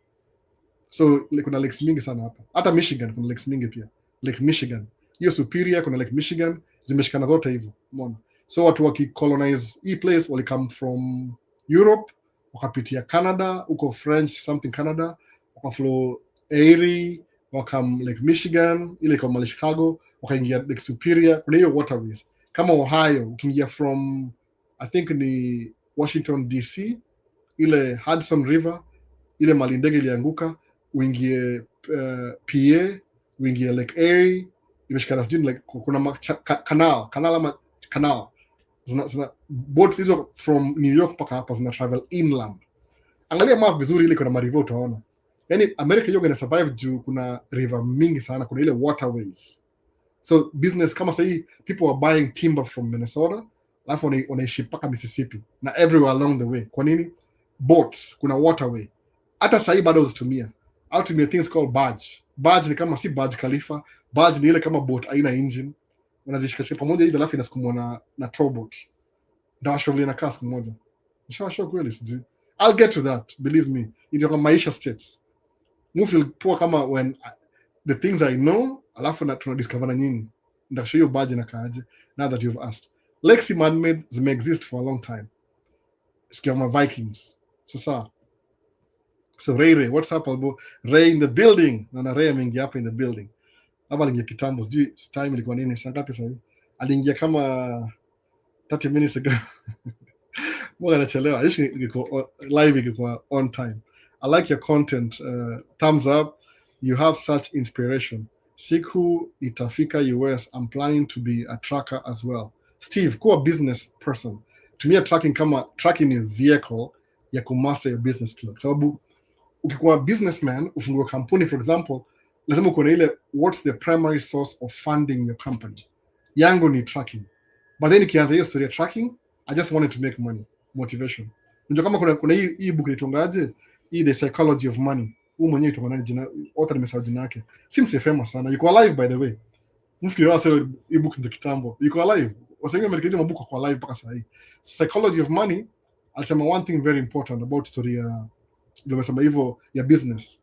So kuna lakes mingi sana hapa. Hata Michigan kuna lakes mingi pia. Lake Michigan. Hiyo Superior kuna Lake Michigan zimeshikana zote hivyo. Umeona? So watu wakicolonize hii place wali come from Europe, wakapitia Canada, huko French something Canada, wakaflow Erie, wakam Lake Michigan, ile kama Chicago, wakaingia Lake Superior, kuna hiyo waterways. Kama Ohio, ukiingia from I think ni Washington DC, ile Hudson River, ile mali ndege ilianguka, uingie PA, uingie Lake Erie, imeshikana sijui like kuna canal. Zina boats hizo from New York mpaka hapa zina travel inland. Angalia map vizuri ile kuna mariver utaona. Yaani America yoga ina survive juu kuna river mingi sana, kuna ile waterways. So business kama sahii people are buying timber from Minnesota, alafu wanaishi mpaka Mississippi na everywhere along the way. Kwa nini? Boats, kuna waterway. Hata sahii bado uzitumia. Au tumia things called barge. Barge ni kama si barge Khalifa, barge ni ile kama boat aina engine. Unazishika pamoja hivi alafu inasukumwa na towboat. Ndio shughuli na kasi moja. Nishawashow kweli sijui. I'll get to that, believe me. Ndio kama Maisha states. Move poa kama when the things I know, alafu na tunadiscover na nyinyi. Ndashow hiyo badge na kaaje now that you've asked. Lakes man-made zime exist for a long time. Sikia ma Vikings. Sasa. So Ray, what's up albo? Ray in the building. Na Ray ameingia hapa in the building. Hapa aliingia kitambo. Sijui time ilikuwa nini? Saa ngapi sasa? Aliingia kama 30 minutes ago. Mbona anachelewa? Iko live iko on time. I like your content. Thumbs up. You have such inspiration. Siku itafika US. I'm planning to be a tracker as well. Steve, kuwa business person. Tumia tracking ni vehicle ya kumaster your business skill. Sababu ukikuwa businessman, ufungue kampuni for example, lazima uko na ile what's the primary source of funding your company. Yangu ni tracking. But then ikianza hiyo story ya tracking, I just wanted to make money. Motivation. Unajua kama kuna hii book inaitwaje? Hii The Psychology of Money. Huyu mwenyewe itoka nani jina? Author nimesahau jina yake. Si famous sana. Yuko alive by the way. Mfikiri wao hii book ndio kitambo. Yuko alive. Wasenga Amerikani mabuku kwa alive mpaka sasa hii. Psychology of Money alisema one thing very important about story ya nimesema hivyo ya business.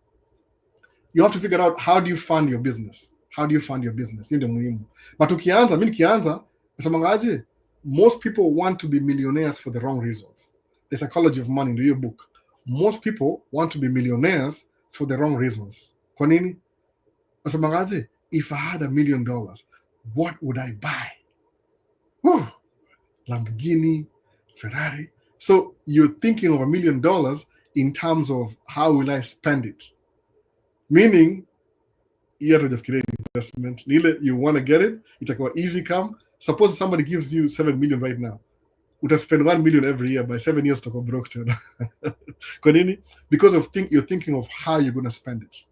You have to figure out how do you fund your business? How do you fund your business? Hiyo ndio muhimu. But mimi nikianza nasema ngaje? Most people want to be millionaires for the wrong reasons. The Psychology of Money, ndio hiyo book. Most people want to be millionaires for the wrong reasons. Kwa nini? Nasema ngaje? If I had $1 million, what would I buy? Whew. Lamborghini, Ferrari. So you're thinking of $1 million in terms of how will I spend it? Meaning, you have to investment. You want to get it, itakuwa easy come. Suppose somebody gives you 7 million right now. Would have spent 1 million every year. By 7 years, utakuwa broke. Kwa nini? Because you're thinking of how you're going to spend it.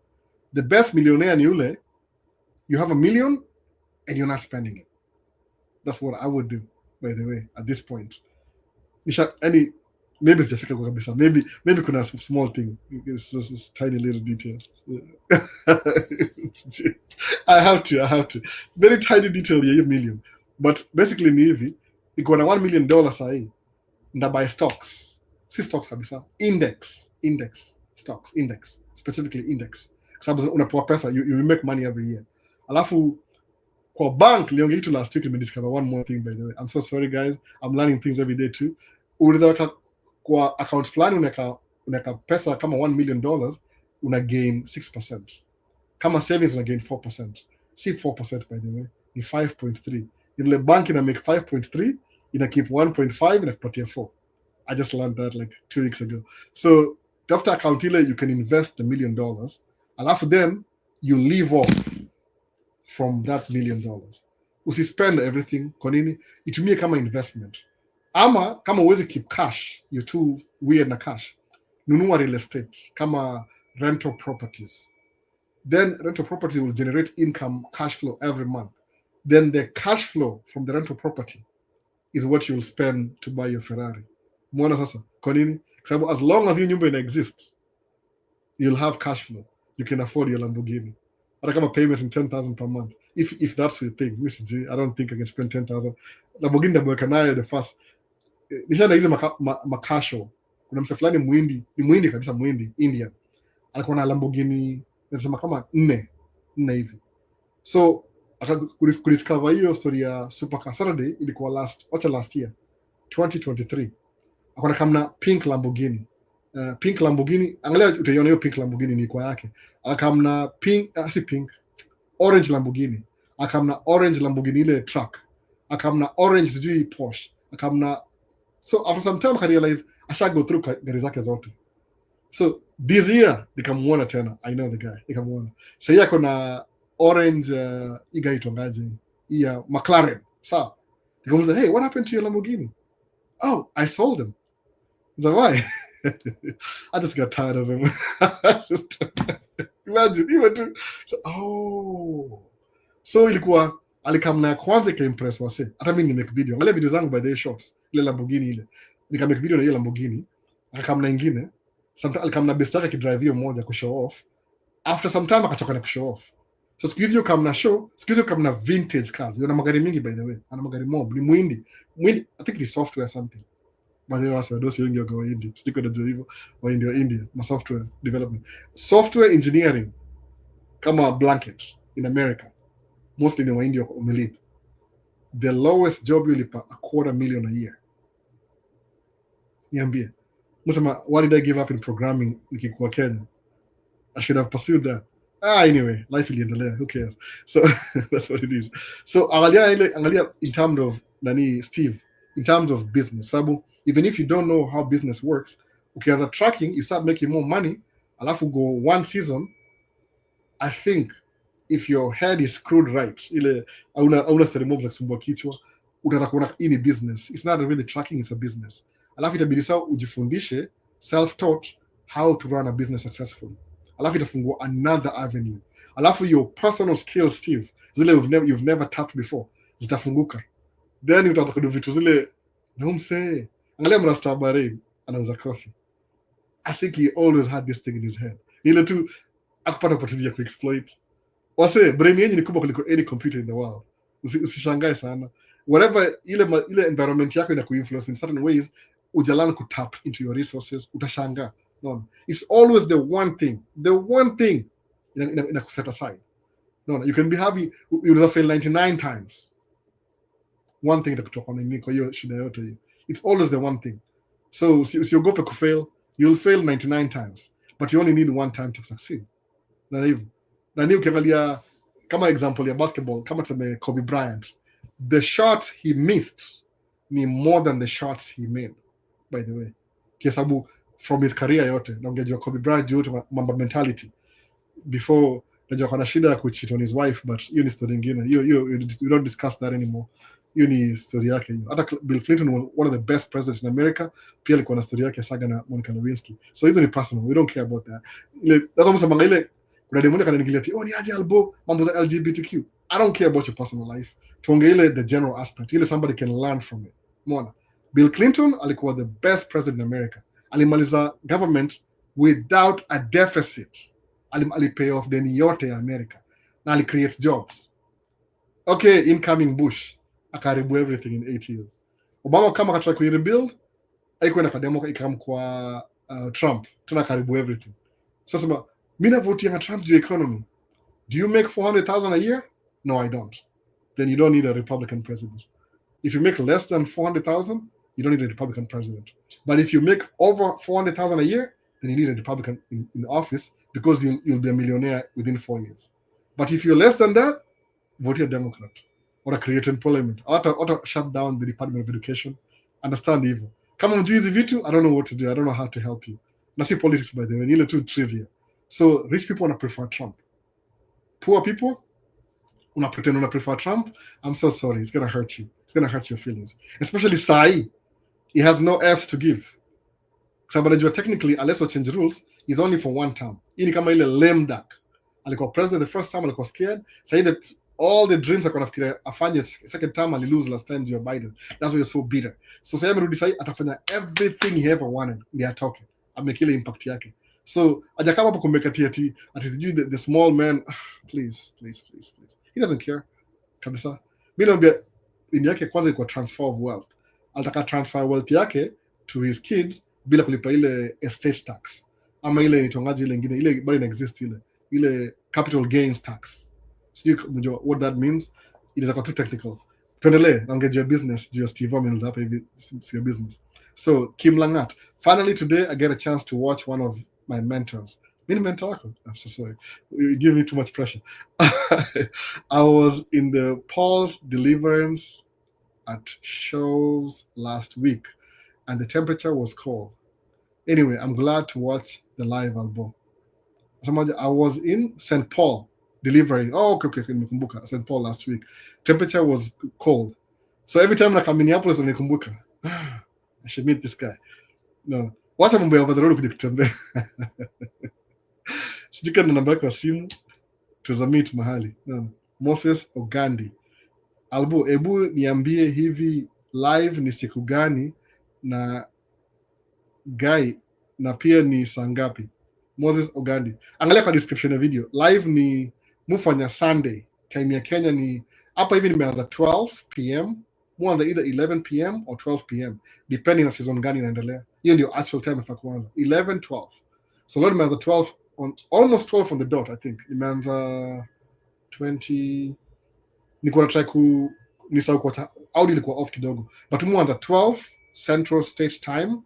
The best millionaire ni yule, you have $1 million and you're not spending it. That's what I would do, by the way, at this point. Maybe it's difficult kabisa. Maybe kuna small thing. It's just tiny little details. I have to. Very tiny detail ya $1 million. But basically ni hivi, iko na $1 million sahi, nda buy stocks. Si stocks kabisa. Index. Stocks. Index. Specifically index. Sababu unapoa pesa, you make money every year. Alafu Kwa bank liongea kitu last week, nimediscover one more thing by the way. I'm so sorry guys, I'm learning things every day too. Unaweza kwa account fulani unaweka pesa kama $1 million, una gain 6%. Kama savings una gain 4%. Si 4% by the way, ni 5.3. Ile bank ina make 5.3, ina keep 1.5, ina kupatia 4. I just learned that like 2 weeks ago. So after account ile you can invest the $1 million, alafu then you leave off from that $1 million. Usispend everything. Kwa nini? Itumie kama investment. Ama kama uwezi keep cash, you're too weird na cash, nunua real estate kama rental properties. Then rental property will generate income, cash flow every month. Then the cash flow from the rental property is what you will spend to buy your Ferrari. Muona sasa? Kwa nini? Kwa sababu as long as hii nyumba ina exist, you'll have cash flow. You can afford your Lamborghini. Hata kama payment in 10,000 per month. If that's your thing, I don't think I can spend 10,000. Lamborghini nabweka nayo the first. Nishaenda hizi makasho. Kuna mse fulani muhindi kabisa, muhindi, Indian. Alikuwa na Lamborghini, nasema kama 4 hivi. So, kudiscover hiyo story ya Supercar Saturday ilikuwa last year, 2023. Akona kama pink Lamborghini. Pink Lamborghini, angalia utaiona hiyo pink Lamborghini ni kwa yake. Akamna orange Lamborghini. Akamna orange Lamborghini ile truck. Akamna orange sijui Porsche. Akamna, so after some time I realized I should go through gari zake zote. So this year nikamuona tena, I know the guy, nikamuona. Sasa yako na orange iga itongaje ya McLaren. Sawa. Nikamuuliza, hey, what happened to your Lamborghini? Oh, I sold him. Is that why? I just got tired of him. Imagine, even too. So ilikuwa alikamna ya kwanza ikaimpress wase. Hata mimi nimake video. Angalia video zangu by the shots. Ile Lamborghini ile. Nikamake video na hiyo Lamborghini. Akakamna ingine. Sometimes alikamna best yake kidrive hiyo moja ku show off. After some time akachoka na ku show off. So siku hizi kamna show, siku hizi kamna vintage cars. Yana magari mingi by the way. Ana magari mob. Ni muhindi. I think it is software something. Wadosi wengi wako India, sitiko najua hivyo, wa India, ma software development. Software engineering kama blanket in America, mostly ni wa India umelipa. The lowest job yulipa $250,000 a year. Niambie. Msema, why did I give up in programming nikikuwa Kenya? I should have pursued that. Anyway, life iliendelea, who cares? So that's what it is. So angalia in terms of Steve, in terms of business, sabu even if you don't know how business works, okay, as a tracking, you start making more money. Alafu go one season. I think if your head is screwed right, ile hauna story mob za kusumbua kichwa, utaanza kuona hii ni business. It's not really tracking, it's a business. Alafu itabidi sawa ujifundishe self-taught how to run a business successfully. Alafu itafungua another avenue. Alafu your personal skills, Steve, zile you've never tapped before, zitafunguka. Then utaanza kudu vitu zile naumse. Angalia mrasta Bahrain anauza coffee. I think he always had this thing in his head. Ile tu akupata opportunity ya kuexploit. Wase brain yenyewe ni kubwa kuliko any computer in the world. Usishangae sana. Whatever ile environment yako ina kuinfluence in certain ways, ujalana ku tap into your resources, utashangaa. No. It's always the one thing ina kuset aside. No, you can be happy, you'll fail 99 times. One thing itakutoka na kwa hiyo shida yote hiyo. It's always the one thing. So usiogope kufail. You'll fail 99 times, but you only need one time to succeed. Na hivyo. Na ni ukiangalia kama example ya basketball, kama tuseme Kobe Bryant, the shots he missed ni more than the shots he made, by the way. Kwa sababu from his career yote, na ungejua Kobe Bryant yote mambo mentality. Before najua kuna shida ya kucheat on his wife, but hiyo ni story nyingine. We don't discuss that anymore. Hiyo ni story yake hiyo. Hata Bill Clinton was one of the best presidents in America, pia alikuwa na story yake saga na Monica Lewinsky. So hizo ni personal, we don't care about that. That's almost among ile kuna demo kana ningilia ni aje albo mambo za LGBTQ. I don't care about your personal life. Tuongee ile the general aspect. Ile somebody can learn from it. Umeona? Bill Clinton alikuwa the best president in America. Alimaliza government without a deficit. Alipay off deni yote ya America. Na alicreate jobs. Okay, incoming Bush akaribu everything in 8 years. Obama kama kataka kurebuild, haikuwa na kademo ikamkwa Trump, tena karibu everything. Sasa mimi navotia na Trump juu economy. Do you make $400,000 a year? No, I don't. then you don't need a Republican president. If you make less than 400,000, you don't need a Republican president. But if you make over 400,000 a year, then you need a Republican in office, because you'll be a millionaire within 4 years. But if you're less than that, vote a Democrat, or create employment, or to shut down the Department of Education. Understand evil. Kama mjui hizi vitu, I don't know what to do. I don't know how to help you. Na si politics, by the way, ni ile tu trivia. So rich people wanna prefer Trump. Poor people, una pretend una prefer Trump. I'm so sorry. It's gonna hurt you. It's gonna hurt your feelings. Especially Sai. He has no Fs to give. Sababu technically, unless we change rules, is only for one term. Hii ni kama ile lame duck. Alikuwa president the first time, alikuwa scared. Sai all the dreams are nafikiria afanye second term, and lose last time to Biden. That's why you're so bitter. So sasa amerudi sai, atafanya everything he ever wanted. They are talking. Amekile impact yake. So ajakama hapo kumekatia ati the small man, please. He doesn't care. Kabisa. Mimi naambia dini yake kwanza iko transfer of wealth. Alitaka transfer wealth yake to his kids bila kulipa ile estate tax. Ama ile nitongaji ile nyingine, ile bado ina exist ile capital gains tax. See what that means? It is a too technical. Tuendelee, naongea your business, your Steve Omen hapa hivi, your business. So Kim Langat, finally today I get a chance to watch one of my mentors. Mini mentor? I'm so sorry. You give me too much pressure. I was in the Paul's Deliverance at shows last week, and the temperature was cold. Anyway, I'm glad to watch the live album. I was in St. Paul delivering. Oh, okay, nimekumbuka. St. Paul last week. Temperature was cold. So every time I come Minneapolis, nimekumbuka. I should meet this guy. No. Wacha mambo ya over the road kuja kutembea. Sijika na namba yako ya simu. Tuweza meet mahali. No. Moses Ogandi. Ebu niambie hivi live ni siku gani na guy na pia ni saa ngapi? Moses Ogandi. Angalia kwa description ya video. Live ni mufanya Sunday. Time ya Kenya ni hapa hivi nimeanza 12 p.m. Mwanza either 11 p.m. or 12 p.m. depending na season gani inaendelea. Hiyo ndio actual time ya kuanza. 11, 12. So leo nimeanza 12 on almost 12 on the dot, I think. Nimeanza 20. Niko na try ku nisau kwa audio ilikuwa off kidogo. But mwanza 12 Central State Time,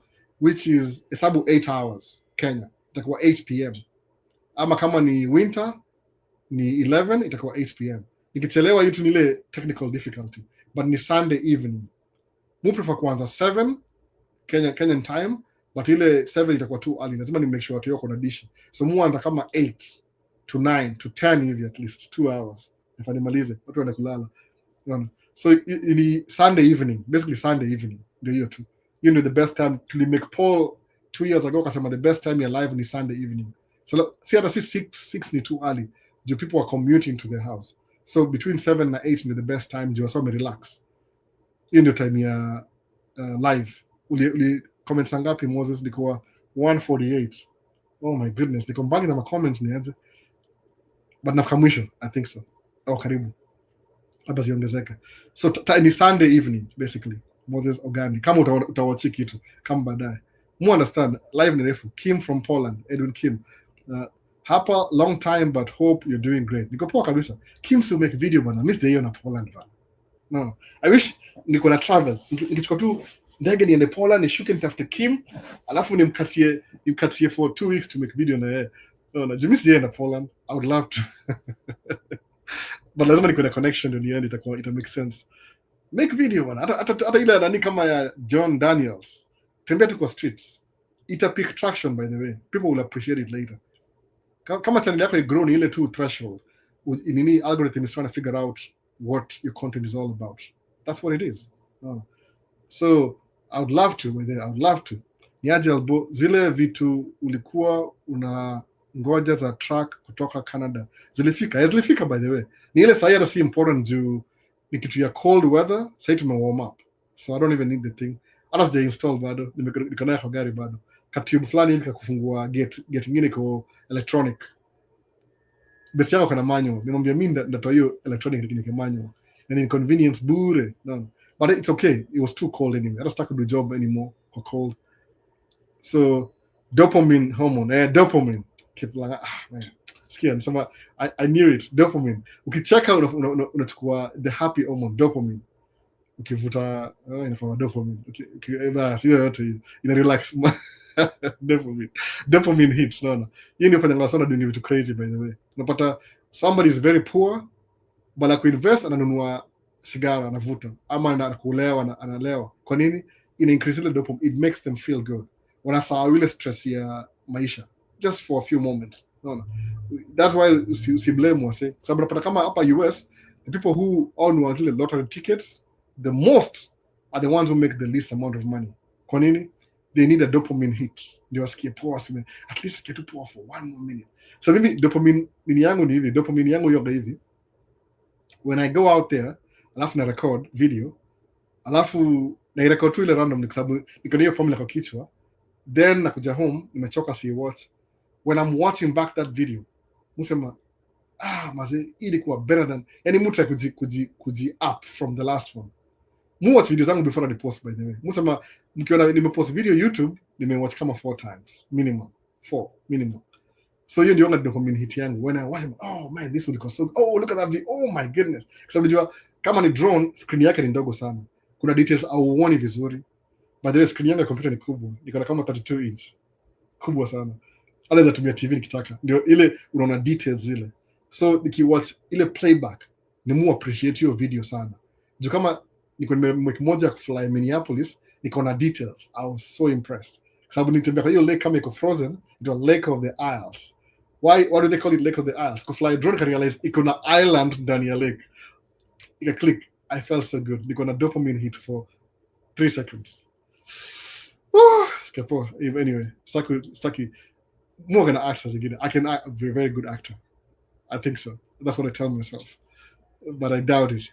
which is hesabu 8 hours Kenya. Itakuwa 8 p.m. Ama kama ni winter ni 11, itakuwa 8 p.m. Nikichelewa hiyo ni ile technical difficulty, but ni Sunday evening. Mu prefer kuanza 7 Kenyan time, but ile 7 itakuwa too early. Lazima ni make sure watu wako na dish. So muanza kama 8 to 9 to 10 hivi, at least 2 hours. If animalize watu wanaenda kulala. So ni Sunday evening, basically Sunday evening ndio hiyo tu. You know the best time to make poll 2 years ago kasema the best time you're live ni Sunday evening. So see hata 6 ni too early. Do people are commuting to their house. So between 7 na 8 is the best time you also relax. Hiyo ndio time ya live. Uli comments ngapi Moses? Dikuwa 148. Oh my goodness, niko mbali na comments ni aje. But nafika mwisho, I think so. Oh, karibu. Labda ziongezeka. So ni Sunday evening basically. Moses Ogani. Kama utawachi kitu, kama baadaye. Mu understand, live ni refu. Kim from Poland, Edwin Kim. Hapa long time but hope you're doing great. Niko poa kabisa. Kim still make video bana. Miss the year na Poland bana. No. I wish niko na travel. Nikichukua tu ndege niende Poland nishuke nitafute Kim, alafu nimkatie for 2 weeks to make video na yeye. No, miss the year na Poland. I would love to. But lazima niko na connection ndio niende ita make sense. Make video bana. Hata ile nani kama ya John Daniels. Tembea tu kwa streets. Ita pick traction by the way. People will appreciate it later. Kama channel yako igrow ni ile tu threshold. Nini algorithm is trying to figure out what your content is all about. That's what it is. So I would love to with it. I would love to. Niaje albo zile vitu ulikuwa una ngoja za track kutoka Canada. Zilifika by the way. Ni ile sahi hata si important juu ni kitu ya cold weather. Sahi tume warm up. So I don't even need the thing. Hata sija install bado. Niko nayo kwa gari bado. Katube fulani hivi kufungua gate nyingine iko electronic. Besi yangu kana manual. Nimwambia mimi ndatoa hiyo electronic ni manual. And inconvenience bure. No. But it's okay. It was too cold anyway. I don't start to do job anymore for cold. So dopamine hormone. Dopamine. Keep like man. Sikia nasema I knew it, dopamine. Ukicheka unachukua the happy hormone dopamine. Ukivuta inakuwa dopamine. Sio yote ina relax. Dopamine hits, no. Hii ndio fanya sana doing vitu crazy by the way. Unapata somebody is very poor, bala kuinvest ananunua sigara anavuta ama anakulewa analewa. Kwa nini? Ina increase the dopamine, it makes them feel good. Wanasahau ile stress ya maisha just for a few moments. No. That's why usi blame wase. Sababu unapata kama hapa US, the people who own zile lottery tickets, the most are the ones who make the least amount of money. Kwa nini? They need a dopamine hit. Ndio wasikie poa, at least sikie tu poa for 1 more minute. So mimi dopamine yangu ni hivi, dopamine yangu yoga hivi. When I go out there, alafu na record video, alafu na record tu ile random kwa sababu niko hiyo formula kwa kichwa, then nakuja home nimechoka si watch. When I'm watching back that video, musema maze ilikuwa better than yani mtu kuji up from the last one. Watch video zangu before I post by the way. Musema mkiona nimepost video YouTube, nimewatch kama 4 times minimum. 4 minimum. So hiyo ndio dopamine hit yangu. When I watch, oh man, this would so, oh look at that video, oh my goodness. Kwa unajua kama ni drone, screen yake ni ndogo sana. Kuna details auoni vizuri. By the way, screen yangu ya computer ni kubwa. Iko na kama 32 inch. Kubwa sana. Anaweza tumia TV nikitaka. Ndio ile unaona details zile. So nikiwatch ile playback, ni mu appreciate hiyo video sana. Juu kama niko mwiki moja kufly Minneapolis, niko na details. I was so impressed. Sababu nitembea kwa hiyo lake kama iko frozen, it was Lake of the Isles. Why do they call it Lake of the Isles? Kufly drone can realize iko na island ndani ya lake. Ika click, I felt so good. Niko na dopamine hit for 3 seconds. Skapo. Anyway, Stucky. More gonna act as again. I can be a very good actor. I think so. That's what I tell myself. But I doubt it.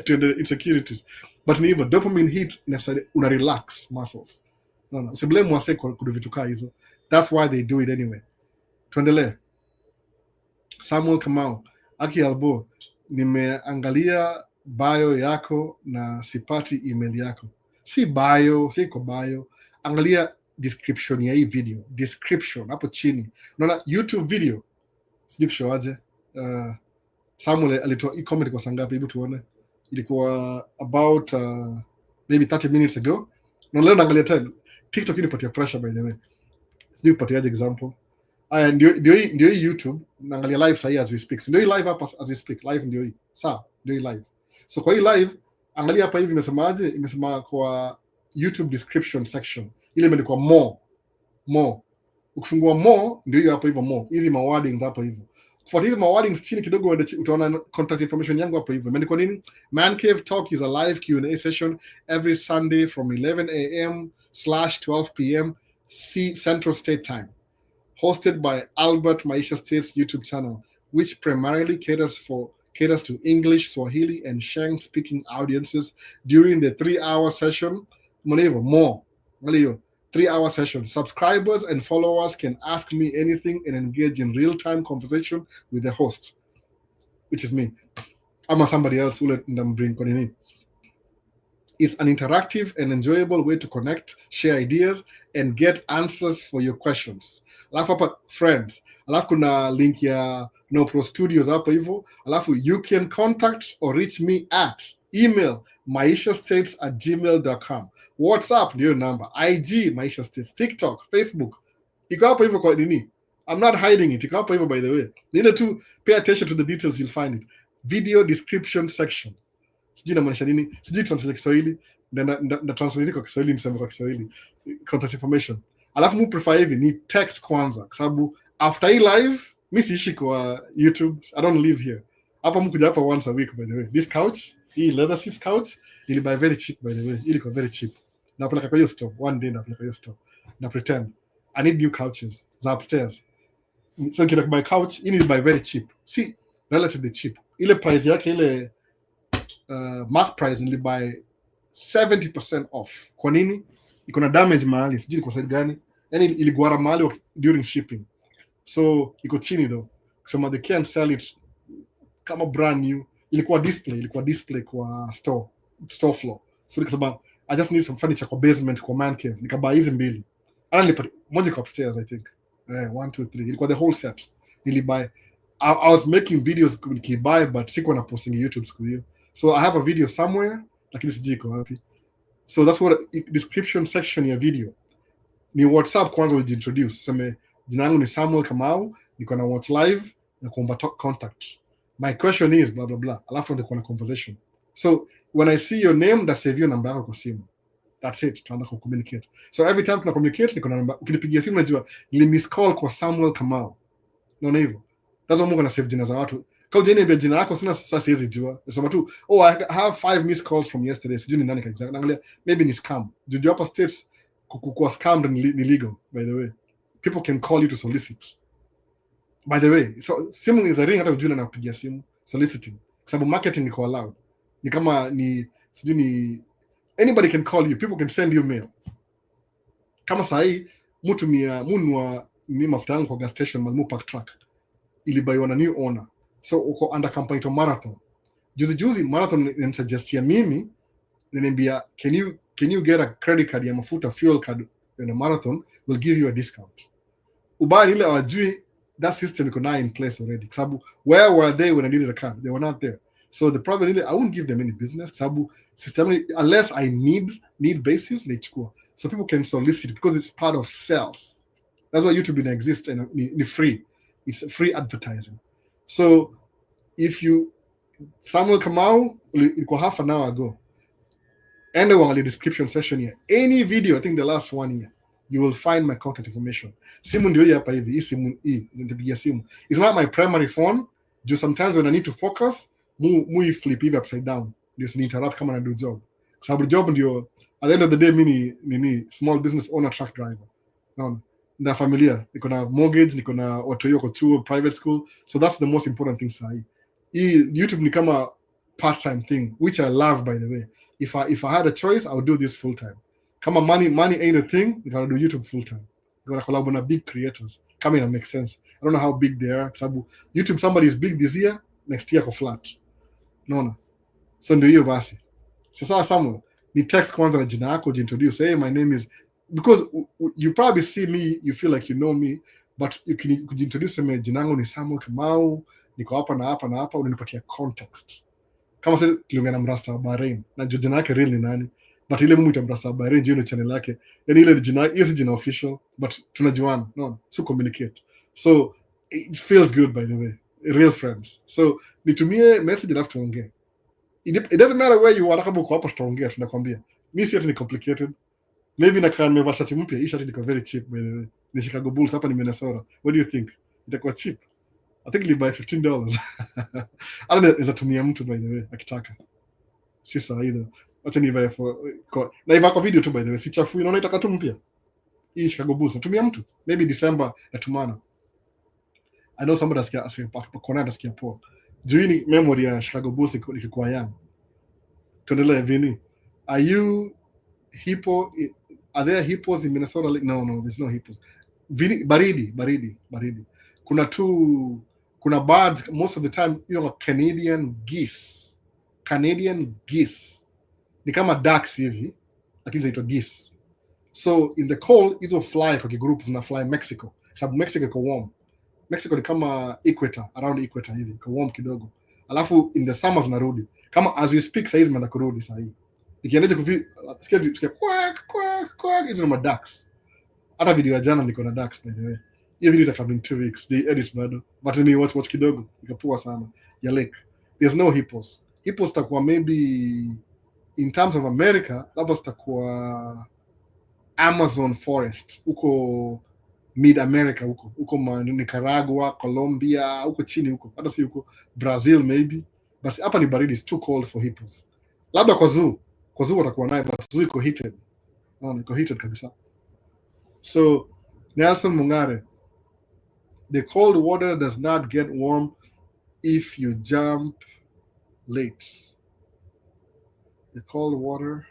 To the insecurities. But ni hivyo, dopamine hit inasaidia una relax muscles. No. Usiblame wase kudu vitu kaa hizo. That's why they do it anyway. Tuendelee. Samuel Kamau. Aki Albo, nimeangalia bio yako na sipati email yako. Si kwa bio. Angalia description ya hii video. Description hapo chini. Unaona YouTube video. Sijui kushoaje. Samuel alitoa e-comment kwa sangapi, hebu tuone. Ilikuwa about maybe 30 minutes ago. Na leo naangalia tena. TikTok inipatia pressure by the way. Sijui kupatiaje example. Ndio hii YouTube naangalia live sahi as we speak. Ndio hii live hapa as we speak. Live ndio hii. Sawa, ndio hii live. So kwa hii live angalia hapa hivi imesemaje? Imesema kwa YouTube description section. Ile imeandikwa more. Ukifungua more ndio hiyo hapo hivyo more. Hizi wordings hapo hivyo. Kufuatia hizi wordings chini kidogo utaona contact information yangu hapo hivyo. Imeandikwa nini? Man Cave Talk is a live Q&A session every Sunday from 11 a.m/12 p.m. Central State Time. Hosted by Albert Maisha State's YouTube channel, which primarily caters to English, Swahili, and Sheng-speaking audiences during the 3-hour session. More. 3-hour session. Subscribers and followers can ask me anything and engage in real-time conversation with the host, which is me. I'm somebody else who let them bring konini. It's an interactive and enjoyable way to connect, share ideas, and get answers for your questions. Alafu hapa friends, alafu kuna link ya No Pro Studios hapo hivyo. Alafu you can contact or reach me at email maishastates@gmail.com. WhatsApp ndio number, IG Maisha States, TikTok, Facebook. Iko hapo hivyo kwa nini? I'm not hiding it. Iko hapo hivyo by the way. Nile tu pay attention to the details, you'll find it. Video description section. Sijui namaanisha nini? Sijui translate Kiswahili. Na translate kwa Kiswahili niseme kwa Kiswahili. Contact information. Alafu mu prefer hivi ni text kwanza kwa sababu after hii live mimi siishi kwa YouTube. I don't live here. Hapa mkuja hapa once a week by the way. This couch, hii leather seats couch, nilibuy very cheap by the way. Ilikuwa very cheap. Napeleka kwa hiyo store. One day napeleka kwa hiyo store. Na pretend I need new couches za upstairs. So nikitaka buy couch, hii nilibuy very cheap. See, relatively cheap. Ile price yake ile mark price nilibuy 70% off. Kwa nini? Iko na damage mahali, sijui kwa sababu gani. Yaani iligwara mahali during shipping. So iko chini though. Kusema they can't sell it kama brand new. Ilikuwa display kwa store floor. So nikasema I just need some furniture kwa basement kwa man cave. Nikabuy hizi mbili. Nilipata moja kwa upstairs I think. 1 2 3. Ilikuwa the whole set. nilibuy. I was making videos nikibuy, but sikuwa na posting YouTube siku hiyo. So I have a video somewhere, lakini sijui iko wapi. So that's what description section ya video ni WhatsApp kwanza ulijiintroduce, sema jina langu ni Samuel Kamau, niko na watch live na kuomba contact. My question is blah blah blah. Alafu ndio kuna conversation. So when I see your name, that's save your number yako kwa simu. That's it, tunaanza ku communicate. So every time tuna communicate niko na namba, ukinipigia simu najua ni miss call kwa Samuel Kamau. Naona hivyo. That's why Mungu na save jina za watu. Kama jina jina lako sina sasa siwezi jua. Nasema tu, oh I have 5 missed calls from yesterday. Sijui ni nani exactly. Naangalia maybe ni scam. Juu hapa states kuwa scammed ni legal, by the way. People can call you to solicit. By the way, so simu is a ring, hata ujue na kupigia simu soliciting. Sababu marketing iko allowed. Ni kama ni sijui ni anybody can call you, people can send you mail. Kama sahi mtu munwa ni mafuta yangu kwa gas station Malmu Park Truck ilibaiwa na new owner. So uko under company to Marathon. Juzi Marathon inasuggestia mimi niniambia can you get a credit card ya mafuta fuel card in a Marathon, will give you a discount. Ubaya ile hawajui that system iko now in place already. Sababu where were they when I needed a card? They were not there. So the problem is I won't give them any business sababu system unless I need basis naichukua. So people can solicit because it's part of sales. That's why YouTube exists and it's free. It's free advertising. So if you Samuel Kamau ilikuwa half an hour ago. Enda uangalie description section here. Any video, I think the last 1 year, you will find my contact information. Simu ndio hii hapa hivi. Hii simu hii nitapigia simu. It's not my primary phone. Just sometimes when I need to focus, mu flip hivi upside down. Just ni interrupt kama na do job. Sababu job ndio at the end of the day mini small business owner truck driver. Naona. Na familia, niko na mortgage, niko na watu wako chuo, private school. So that's the most important thing sahi. YouTube ni kama part-time thing, which I love by the way. If I had a choice, I would do this full time. Kama money ain't a thing, you gotta do YouTube full time. You gotta collaborate with big creators. Come in and make sense. I don't know how big they are. Sabu YouTube, somebody is big this year, next year go flat. No. So ndio hiyo basi. Sasa Samuel, ni text kwanza na jina yako, introduce. Hey, my name is, because you probably see me, you feel like you know me, but you can introduce me, jina langu ni Samuel Kamau, niko hapa na hapa na hapa, unanipatia context. Kama sasa tuliongea na mrasta wa Bahrain na jina yake real ni nani, but ile mimi mrasta wa Bahrain jina channel yake, yani ile jina hiyo si jina official, but tunajuana, no, so communicate. So it feels good by the way, real friends. So nitumie message alafu tuongee. It doesn't matter where you are, kama uko hapa tutaongea, tunakwambia. Mimi si ati ni complicated. Maybe nakaa nimevaa shati mpya, hii shati iko very cheap by the way. Ni Chicago Bulls hapa ni Minnesota. What do you think? Itakuwa cheap? I think it'll buy $15. I don't know, is tumia mtu by the way akitaka. Si sawa either. Acha nivae na iva kwa video tu by the way. Si chafu, unaona itaka tu mpya. Hii Chicago Bulls tumia mtu. Maybe December natumana. I know somebody asikia kona asikia poa. Juini memory ya Chicago Bulls ikikuwa young. Tuendelee vini. Are there hippos in Minnesota? No, there's no hippos. Baridi. Kuna birds most of the time, you know, Canadian geese. Ni kama ducks hivi, lakini zinaitwa geese. So in the cold, hizo fly kwa group zina fly Mexico. Sababu Mexico iko warm. Mexico ni kama equator, around equator hivi, iko warm kidogo. Alafu in the summer zinarudi. Kama as we speak saizi manda kurudi sahi. Ikiendelea sikia quack hizo ma ducks. Hata video ya jana niko na ducks by the way. Hiyo video itakaa in 2 weeks. They edit bado. But ni watch kidogo. Ikapoa sana. Ya lake. There's no hippos. Hippos takuwa maybe in terms of America, labda takuwa Amazon forest. Huko mid America huko Nicaragua, Colombia, huko chini huko. Hata si huko Brazil maybe. But hapa ni baridi, it's too cold for hippos. Labda kwa zoo watakuwa naye, but zoo iko heated. Iko heated kabisa. So Nelson Mungare, the cold water does not get warm if you jump late. The cold water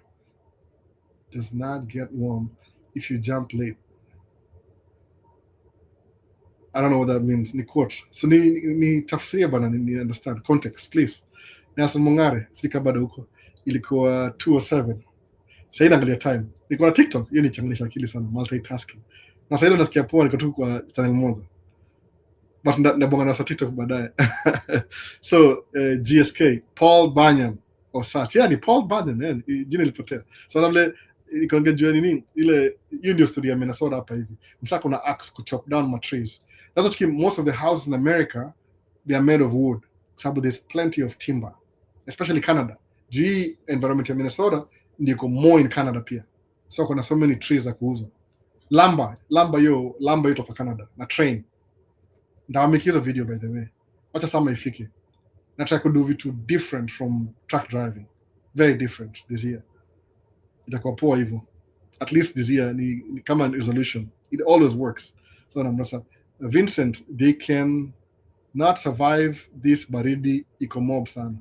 does not get warm if you jump late. I don't know what that means. Ni quote. So ni tafsiri bana, ni understand context please. Nelson Mungare, sika bado huko. Ilikuwa 2:07. Sasa inaangalia time. Niko na TikTok, hiyo ni changanisha akili sana, multitasking. Na sasa nasikia poa niko tu kwa channel moja. but nabonga na TikTok baadaye. So GSK Paul Banyan or such, yani Paul Banyan, jina lipotea. So labda ikaongea juu nini ile, hiyo ndio story ya Minnesota hapa hivi. Msako na axe ku chop down my trees. That's what most of the houses in America, they are made of wood. Sababu there's plenty of timber, especially Canada. Juu environment ya Minnesota ndiko more in Canada pia. So kuna so many trees za kuuza. Lamba yo toka Canada na train. Ndio amekiza video by the way. Wacha sama ifike. Nataka kudu vitu different from truck driving. Very different this year. Itakuwa poa hivyo. At least this year ni kama resolution. It always works. So namrasa Vincent, they can not survive this baridi iko mob sana.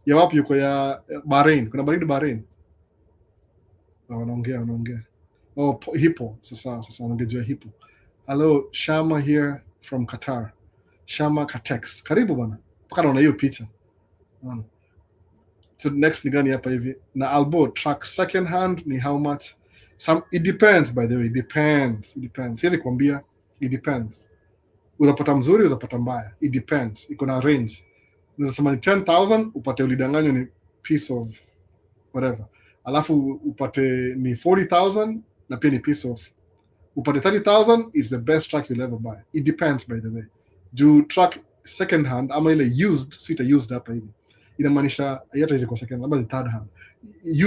Ya wapi yuko ya Bahrain? Kuna baridi Bahrain? Wanaongea. Oh, Hippo. Sasa wanaongea Hippo. Hello, Shama here from Qatar. Shama Katex. Karibu bwana. Paka naona hiyo picha. So next ni gani hapa hivi? Na Albo truck second hand ni how much? It depends by the way. It depends. Siwezi kuambia. It depends. Uzapata mzuri, uzapata mbaya. It depends. Iko na range. Unaweza sema ni 10,000 upate ulidanganywa ni piece of whatever. Alafu upate ni 40,000 na pia ni piece of. Upate 30,000 is the best truck you'll ever buy. It depends by the way. Juu truck second hand ama ile used, sita used hapa hivi. Inamaanisha hata hizo kwa second hand, ama third hand.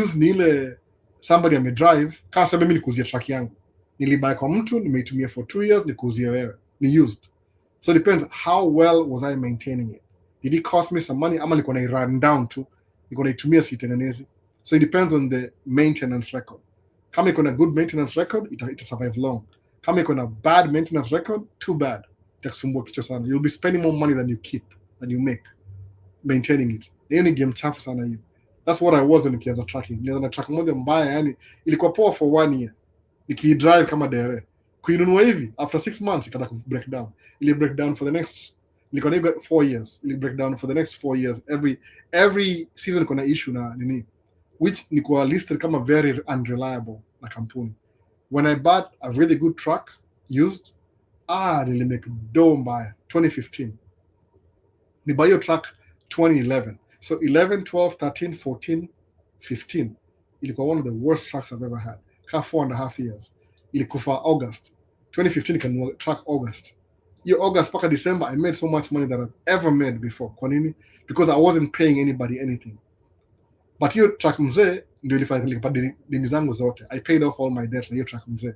Used ni ile somebody ame drive, kama sasa mimi nikuuzia truck yangu. Nilibuy kwa mtu, nimeitumia for 2 years, nikuuzia wewe. Ni used. So it depends how well was I maintaining it. Did it cost me some money ama nilikuwa na run down to, nilikuwa naitumia sitengenezi. So it depends on the maintenance record. Kama iko na good maintenance record, ita survive long. Kama iko na bad maintenance record, too bad. Itakusumbua kichwa sana. You'll be spending more money than you make maintaining it. Hiyo ni game chafu sana hiyo. That's what I was when nikianza tracking. Nilianza na track moja mbaya, yani ilikuwa poa for 1 year. Nikidrive kama dere. Kuinunua hivi after 6 months ikataka ku break down. Ili break down for the next, nilikuwa na 4 years. Ili break down for the next 4 years. Every season kuna issue na nini, which nilikuwa listed kama very unreliable na kampuni. When I bought a really good truck used, nilimake dough mbaya 2015. Ni buy your truck 2011. So 11, 12, 13, 14, 15 ilikuwa one of the worst trucks I've ever had. Ka 4.5 years. Ilikufa August 2015, ikanunua truck August. Hiyo August paka December I made so much money that I've ever made before. Kwa nini? Because I wasn't paying anybody anything. But hiyo truck mzee ndio ilifanya nilipa deni zangu zote. I paid off all my debt na hiyo truck mzee.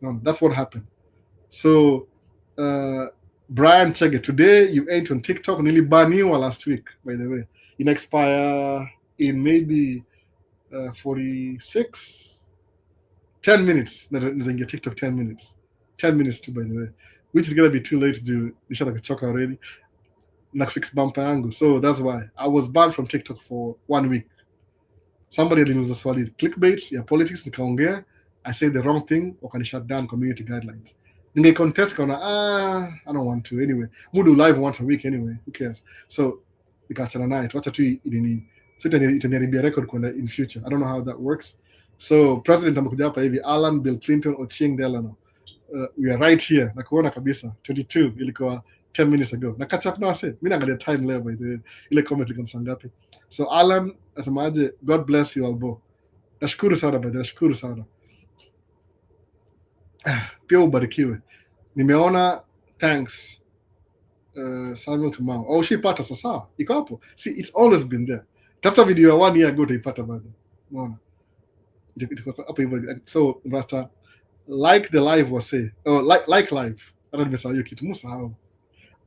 No, that's what happened. So Brian Chege, today you ain't on TikTok. Nilibaniwa last week, by the way. In expire in maybe 46, 10 minutes. Nizaingia TikTok 10 minutes. 10 minutes too, by the way. Which is gonna be too late to do. Nisha kuchoka already. Na fix bumper yangu. So that's why I was banned from TikTok for 1 week. Somebody aliniuza swali clickbait ya politics, nikaongea. I said the wrong thing, wakani shut down community guidelines. Ninge contest kaona I don't want to anyway. Mudu live once a week anyway. Who cares? So nikaachana naye. Tuacha tu ilini. So itaniharibia record kwenda in future. I don't know how that works. So president amekuja hapa hivi, Alan Bill Clinton Ochieng Delano. We are right here. Nakuona kabisa. 22 ilikuwa 10 minutes ago. Na catch up na wase. Mimi naangalia time leo by the way. Ile comment iko msangapi. So Alan asemaje, God bless you Albo. Nashukuru sana by the way. Nashukuru sana. Pia ubarikiwe. Nimeona, thanks. Samuel Kamau. Oh, shipata sasa. Iko hapo. See, it's always been there. Tafuta video ya 1 year ago utaipata bado. Unaona? Iko hapo hivyo. So, rata like the live wase. Oh, like live. Hata nimesahau hiyo kitu. Msahau.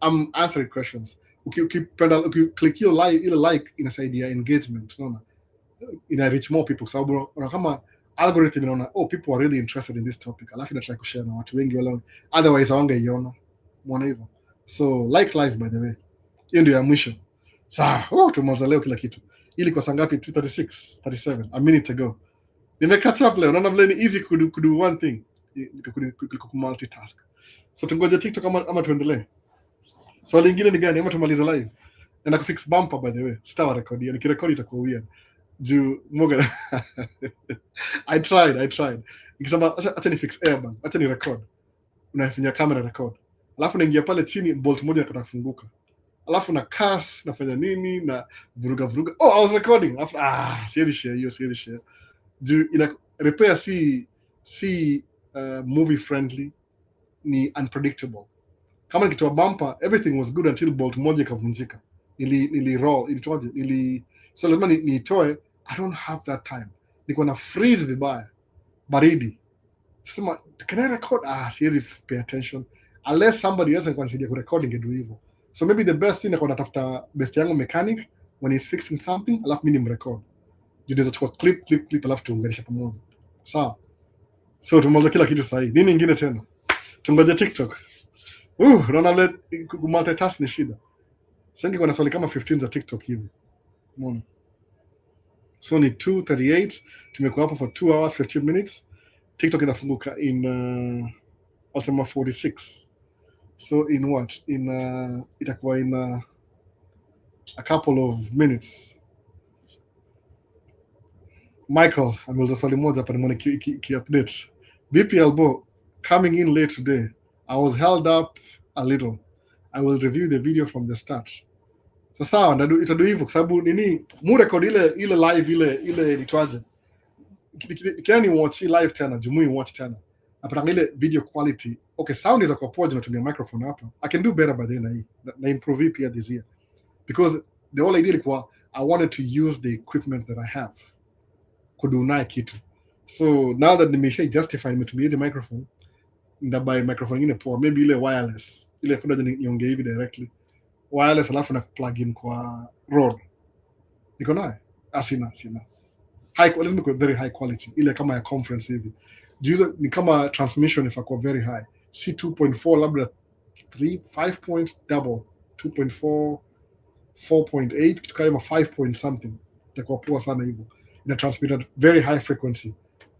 I'm answering questions. Ukiclick your like, ile like inasaidia engagement, unaona? Ina reach more people sababu kama algorithm inaona people are really interested in this topic, alafu ina try kushare na watu wengi wala otherwise hawangeiona. Muone hivyo. So like live by the way. Hiyo ndio ya mwisho. Sawa, tumaliza leo kila kitu. Ili kwa saa ngapi? 2:36, 37, a minute ago. Nime catch up leo. Naona vile ni easy kudo one thing. Ku multitask. So tungoje TikTok ama tuendelee. Swali lingine ni gani ama tumalize live? Na kufix bumper by the way. Star record. Nikirekodi itakuwa weird. Juu moga. I tried. Nikisema acha ni fix airbag, acha ni record. Unafanya camera record. alafu naingia pale chini, bolt moja inakata kufunguka, alafu na cast nafanya nini na vuruga. Oh, I was recording. Alafu siwezi share juu ina repair si movie friendly, ni unpredictable. Kama nikitoa bumper, everything was good until bolt moja ikavunjika. Nili roll, so lazima niitoe. I don't have that time. Niko na freeze vibaya, baridi. Sema, can I record? Siwezi pay attention unless somebody else can consider recording and do hivyo. So maybe the best thing nakona tafuta best yangu mechanic when he's fixing something, alafu mimi nimrecord. Judeza chukua clip alafu tuunganisha pamoja. Sawa. So tumaliza kila kitu sahihi. Nini ingine tena? Tungoje TikTok. Unaona multitask ni shida. Sasa niko na swali kama 15 za TikTok hivi. Umeona? So ni 2:38, tumekuwa hapo for 2 hours 15 minutes. TikTok inafunguka in Ultima 46. So in what? Itakuwa in a couple of minutes. Michael ameuliza swali moja hapa, nimeona ki update. Vipi Albo, coming in late today. I was held up a little. I will review the video from the start. So sawa, itadu hivyo kwa sababu nini? Mu record ile live ile nitwaje? Kila ni watch live tena, jumui watch tena. Napata ile video quality. Okay, sound is kwa poa, natumia microphone hapa. I can do better by then na improve pia this year. Because the whole idea ilikuwa I wanted to use the equipment that I have. Kudunae kitu. So now that nimesha justify nimetumia hizi microphone, ndabai microphone nyingine poa, maybe ile wireless. Ile kuna niongee hivi directly. Wireless alafu na plug in kwa Rode. Niko naye? Sina. Lazima kwa very high quality. Ile kama ya conference hivi. Juizo ni kama transmission ifakuwa very high. Si 2.4 labda 5 point double 2.4 4.8 kitu kama 5 point something. Itakuwa poa sana hivyo. Ina transmit at very high frequency.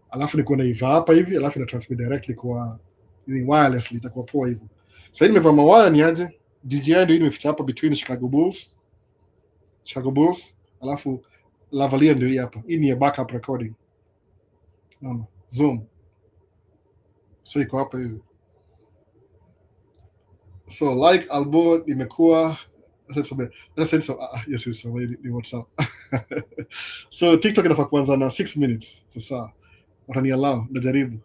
Alafu niko na iva hapa hivi, alafu ina transmit directly kwa wirelessly, itakuwa poa hivyo. Sasa nimevaa mawaya ni aje? DJI ndio imeficha hapa between Chicago Bulls, alafu lavalier ndio hii hapa. Hii ni backup recording. Zoom. So iko hapa hivi. So like Albo imekuwa yes, ni WhatsApp. So TikTok inafaa kuanza na 6 minutes. Sasa watani allow najaribu.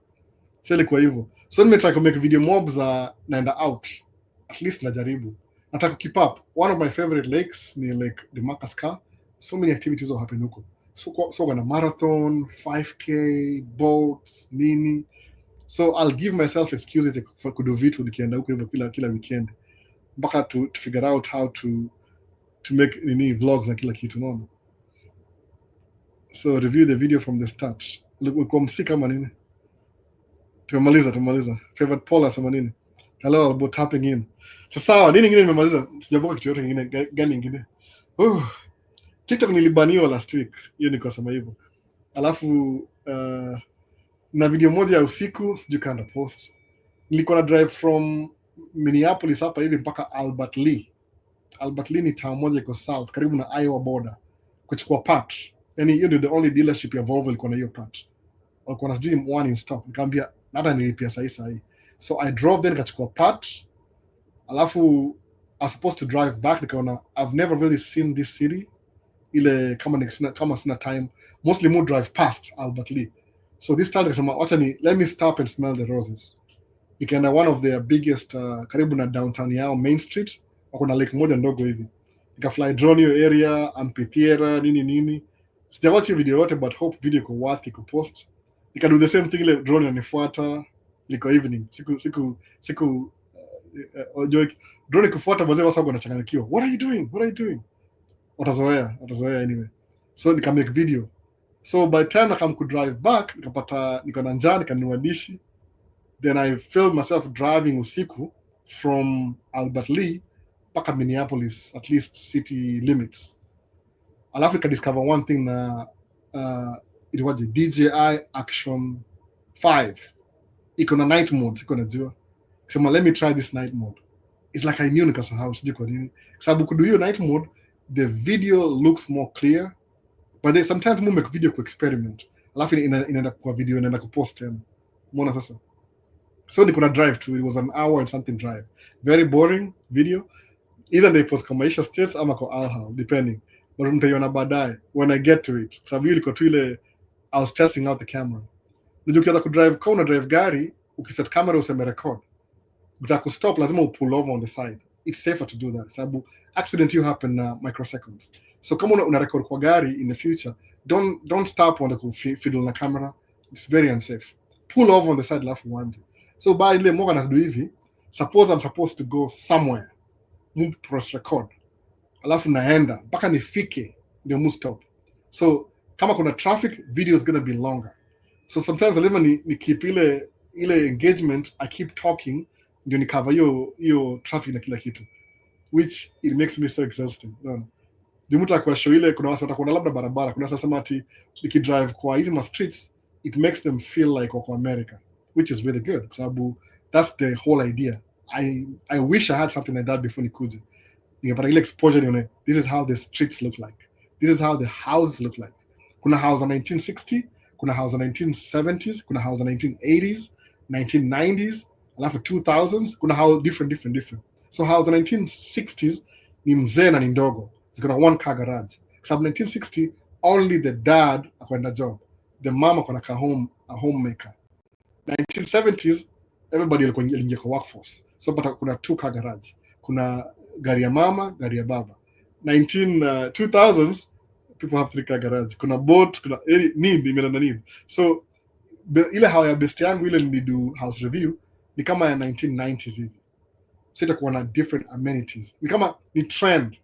So ilikuwa hivyo. So nimetry to make video mobs naenda out. At least najaribu. Nataka keep up. One of my favorite lakes ni Lake Demarcus. So many activities will happen huko. So gonna marathon, 5K, boats, nini. So I'll give myself excuses for kudo vitu nikienda huko hivyo kila weekend. Mpaka to figure out how to make nini vlogs na kila kitu nono. So review the video from the start. Ulikuwa msika kama nini? Tumemaliza. Favorite Paula sama nini? Hello, about tapping in. So sawa, nini ngine nimemaliza? Sijaboka kitu yote ngine gani ngine. TikTok nilibaniwa last week. Hiyo niko sema hivyo. Alafu na video moja ya usiku sijui kanda post. Nilikuwa na drive from Minneapolis hapa hivi mpaka Albert Lee. Albert Lee ni town moja iko south karibu na Iowa border. Kuchukua part. Yani hiyo ndio the only dealership ya Volvo ilikuwa na hiyo part. Walikuwa na sijui one in stock. Nikamwambia hata nilipia sahi. So I drove then nikachukua part. Alafu I was supposed to drive back, nikaona I've never really seen this city. Ile kama sina time. Mostly more drive past Albert Lee. So this time nikasema let me stop and smell the roses. Nikaenda one of their biggest karibu na downtown yao Main Street. Wako na lake moja ndogo hivi. Nikafly drone hiyo area, amphitheater, nini. Sijawatch hiyo video yote but hope video iko worth kupost. Nikadu the same thing, ile drone inanifuata. Liko evening. Siku drone kufuata mzee wasa wanachanganyikiwa. What are you doing? Watazoea anyway. So nika make video. So by the time I could drive back, nikapata niko na njaa nikanunua dishi. Then I filmed myself driving usiku from Albert Lee mpaka Minneapolis, at least city limits. Alafu nika discover one thing na it was the DJI Action 5. Iko na night mode, siko najua. Sema let me try this night mode. It's like I knew nikasahau sijui kwa nini. Sababu kudu hiyo night mode, the video looks more clear. But then sometimes we make video ku experiment. Alafu inaenda kwa video inaenda kupost tena. Umeona sasa? So niko na drive too. It was an hour and something drive. Very boring video. Either they post kwa Maisha states ama kwa Alha, depending. But mtaiona baadaye when I get to it. Sababu hiyo ilikuwa tu ile I was testing out the camera. Unajua ukianza kudrive, kama una drive gari, ukiset camera useme record, utaka kustop lazima pull over on the side. It's safer to do that. Sababu accident you happen microseconds. So kama una record kwa gari in the future, don't stop on the fiddle na camera. It's very unsafe. Pull over on the side alafu uanze. So by ile moga na do hivi, suppose I'm supposed to go somewhere. Mu press record. Alafu naenda mpaka nifike ndio mu stop. So kama kuna traffic, video is going to be longer. So sometimes I ni keep ile engagement, I keep talking ndio ni cover hiyo traffic na kila kitu, which it makes me so exhausting. Mtu kwa show ile kuna watu watakuwa labda barabara, kuna watu ati nikidrive kwa hizi ma streets it makes them feel like wako America, which is really good sababu that's the whole idea. I wish I had something like that before nikuje. Ningepata ile exposure nione this is how the streets look like. This is how the houses look like. Kuna house in 1960, kuna house in 1970s, kuna house in 1980s, 1990s, alafu 2000s, kuna house different. So house in 1960s ni mzee na ni ndogo. It's got a one car garage. Sababu 1960 only the dad akwenda job. The mom akona a homemaker. 1970s everybody alikuwa ingia kwa workforce. So pata kuna two car garage. Kuna gari ya mama, gari ya baba. 2000s people have three car garage. Kuna boat, kuna nini. So ile how ya best yangu ile ni do house review ni kama ya 1990s hivi. So itakuwa na different amenities. Ni kama ni trend.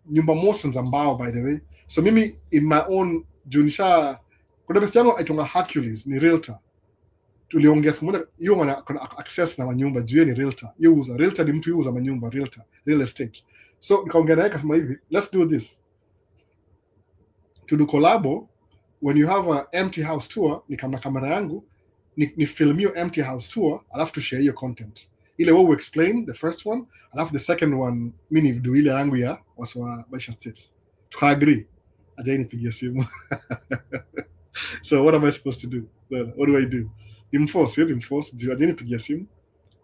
Nyumba most za mbao by the way. So mimi in my own junisha kuna best yangu aitonga Hercules ni realtor. Tuliongea siku moja hiyo wana access na manyumba juu ni realtor. Realtor ni mtu yuza manyumba, real estate. So nikaongea naye kama hivi, let's do this. To do collabo when you have a empty house tour, ni kama kamera yangu ni film your empty house tour alafu to share your content. Ile wewe explain the first one, alafu the second one mimi ni do ile yangu ya watu wa Maisha states. Tuka agree. Aje nipigie simu. So what am I supposed to do? Well, what do I do? Enforce aje nipigie simu.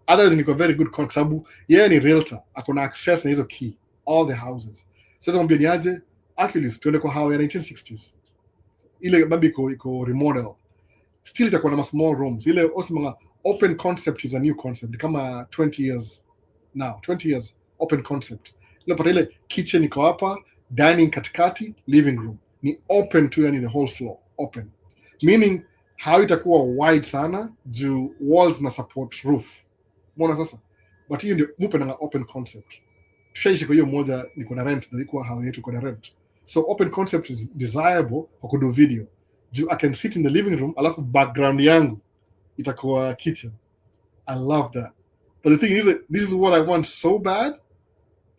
Otherwise niko very good kwa sababu yeye ni realtor, akona access na hizo key all the houses. Sasa mwambie ni aje Hercules tuende kwa house ya 1960s. Ile babi iko remodel. Still itakuwa na small rooms. Ile osema open concept is a new concept. Kama 20 years now, 20 years open concept. Ile pata ile kitchen iko hapa, dining katikati, living room. Ni open to yani the whole floor, open. Meaning how itakuwa wide sana juu walls na support roof. Mbona sasa? But hiyo ndio mupe na open concept. Tushaishi kwa hiyo moja niko na rent, ndio iko how yetu kuna rent. So open concept is desirable kwa kudo video. I can sit in the living room, alafu background yangu itakuwa kitchen. I love that. But the thing is that this is what I want so bad,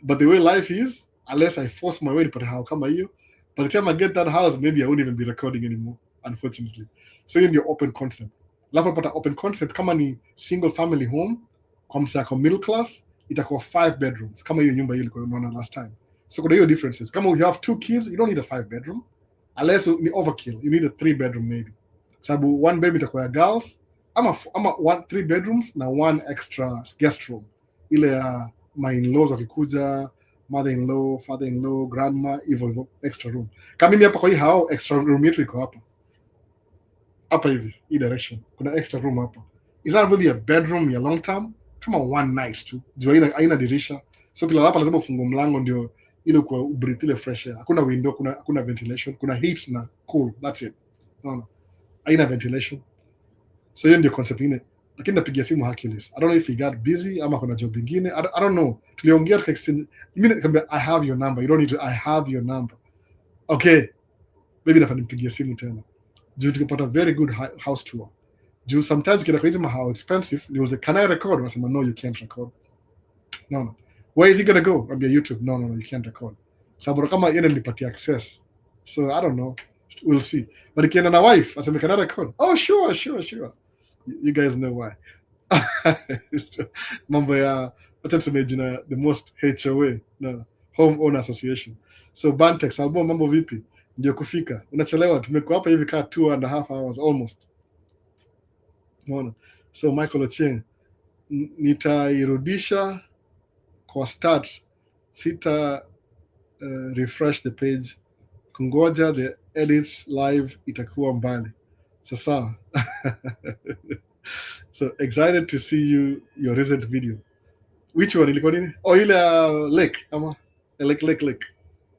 but the way life is, unless I force my way to put a house kama hiyo, by the time I get that house, maybe I won't even be recording anymore, unfortunately. So in your open concept. Alafu pata open concept kama ni single family home, kwa msako middle class, itakuwa 5 bedrooms, kama hiyo nyumba hiyo ilikuwa unaona last time. So kuna hiyo differences. Kama you have 2 kids, you don't need a 5 bedroom. Unless ni overkill, you need a 3 bedroom maybe. Sababu 1 bedroom itakuwa ya girls, ama 3 bedrooms na 1 extra guest room. Ile ya my in-laws wakikuja, mother-in-law, father-in-law, grandma, hivyo extra room. Kama mimi hapa kwa hii hao extra room yetu iko hapa. Hapa hivi, hii direction. Kuna extra room hapa. It's not really a bedroom ya long term, kama one nice tu. Juu haina dirisha. So kila hapa lazima ufungue mlango ndio ile kwa breathe ile fresh air. Hakuna window, kuna ventilation, kuna heat na cool. That's it. No. Haina ventilation. So hiyo ndio concept ingine. Lakini napigia simu Hercules. I don't know if he got busy ama kuna job ingine. I don't know. Tuliongea tuka exchange. I have your number. You don't need to. I have your number. Okay. Maybe nafanya nipigie simu tena. Juu tukipata very good house tour. Juu sometimes kila kwa hizo how expensive. They will say, can I record? Wasema, no, you can't record. No. Where is he gonna go? On YouTube? No, you can't record. Sababu kama yeye nilipatia access. So I don't know. We'll see. But ikienda na wife, aseme can I record? Oh, sure. You guys know why. Mambo ya wacha tuseme jina the most HOA, no, Home Owner Association. So Bantex, album mambo vipi? Ndio kufika. Unachelewa, tumekuwa hapa hivi kaa 2.5 hours almost. No. So Michael Ochieng, nitairudisha kwa start, sita refresh the page, kungoja the edit live itakuwa mbali. Sasa so excited to see your recent video. Which one ilikuwa nini? Oh, ile lake ama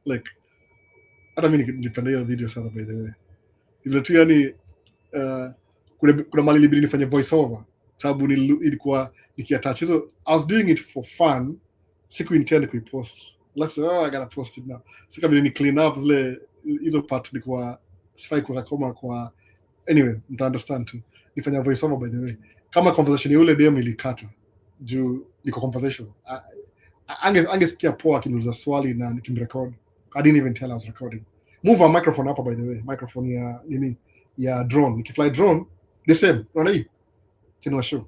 lake. Hata mimi nilipenda hiyo video sana by the way. Ile tu yani kuna mali libidi nifanye voice over sababu ilikuwa nikiattach hizo. I was doing it for fun, siku intend kuipost. Like I gotta post it now. Sika vile ni clean up zile hizo part nilikuwa sifai kukakoma kwa. Anyway, mta understand tu. Nifanya voice over by the way. Kama conversation ya ule DM ilikata juu niko conversation. Angesikia poa akiniuliza swali na nikimrecord. I didn't even tell I was recording. Move a microphone hapa by the way. Microphone ya nini? Ya drone. Nikifly drone, the same. Unaona hii? Chinua show.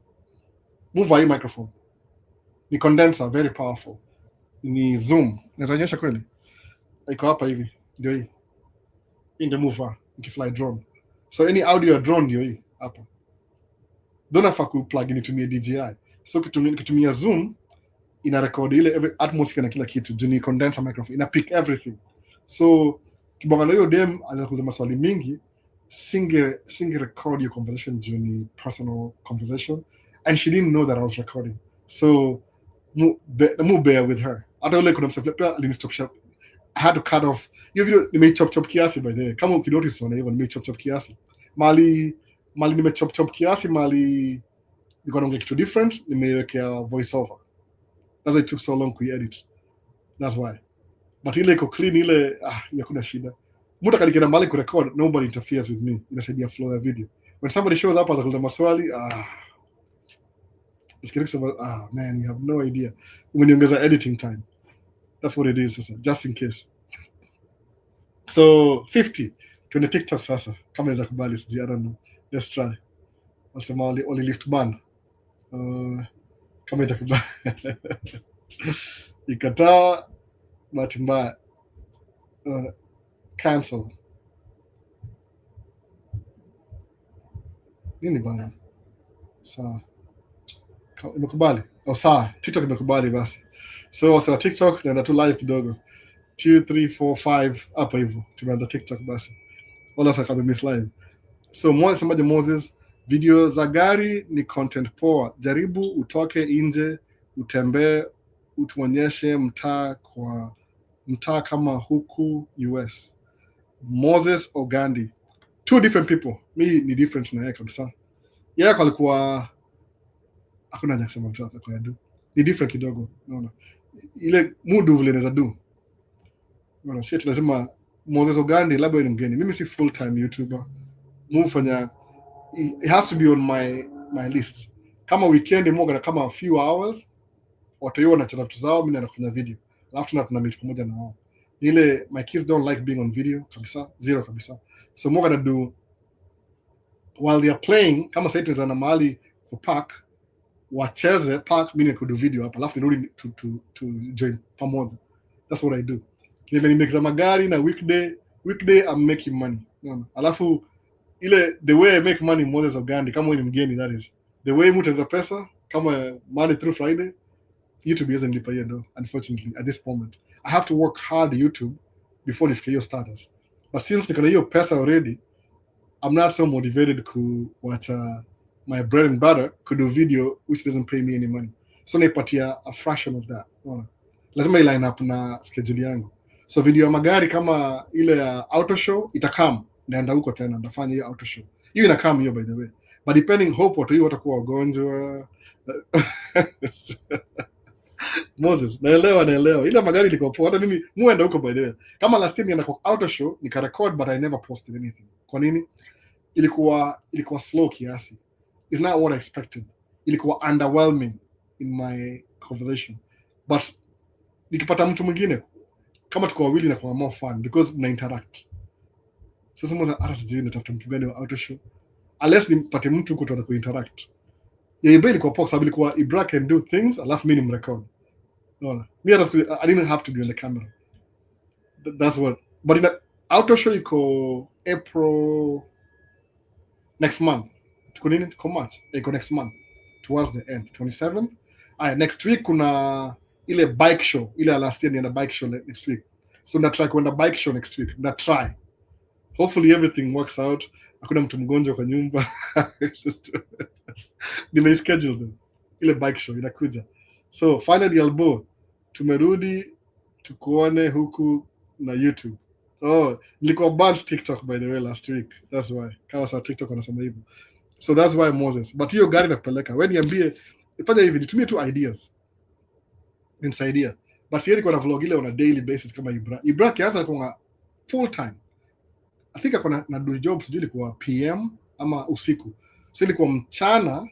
Move hii microphone. Ni condenser, very powerful. Ni zoom. Naweza nyosha kweli? Iko hapa hivi. Ndio hii. Hii ndio move nikifly drone. So any audio ya drone ndio hii hapa. Don't have to plug in to DJI. So kitumia zoom ina record ile atmosphere na kila kitu. Juu ni condenser microphone. Ina pick everything. So kibonga hiyo dem anakuuliza maswali mingi, singe record your conversation juu ni personal conversation, and she didn't know that I was recording. So bear with her. Hata ule kuna msafiri pia alinistop shop. I had to cut off. Hiyo video nimechop kiasi by the way. Kama ukinotice wana hivyo nimechop kiasi. Mali nimechop kiasi, mali niko naongea kitu different, nimewekea voice over. That's why it took so long to edit. That's why. But ile iko clean, ile hakuna shida. Mtu akanikienda mali ku record, nobody interferes with me. Inasaidia flow ya video. When somebody shows up atakuuliza maswali, man, you have no idea. Umeniongeza editing time. That's what it is sasa, just in case. So 50 tuende TikTok sasa, kama inaweza kubali, I don't know. Let's try. Wasema only lift ban. Kama itakubali. Ikataa bahati mbaya. Cancel. Nini bana? Sawa. Imekubali. Sawa, TikTok imekubali basi. So wasa TikTok naenda tu live kidogo. 2, 3, 4, 5 hapa hivyo. Tumeanza TikTok basi. Wala sasa kama miss live. So Moses, video za gari ni content poa. Jaribu utoke nje, utembee, utuonyeshe mtaa kama huku US. Moses Ogandi. 2 different people. Mi ni different na yeye kabisa. Yeye alikuwa hakuna haja kusema mtu kwa do. Ni different kidogo, unaona. Ile mudu vile naweza do. Unaona, sisi lazima Moses Ogandi labda ni mgeni. Mimi si full time YouTuber. Mufanya it has to be on my list. Kama weekend moga na kama a few hours watu hiyo wanacheza vitu zao, mimi nafanya video. Alafu tuna meet pamoja na wao. Ile my kids don't like being on video kabisa, zero kabisa. So moga na do while they are playing, kama sasa tunaweza na mahali ku park, wacheze park, mimi niko do video hapa, alafu nirudi to join pamoja. That's what I do. Kile nimekza magari na weekday I'm making money. Unaona? Alafu ile the way I make money Moses Ogandi, kama wewe ni mgeni, that is the way mtu anza pesa kama Monday through Friday. YouTube isn't lipa hiyo though, unfortunately at this moment. I have to work hard YouTube before nifike hiyo status. But since niko na hiyo pesa already, I'm not so motivated to watch my bread and butter could do video which doesn't pay me any money. So naipatia a fraction of that. Lazima line up na schedule yangu. So video ya magari kama ile ya auto show itakam, naenda huko tena ndafanya hiyo auto show. Hiyo inakam hiyo by the way. But depending hope watu hiyo watakuwa wagonjwa. Moses, naelewa. Ile magari ilikuwa poa. Hata mimi muenda huko by the way. Kama last time nienda kwa auto show, nika record but I never posted anything. Kwa nini? Ilikuwa slow kiasi. It's not what I expected. Ilikuwa underwhelming in my conversation. But nikipata mtu mwingine kama tuko wawili na kwa more fun because mna interact. Sasa mmoja sijui natafuta mtu gani wa auto show. Unless nipate mtu kutoka ku interact. Ibra ilikuwa poa sababu ilikuwa Ibra can do things, alafu mimi nimrecord. No. I didn't have to be on the camera. That's what. But in the auto show iko April next month. Tuko nini? Tuko March. Iko next month. towards the end 27th. Next week kuna ile bike show, ile last year nienda bike show next week, so na try kwenda bike show next week, na try, hopefully everything works out, hakuna mtu mgonjwa kwa nyumba. Nimeischedule ile bike show inakuja, so finally Albo tumerudi tukuone huku na YouTube. Nilikuwa banned TikTok by the way last week, that's why kama sa TikTok wanasema hivyo, so that's why Moses, but hiyo gari nakupeleka wewe, niambie ifanye hivi, nitumie tu ideas nisaidia, but siwezi kuwa na vlog ile on a daily basis kama Ibra kianza kwa full time. I think akona na do jobs sijui ilikuwa PM ama usiku, so ilikuwa mchana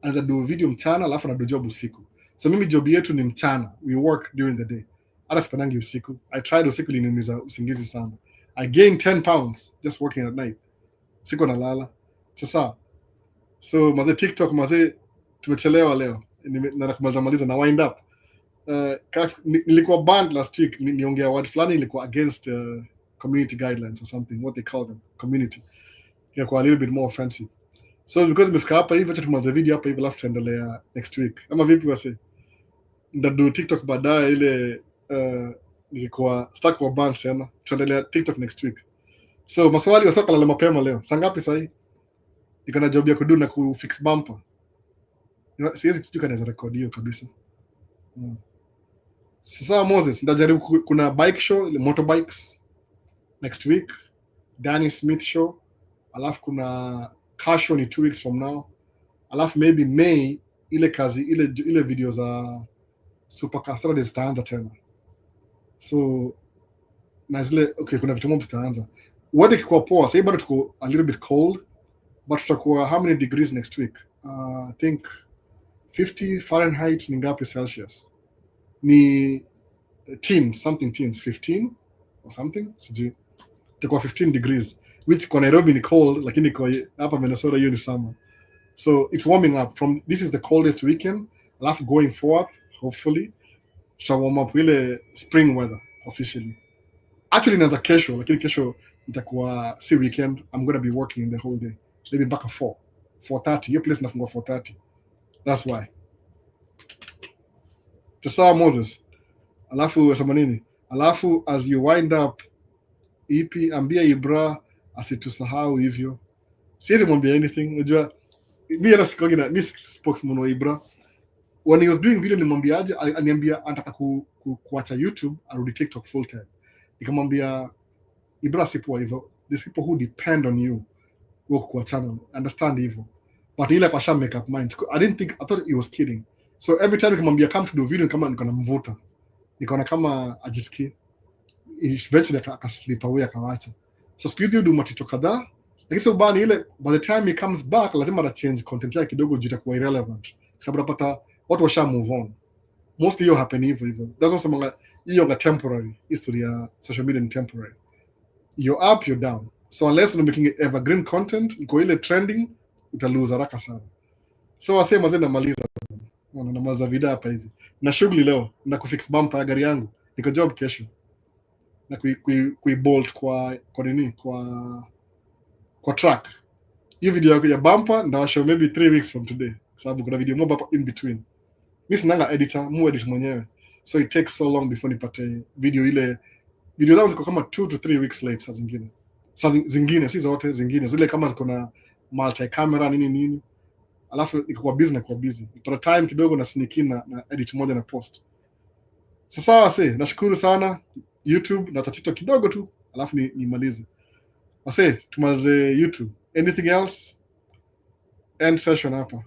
anaanza do video mchana alafu na do job usiku, so mimi job yetu ni mchana, we work during the day, hata sipandangi usiku. I tried usiku, liniumiza usingizi sana, I gained 10 pounds just working at night, siku nalala sasa. So maze TikTok maze tumechelewa leo, na kumaliza na wind up. Nilikuwa banned last week, niongea word fulani ilikuwa against community guidelines or something, what they call them, community, ilikuwa a little bit more offensive, so because nimefika hapa hivi, acha tumalize video hapa hivi alafu tuendelea next week, ama vipi wase? Ndado TikTok baadaye ile nilikuwa stuck kwa banned tena, tuendelea TikTok next week. So maswali wasoka lala mapema leo, saa ngapi sasa? Niko na job ya kudu na kufix bumper, siwezi sijui kanaweza record hiyo kabisa. Sasa Moses, nitajaribu. Kuna bike show, motorbikes next week, Danny Smith show, alafu kuna car show ni 2 weeks from now, alafu maybe May ile kazi ile video za supercar Saturday zitaanza tena, so na zile okay, kuna vitu mob zitaanza. Weather iko poa sasa, bado tuko a little bit cold, but tutakuwa how many degrees next week? I think 50 Fahrenheit ni ngapi Celsius? Ni teens, something teens, 15 or something, sijui. Itakuwa 15 degrees, which kwa Nairobi ni cold, lakini kwa hapa Minnesota hiyo ni summer. So it's warming up from, this is the coldest weekend, alafu going forward, hopefully, tuta warm up ile spring weather officially. Actually inaanza kesho, lakini kesho itakuwa si weekend, I'm going to be working the whole day. Maybe mpaka 4:30, hiyo place nafungua 4:30. That's why. Sasa Moses, alafu sema nini? Alafu as you wind up EP, ambia Ibra asitusahau hivyo. Siwezi mwambia anything, unajua mimi hata sikogi na mimi spokesman wa Ibra. When he was doing video nimwambiaje, aniambia anataka kuacha YouTube arudi TikTok full time. Nikamwambia Ibra sipo hivyo, these people who depend on you work kwa channel, understand hivyo. But ile kwa sha make up mind. I thought he was kidding. So every time nikamwambia come to do video, kama niko na mvuta, nikaona kama ajisikii, eventually akasleep away akawacha. So siku hizi do matito kadhaa, lakini sio bani ile, by the time he comes back lazima change content yake kidogo juu itakuwa irrelevant, sababu unapata watu washa move on. Mostly hiyo happen hivyo. That's also something hiyo ga temporary, history ya social media ni temporary. You're up, you're down. So unless you're making evergreen content, iko ile trending, utalose haraka sana. So wasema zenda maliza. Namaliza video hapa hivi. Na shughuli leo, na kufix bumper ya gari yangu. Niko job kesho. Na kuibolt kwa nini? Kwa track. Hiyo video ya bumper ndawashow maybe 3 weeks from today. Sababu kuna video mob hapa in between. Mimi sinanga editor, mu edit mwenyewe. So it takes so long before nipate video ile. Video zangu ziko kama 2 to 3 weeks late saa zingine. Saa zingine, si zote zingine. Zile kama ziko na multi camera nini. Alafu iko kwa busy. Nipata time kidogo na sneak in na edit moja na post. Sasa nashukuru sana YouTube na TikTok kidogo tu, alafu nimalize. Tumalize YouTube. Anything else? End session hapa.